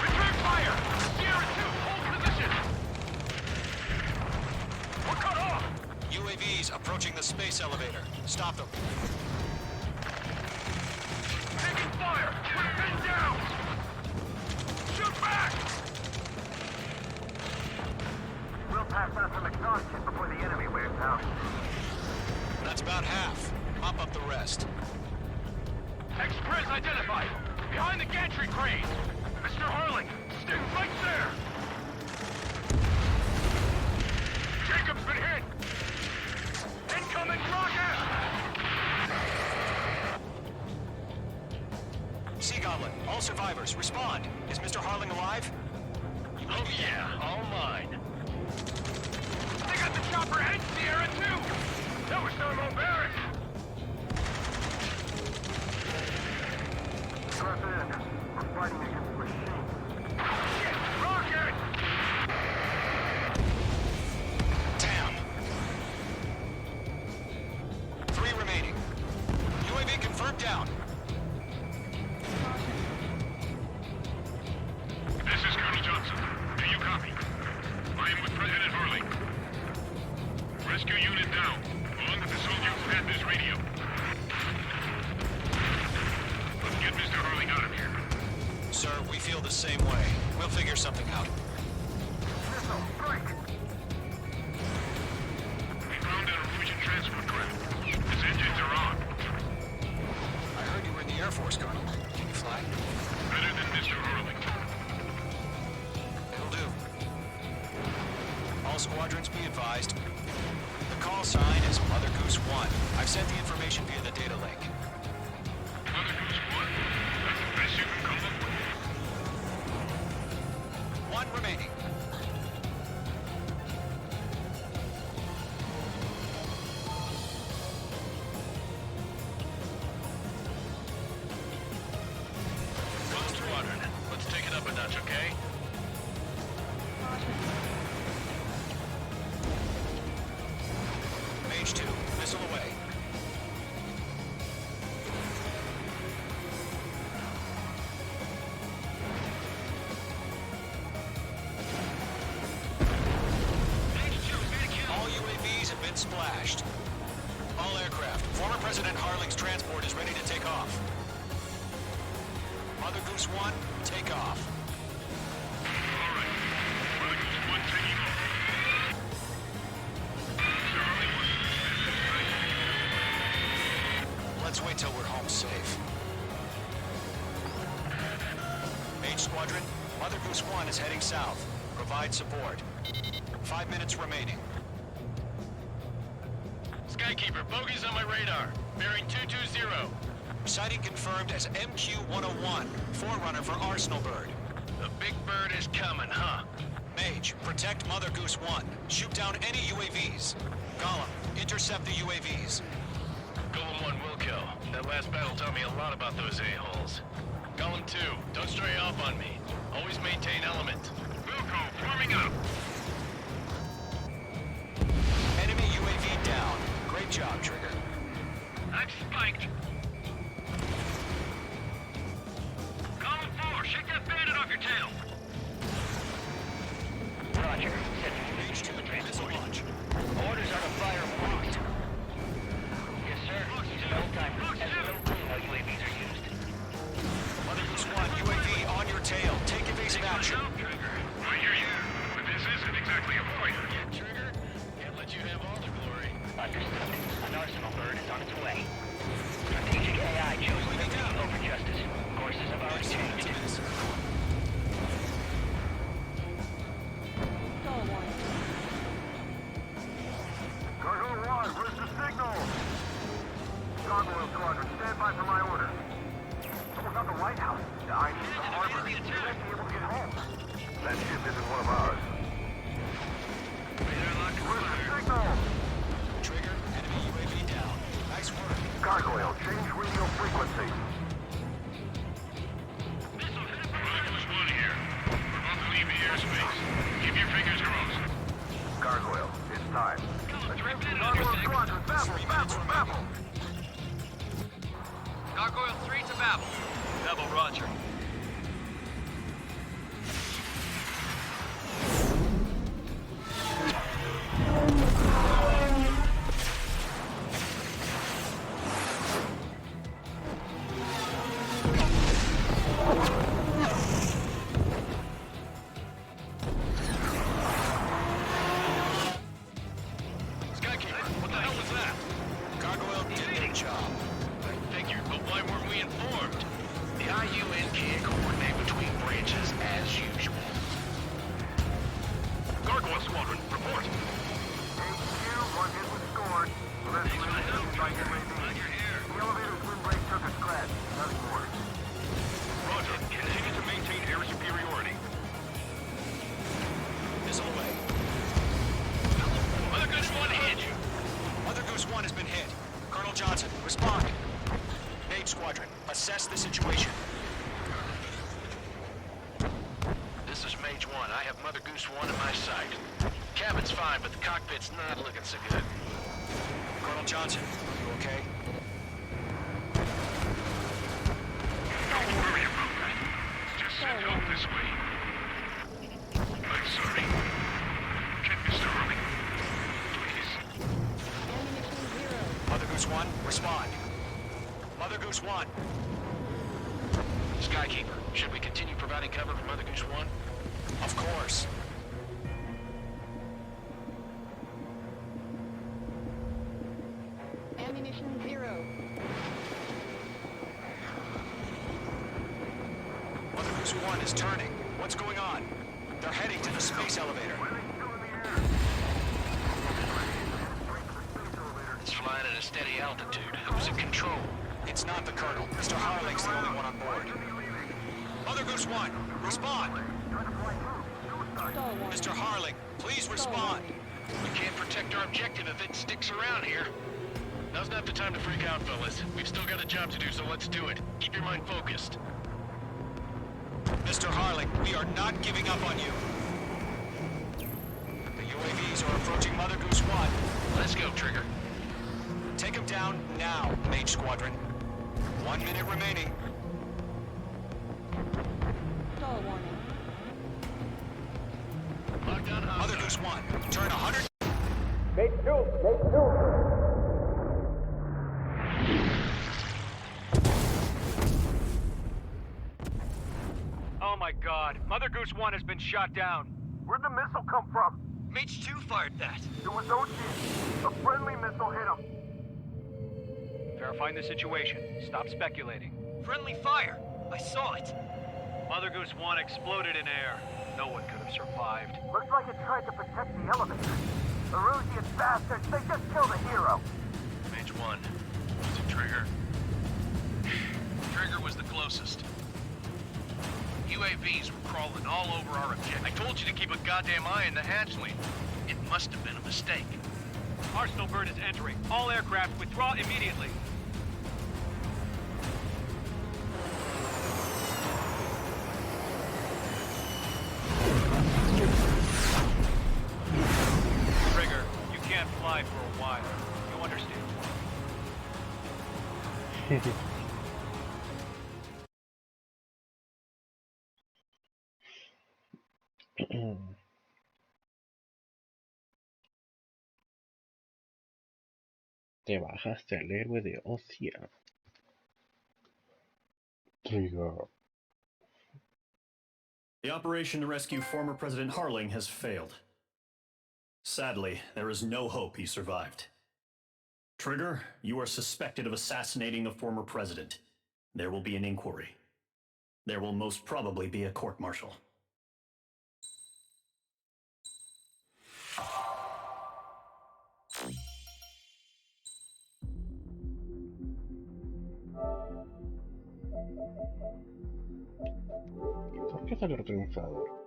Return fire! Sierra 2, hold position! We're cut off! UAVs approaching the space elevator. Stop them. Taking fire! We're pinned down! Shoot back! We'll pass out some exhaustion before the enemy wears out. That's about half. Mop up the rest. Express identified! Behind the gantry crane! Mr. Harling, stay right there! Jacob's been hit! Incoming rocket! Sea Goblin, all survivors, respond. Is Mr. Harling alive? Oh yeah, all mine. They got the chopper and Sierra too! That was no barrack! Press in. We're fighting against machines. Shit! Rocket! Damn. 3 remaining. UAV confirmed down. This is Colonel Johnson. Do you copy? I am with President Harling. Rescue unit down, along with the soldier who had this radio. Let's get Mr. Harling out of here. Sir, we feel the same way. We'll figure something out. Missile, strike! We found an Norwegian transport craft. Its engines are on. I heard you were in the Air Force, Colonel. Can you fly? Better than Mr. Harling. It'll do. All squadrons be advised. The call sign is Mother Goose 1. I've sent the information via the data link. Mother Goose 1? That's the best you can come up with. 1 remaining. Ghost Squadron, let's take it up a notch, okay? Mage 2, missile away. All UAVs have been splashed. All aircraft, former President Harling's transport is ready to take off. Mother Goose 1, take off. All right. Mother Goose 1 taking off. Mr. Harling wants to dismiss Let's wait till we're home safe. Mage Squadron, Mother Goose 1 is heading south. Provide support. 5 minutes remaining. Skykeeper, bogeys on my radar. Bearing 220. Sighting confirmed as MQ-101, forerunner for Arsenal Bird. The big bird is coming, huh? Mage, protect Mother Goose 1. Shoot down any UAVs. Gollum, intercept the UAVs. Golem 1 will kill. That last battle taught me a lot about those a-holes. Golem 2, don't stray off on me. Always maintain element. Wilco, forming up. Enemy UAV down. Great job, Trigger. I'm spiked. Column 4, shake that bandit off your tail. Roger. Mage 2, missile launch. Orders are to fire first. Yes, sir. No time. As no clue how UAVs are used. Mother Goose 1, UAV on your tail. Take evasive action. Trigger. on its way. Strategic AI chose liberty over justice. Courses have already changed. Cargo 1, where's the signal? Gargoyle Squadron, stand by for my order. Someone's at the White House. I need the harbor. They might be able to get home. That ship isn't one of ours. Where's the signal? Trigger, enemy UAV down. Nice work. Gargoyle, change radio frequency. There's one here. We're about to leave the airspace. Keep your fingers crossed. Gargoyle, it's time. Gargoyle Squadron, babble. Gargoyle 3 to Babel. Babel, roger. Skykeeper, what the hell was that? Gargoyle did their job. I figured, but why weren't we informed? The IUN can't coordinate between branches as usual. Gargoyle Squadron, report. HQ, one hit was scored. The rest of the team by UAV. The elevator's windbreak took a scratch. Nothing more. Roger, continue to maintain air superiority. Missile away. Mother Goose 1 hit. Mother Goose 1 has been hit. Colonel Johnson, respond. Mage Squadron, assess the situation. This is Mage 1. I have Mother Goose 1 in my sight. Cabin's fine, but the cockpit's not looking so good. Colonel Johnson, are you okay? Don't worry about that. Just send help this way. I'm sorry. Get Mr. Hurley. Please. Mother Goose 1, respond. Mother Goose 1. Skykeeper, should we continue providing cover for Mother Goose 1? Of course. Ammunition 0. Mother Goose 1 is turning. What's going on? They're heading to the space elevator. It's flying at a steady altitude. Who's in control? It's not the Colonel. Mr. Harling's the only one on board. Mother Goose 1, respond! Mr. Harling, please respond! We can't protect our objective if it sticks around here. Now's not the time to freak out, fellas. We've still got a job to do, so let's do it. Keep your mind focused. Mr. Harling, we are not giving up on you. The UAVs are approaching Mother Goose 1. Let's go, Trigger. Take them down now, Mage Squadron. 1 minute remaining. Mother Goose 1, turn 100. Make two. Oh my god. Mother Goose 1 has been shot down. Where'd the missile come from? Mage 2 fired that. It was Ocean. A friendly missile hit him. Verifying the situation. Stop speculating. Friendly fire. I saw it. Mother Goose 1 exploded in air. No one could have survived. Looks like it tried to protect the elevator. The Erusian bastards, they just killed a hero. Mage 1. Was it Trigger? Trigger was the closest. UAVs were crawling all over our objective. I told you to keep a goddamn eye in the hatchling. It must have been a mistake. Arsenal bird is entering. All aircraft withdraw immediately. Trigger, you can't fly for a while. You understand? Te bajaste al héroe de Ocean. Trigger. The operation to rescue former President Harling has failed. Sadly, there is no hope he survived. Trigger, you are suspected of assassinating the former president. There will be an inquiry. There will most probably be a court-martial. ¿Por qué salió el triunfador?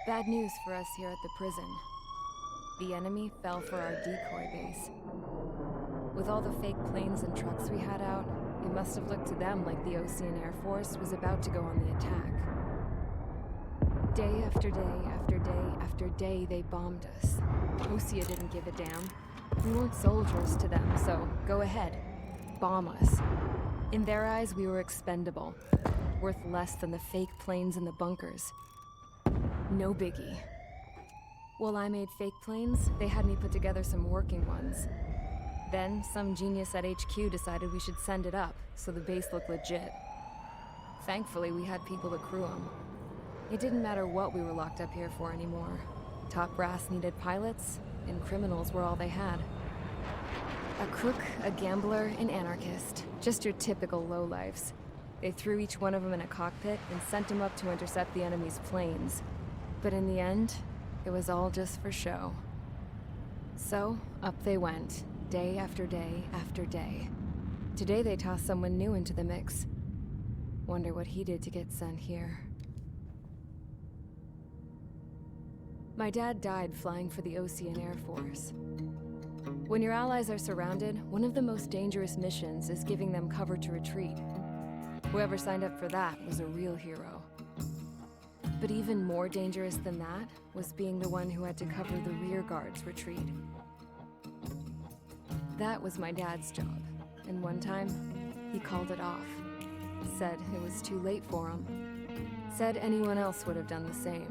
Bad news for us here at the prison. The enemy fell for our decoy base. With all the fake planes and trucks we had out, it must have looked to them like the Ocean Air Force was about to go on the attack. Day after day after day after day, they bombed us. Osea didn't give a damn. We weren't soldiers to them, so go ahead. Bomb us. In their eyes, we were expendable. Worth less than the fake planes in the bunkers. No biggie. While I made fake planes, they had me put together some working ones. Then, some genius at HQ decided we should send it up, so the base looked legit. Thankfully, we had people to crew them. It didn't matter what we were locked up here for anymore. Top brass needed pilots, and criminals were all they had. A crook, a gambler, an anarchist. Just your typical lowlifes. They threw each one of them in a cockpit and sent them up to intercept the enemy's planes. But in the end, it was all just for show. So, up they went, day after day after day. Today they tossed someone new into the mix. Wonder what he did to get sent here. My dad died flying for the Ocean Air Force. When your allies are surrounded, one of the most dangerous missions is giving them cover to retreat. Whoever signed up for that was a real hero. But even more dangerous than that was being the one who had to cover the rear guard's retreat. That was my dad's job, and one time, he called it off. Said it was too late for him. Said anyone else would have done the same.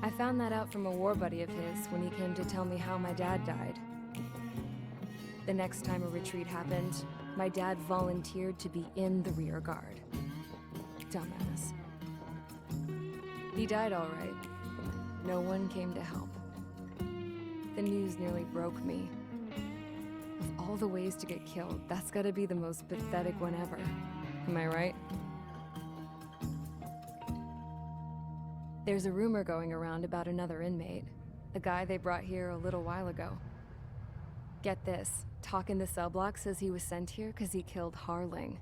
I found that out from a war buddy of his when he came to tell me how my dad died. The next time a retreat happened, my dad volunteered to be in the rear guard. Dumbass. He died all right. No one came to help. The news nearly broke me. Of all the ways to get killed, that's gotta be the most pathetic one ever. Am I right? There's a rumor going around about another inmate. A guy they brought here a little while ago. Get this, talk in the cell block says he was sent here because he killed Harling,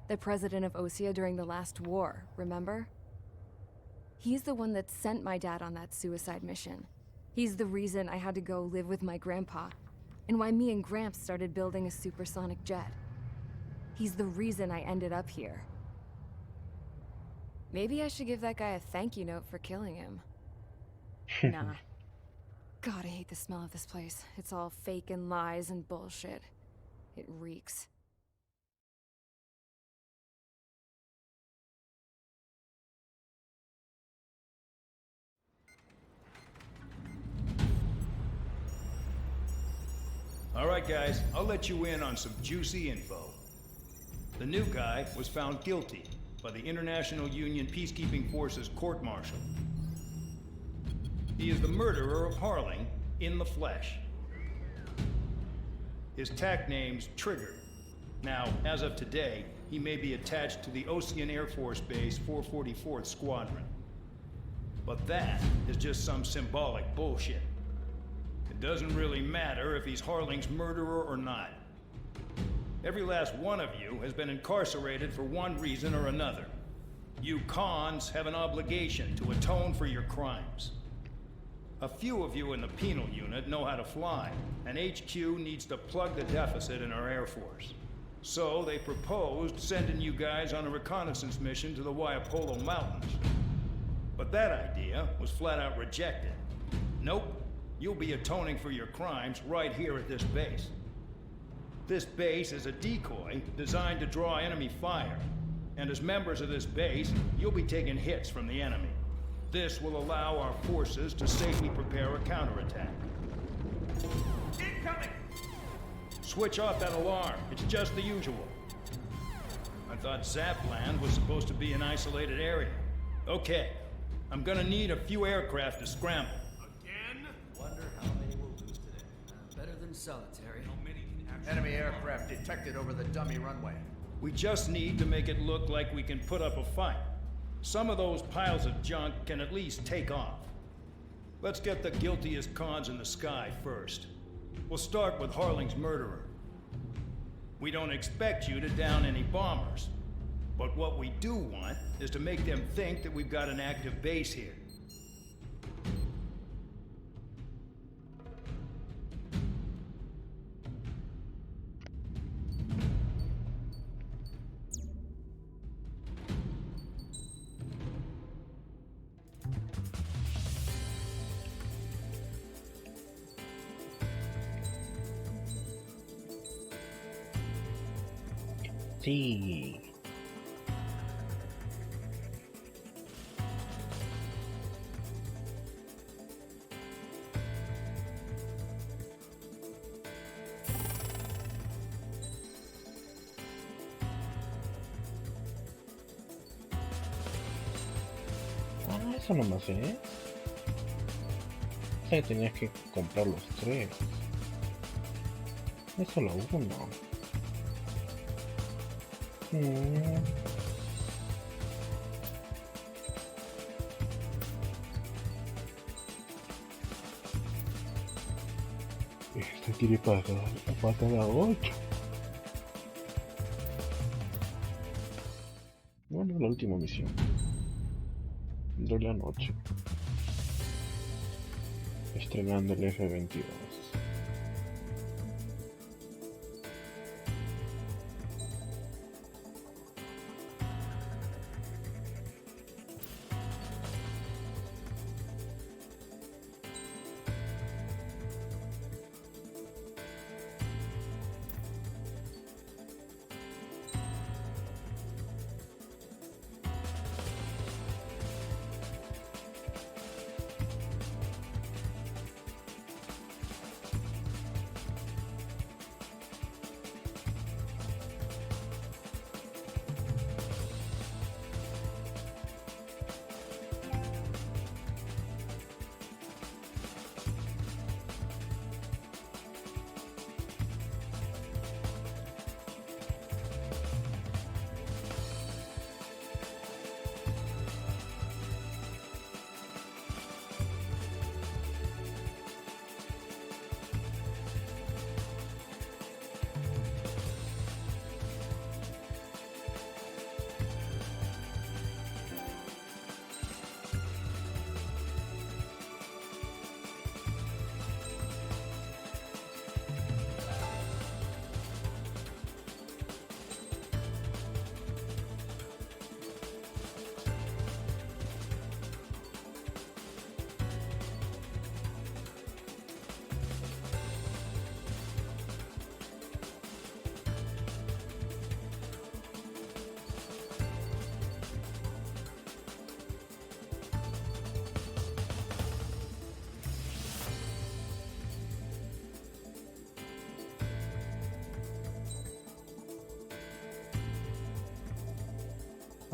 the president of Osea during the last war, remember? He's the one that sent my dad on that suicide mission. He's the reason I had to go live with my grandpa, and why me and Gramps started building a supersonic jet. He's the reason I ended up here. Maybe I should give that guy a thank you note for killing him. Nah. God, I hate the smell of this place. It's all fake and lies and bullshit. It reeks. All right, guys, I'll let you in on some juicy info. The new guy was found guilty by the International Union Peacekeeping Forces court-martial. He is the murderer of Harling in the flesh. His tag name's Trigger. Now, as of today, he may be attached to the Ocean Air Force Base 444th Squadron. But that is just some symbolic bullshit. It doesn't really matter if he's Harling's murderer or not. Every last one of you has been incarcerated for one reason or another. You cons have an obligation to atone for your crimes. A few of you in the penal unit know how to fly, and HQ needs to plug the deficit in our Air Force. So they proposed sending you guys on a reconnaissance mission to the Waiapolo Mountains. But that idea was flat out rejected. Nope, you'll be atoning for your crimes right here at this base. This base is a decoy designed to draw enemy fire. And as members of this base, you'll be taking hits from the enemy. This will allow our forces to safely prepare a counterattack. Incoming! Switch off that alarm. It's just the usual. I thought Zapland was supposed to be an isolated area. Okay, I'm gonna need a few aircraft to scramble. Again? Wonder how many we'll lose today. Better than solitary. How many can actually... Enemy aircraft detected over the dummy runway. We just need to make it look like we can put up a fight. Some of those piles of junk can at least take off. Let's get the guiltiest cons in the sky first. We'll start with Harling's murderer. We don't expect you to down any bombers. But what we do want is to make them think that we've got an active base here. Sí. Ah, eso no me sé, ¿eh? O sea, que tenías que comprar los tres. Eso lo uno. Esto tiene para cada 8. Bueno, la última misión de la noche, estrenando el F-22.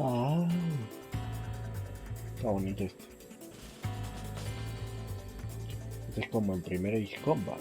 Ah, está bonito este. Este es como el primer Ace Combat.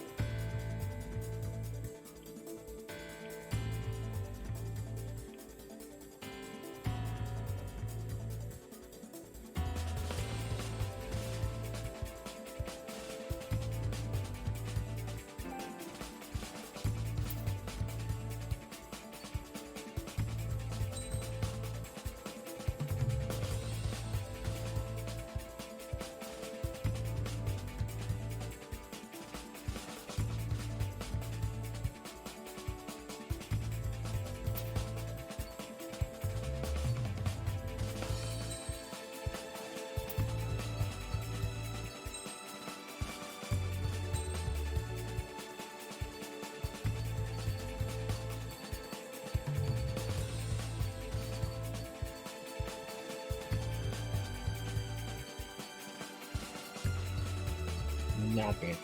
Nuggets.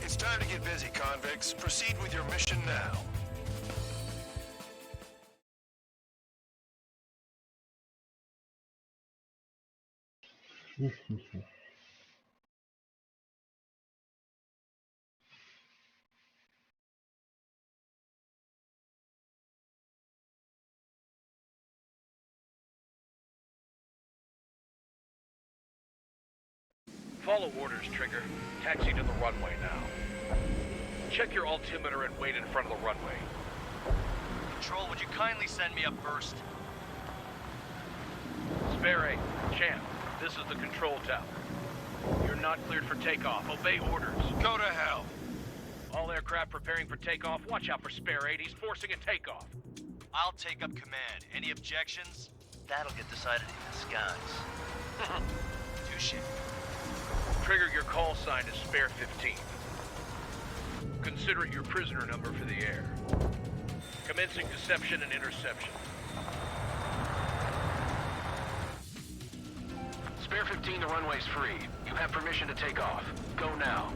It's time to get busy, convicts. Proceed with your mission now. Follow orders, Trigger. Taxi to the runway now. Check your altimeter and wait in front of the runway. Control, would you kindly send me up first? Spare 8, Champ, this is the control tower. You're not cleared for takeoff. Obey orders. Go to hell. All aircraft preparing for takeoff. Watch out for Spare 8. He's forcing a takeoff. I'll take up command. Any objections? That'll get decided in the skies. Touche. Trigger, your call sign is Spare 15. Consider it your prisoner number for the air. Commencing deception and interception. Spare 15, the runway's free. You have permission to take off. Go now.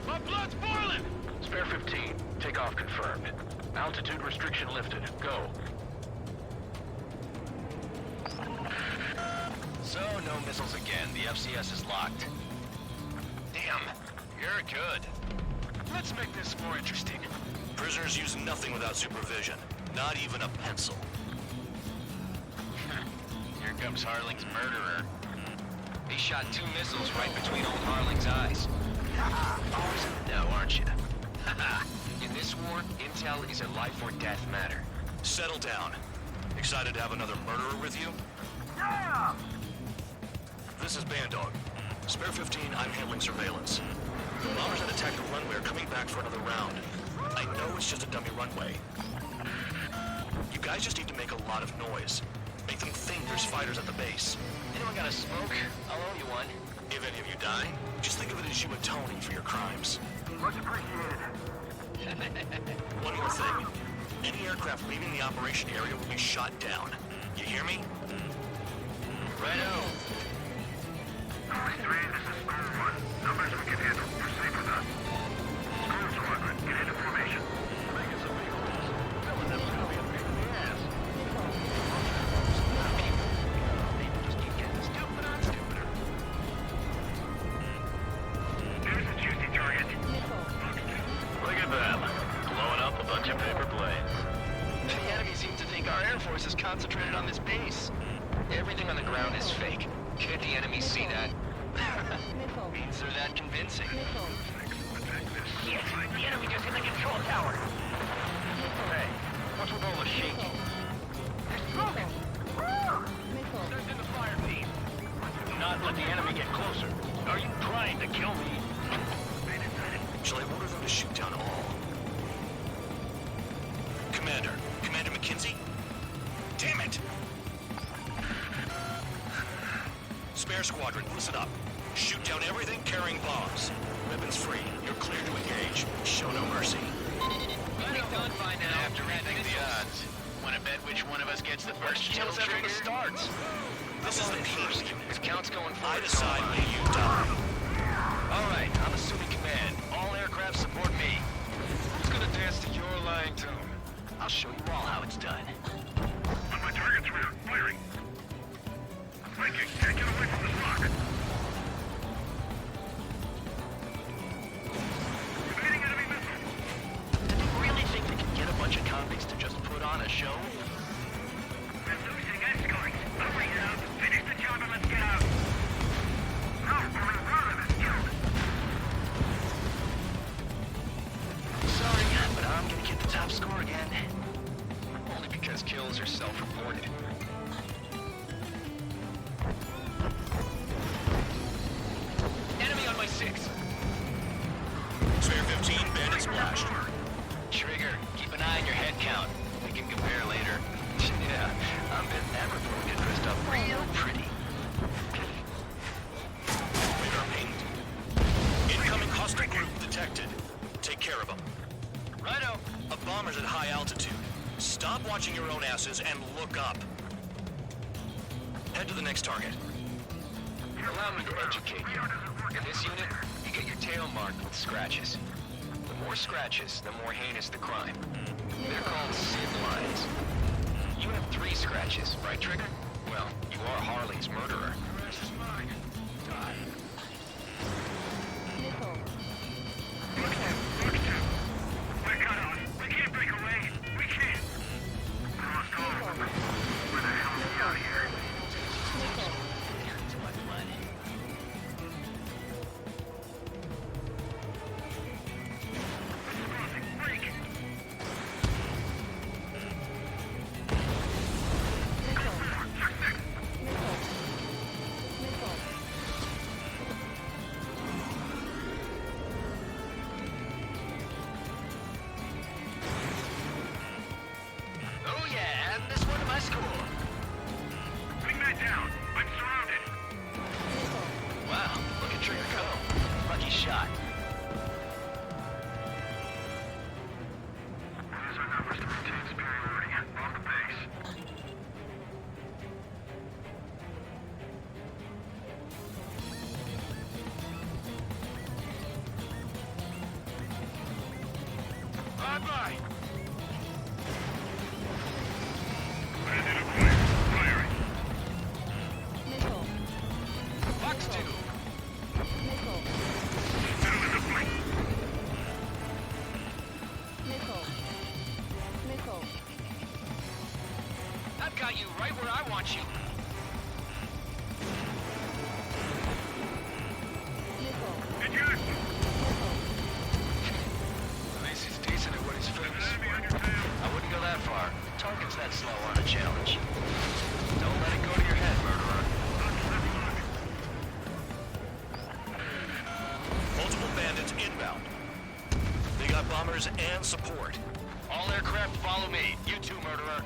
My blood's boiling! Spare 15, takeoff confirmed. Altitude restriction lifted. Go. So, no missiles again. The FCS is locked. Damn, you're good. Let's make this more interesting. Prisoners use nothing without supervision. Not even a pencil. Here comes Harling's murderer. He shot 2 missiles right between old Harling's eyes. Always in the know, aren't you? In this war, intel is a life or death matter. Settle down. Excited to have another murderer with you? Yeah! This is Bandog. Spare 15, I'm handling surveillance. The bombers that attacked the runway are coming back for another round. I know it's just a dummy runway. You guys just need to make a lot of noise. Make them think there's fighters at the base. Anyone got a smoke? I'll owe you one. If any of you die, just think of it as you atoning for your crimes. Much appreciated. One more thing. Any aircraft leaving the operation area will be shot down. You hear me? Righto. 3, this is School 1. Numbers we can handle. Proceed with us. School Squadron, get into formation. Making some big holes. Filling them's gonna be a pain in the ass. People just keep getting stupider and stupider. There's a juicy target. Look at them. Blowing up a bunch of paper planes. The enemy seems to think our Air Force is concentrated on this base. Everything on the ground is fake. Can't the enemy see that? Means they're that convincing. Shit! The enemy just hit the control tower! Hey, what's with all the shaking? They're smoking! There's in the fire team. Do not let the enemy get closer. Are you trying to kill me? Shall I order them to shoot down all? Commander McKenzie? Damn it! Spare squadron, listen up. Shoot down everything carrying bombs. Weapons free. You're clear to engage. Show no mercy. Don't find out after rethink the odds. Want to bet which one of us gets the first kill trigger? Starts. This is the first. If counts going forward, I decide when you die. All right, I'm assuming command. All aircraft support me. Who's gonna dance to your lying tune? I'll show you all how it's done. On my target's rear, firing. Viking, can't get away from this rock. Evading enemy missile. Do they really think they can get a bunch of convicts to just put on a show? We're losing escorts. Hurry up, finish the job and let's get out. No, only one of us killed. Sorry, but I'm gonna get the top score again. Only because kills are self-reported. Enemy on my 6. Spare 15, bandit splashed. Trigger, keep an eye on your head count. We can compare later. Yeah, I'm betting that report will get dressed up real pretty. Radar pinged. Incoming hostile group detected. Take care of them. Righto. A bomber's at high altitude. Stop watching your own asses and look up. Head to the next target. Allow me to educate you. In this unit, you get your tail marked with scratches. The more scratches, the more heinous the crime. They're called SID lines. You have 3 scratches, right, Trigger? Well, you are Harley's murderer. The rest is mine. Die. Look two. We're cut off. We can't break away. We can't. We lost all of them. Where the hell is he out of here? Too much blood. Crossing. Break. Oh yeah, add this one to my score. Bring that down. I'm surrounded. Wow, look at Trigger go. Lucky shot. Use our numbers to maintain superiority. On the base. Bye-bye. Bandit acquired. Firing. Box 2. Middle in the flank. I've got you right where I want you. Hit. At least he's decent at what he's famous for. I wouldn't go that far. Target slow on a challenge. Don't let it go to your head, murderer. Multiple bandits inbound. They got bombers and support. All aircraft follow me. You too, murderer.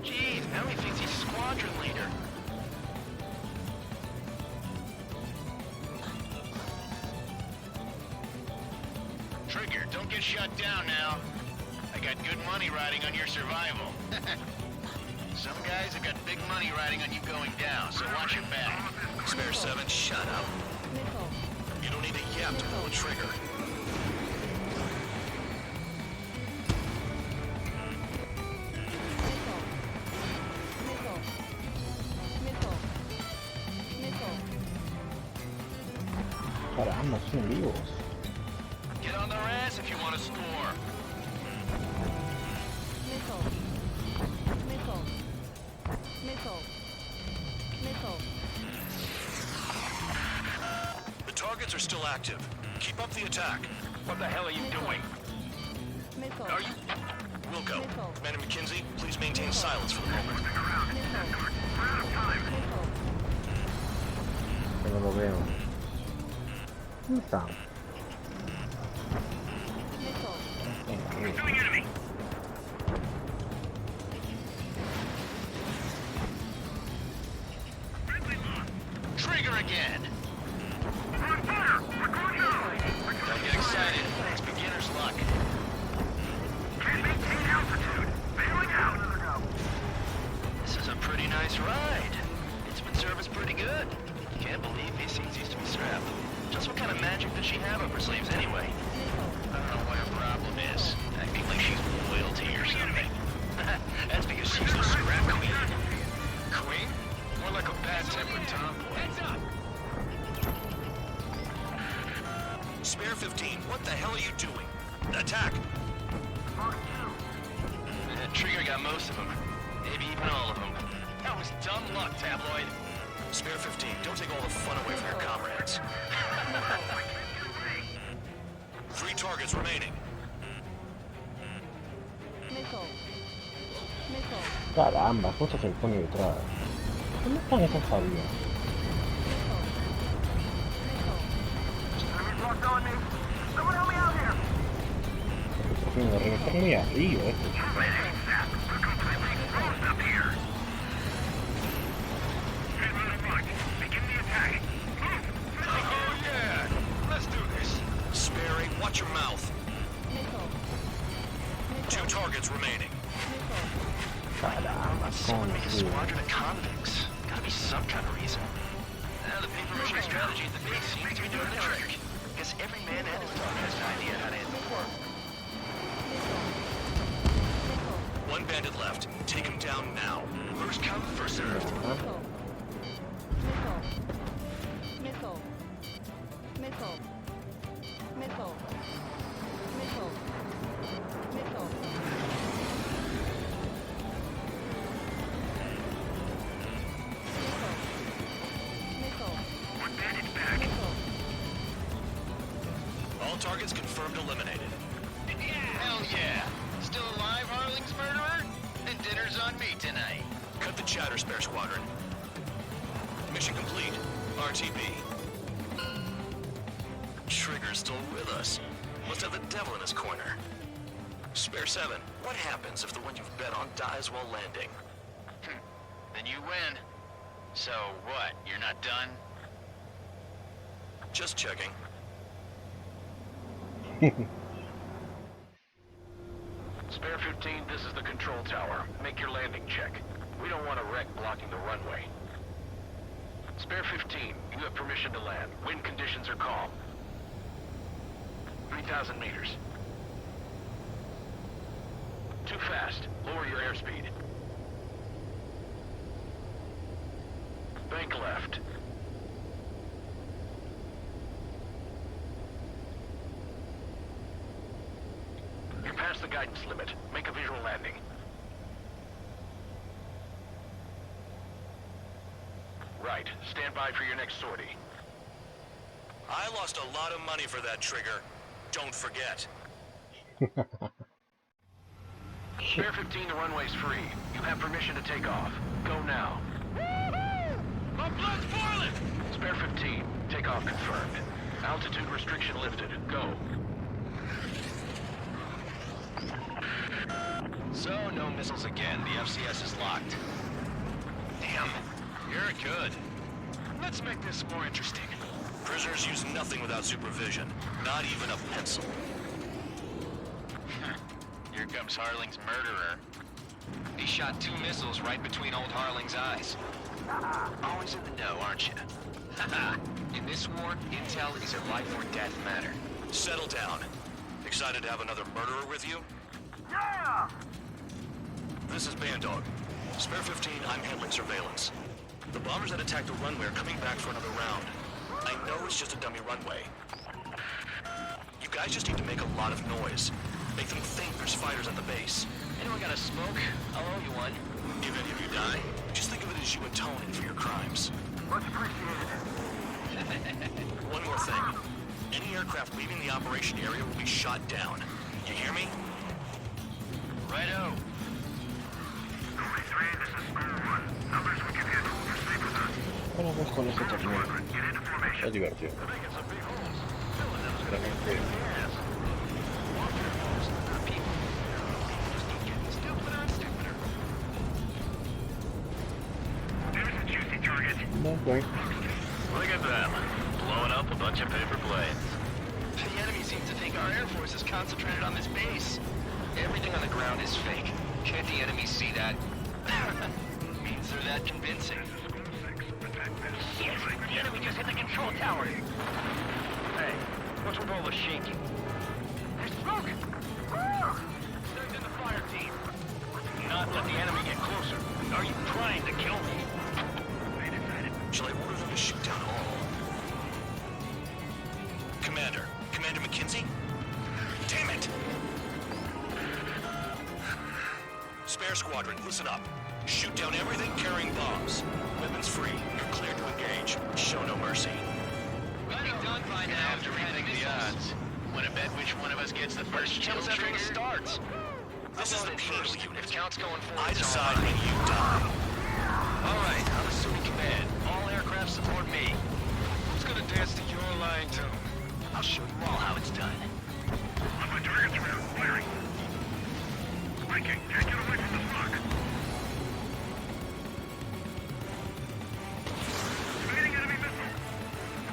Jeez, now he thinks he's squadron leader. Trigger, don't get shut down now. I got good money riding on your survival. Some guys have got big money riding on you going down, so watch your back. Spare 7, shut up. You don't need a yap to pull a trigger. Caramba, son vivos. Get on their ass if you want to score. Missile. Missile. Missile. Missile. The targets are still active. Keep up the attack. What the hell are you doing? Missile. Are you... Wilco, Missile. Commander McKenzie, please maintain silence for the moment. Que no lo veo. ¿Dónde está? Pursuing enemy. Trigger again. On fire! We're going down! Don't get excited. It's beginner's luck. Can't maintain altitude. Bailing out. This is a pretty nice ride. It's been serviced pretty good. Can't believe he seems to be strapped. Just what kind of magic does she have up her sleeves anyway? I don't know what her problem is. Acting like she's loyalty or something. That's because she's the scrap queen. Queen? More like a bad-tempered tomboy. Heads up! Spare 15, what the hell are you doing? Attack! Trigger got most of them. Maybe even all of them. That was dumb luck, Tabloid. Spare 15, don't take all the fun away from your comrades. 3 targets remaining. Missile. Missile. Caramba, justo se pone detrás. ¿Dónde están esos aviones? Someone help me out here! Está muy arriba esto. Oh yeah! Let's do this. Sperry, watch your mouth. 2 targets remaining. Caramba, Someone make a squadron of convicts. Gotta be some kind of reason. Now the paper mache strategy at the base seems to be doing the trick. Guess every man and his dog has an idea how to end the war. 1 bandit left. Take him down now. First come, first served. Missile. Missile. Missile. Missile. Missile. Missile. Missile. One bandit back. All targets confirmed eliminated. Hell yeah! Still alive, Harling's murderer? And dinner's on me tonight. Cut the chatter, Spare Squadron. Mission complete. RTB. Trigger's still with us. Must have the devil in his corner. Spare 7, what happens if the one you've bet on dies while landing? Then you win. So what, you're not done? Just checking. Spare 15, this is the control tower. Make your landing check. We don't want a wreck blocking the runway. Spare 15, you have permission to land. Wind conditions are calm. 3,000 meters. Too fast. Lower your airspeed. Bank left. You're past the guidance limit. Make a visual landing. Right. Stand by for your next sortie. I lost a lot of money for that, Trigger. Don't forget. Spare 15, the runway's free. You have permission to take off. Go now. My blood's boiling! Spare 15, takeoff confirmed. Altitude restriction lifted. Go. So, no missiles again. The FCS is locked. Damn, you're good. Let's make this more interesting. Prisoners use nothing without supervision. Not even a pencil. Here comes Harling's murderer. He shot 2 missiles right between old Harling's eyes. Always in the know, aren't you? In this war, intel is a life or death matter. Settle down. Excited to have another murderer with you? Yeah! This is Bandog. Spare 15, I'm handling surveillance. The bombers that attacked the runway are coming back for another round. I know it's just a dummy runway. You guys just need to make a lot of noise. Make them think there's fighters at the base. Anyone got a smoke? I'll owe you one. If any of you die, just think of it as you atoning for your crimes. Much appreciated. One more thing. Any aircraft leaving the operation area will be shot down. You hear me? Righto. Bueno, pues con esto termino. Es divertido. Realmente. No, going. Look at them, blowing up a bunch of paper planes. The enemy seems to think our air force is concentrated on this base. Everything on the ground is fake. Can't the enemy see that? Means they're that convincing. Yes, the enemy just hit the control tower. Hey, what's with all the shaking? There's smoke! Send in the fire team. Not let the enemy get closer. Are you trying to kill me? Shall I order them to shoot down all? Commander McKenzie? Damn it! Spare squadron, listen up. Shoot down everything carrying bombs. Weapons free. You're cleared to engage. Show no mercy. We'll be done by now after having the odds. Want to bet which one of us gets the first kill trigger starts? This is the penal unit. If count's going forward, I decide when you die. Alright, I'm assuming command. All aircraft support me. Who's gonna dance to your line tune? I'll show you all how it's done. On my target's around, firing. Viking, can't get away from the smoke. Evading enemy missile.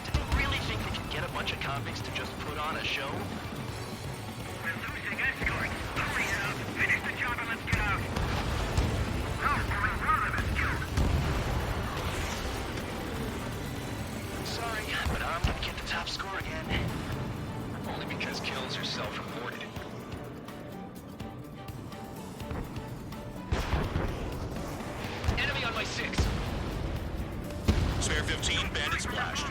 Do they really think they can get a bunch of convicts to just put on a show? We're losing escort. Hurry up, finish the job and let's get out. No, only one of us killed. Sorry, but I'm gonna get the top score again. Only because kills are self-reported. Enemy on my 6. Spare 15, bandit splashed.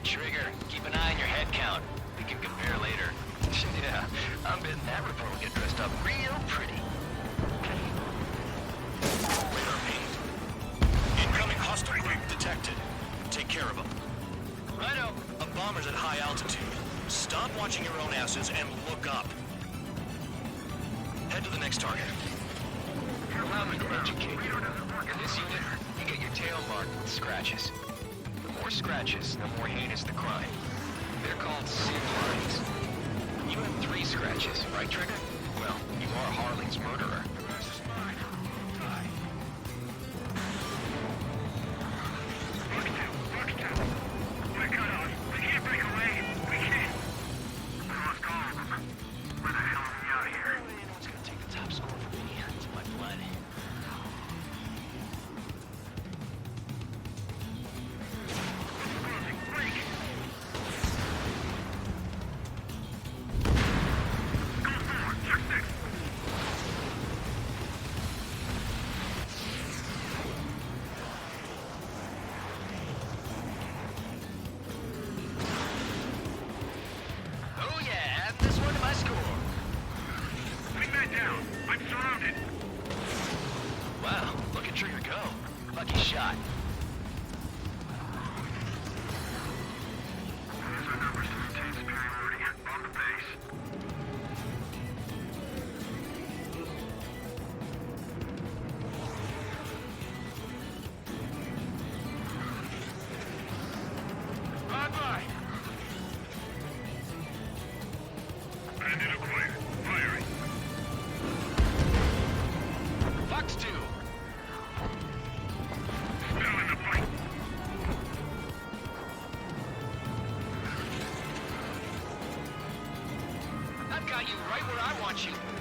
Trigger, keep an eye on your head count. We can compare later. Yeah, I'm betting that Repo will get dressed up real pretty. Radar pinged. Incoming hostile group detected. Take care of them. Righto. A bomber's at high altitude. Stop watching your own asses and look up. Head to the next target. Allow me to educate you. In this unit, you get your tail marked with scratches. The more scratches, the more heinous the crime. They're called sin lines. You have 3 scratches, right, Trigger? Well, you are Harling's murderer. We're cut off. We can't break away. We can't. We lost all of them. Where the hell are we out of here? Anyone's gonna take the top score from me. It's in my blood. Oh yeah, add this one to my score. Bring that down. I'm surrounded. Wow, look at Trigger go. Lucky shot. Here's our numbers to maintain superiority. On the base. got you right where I want you.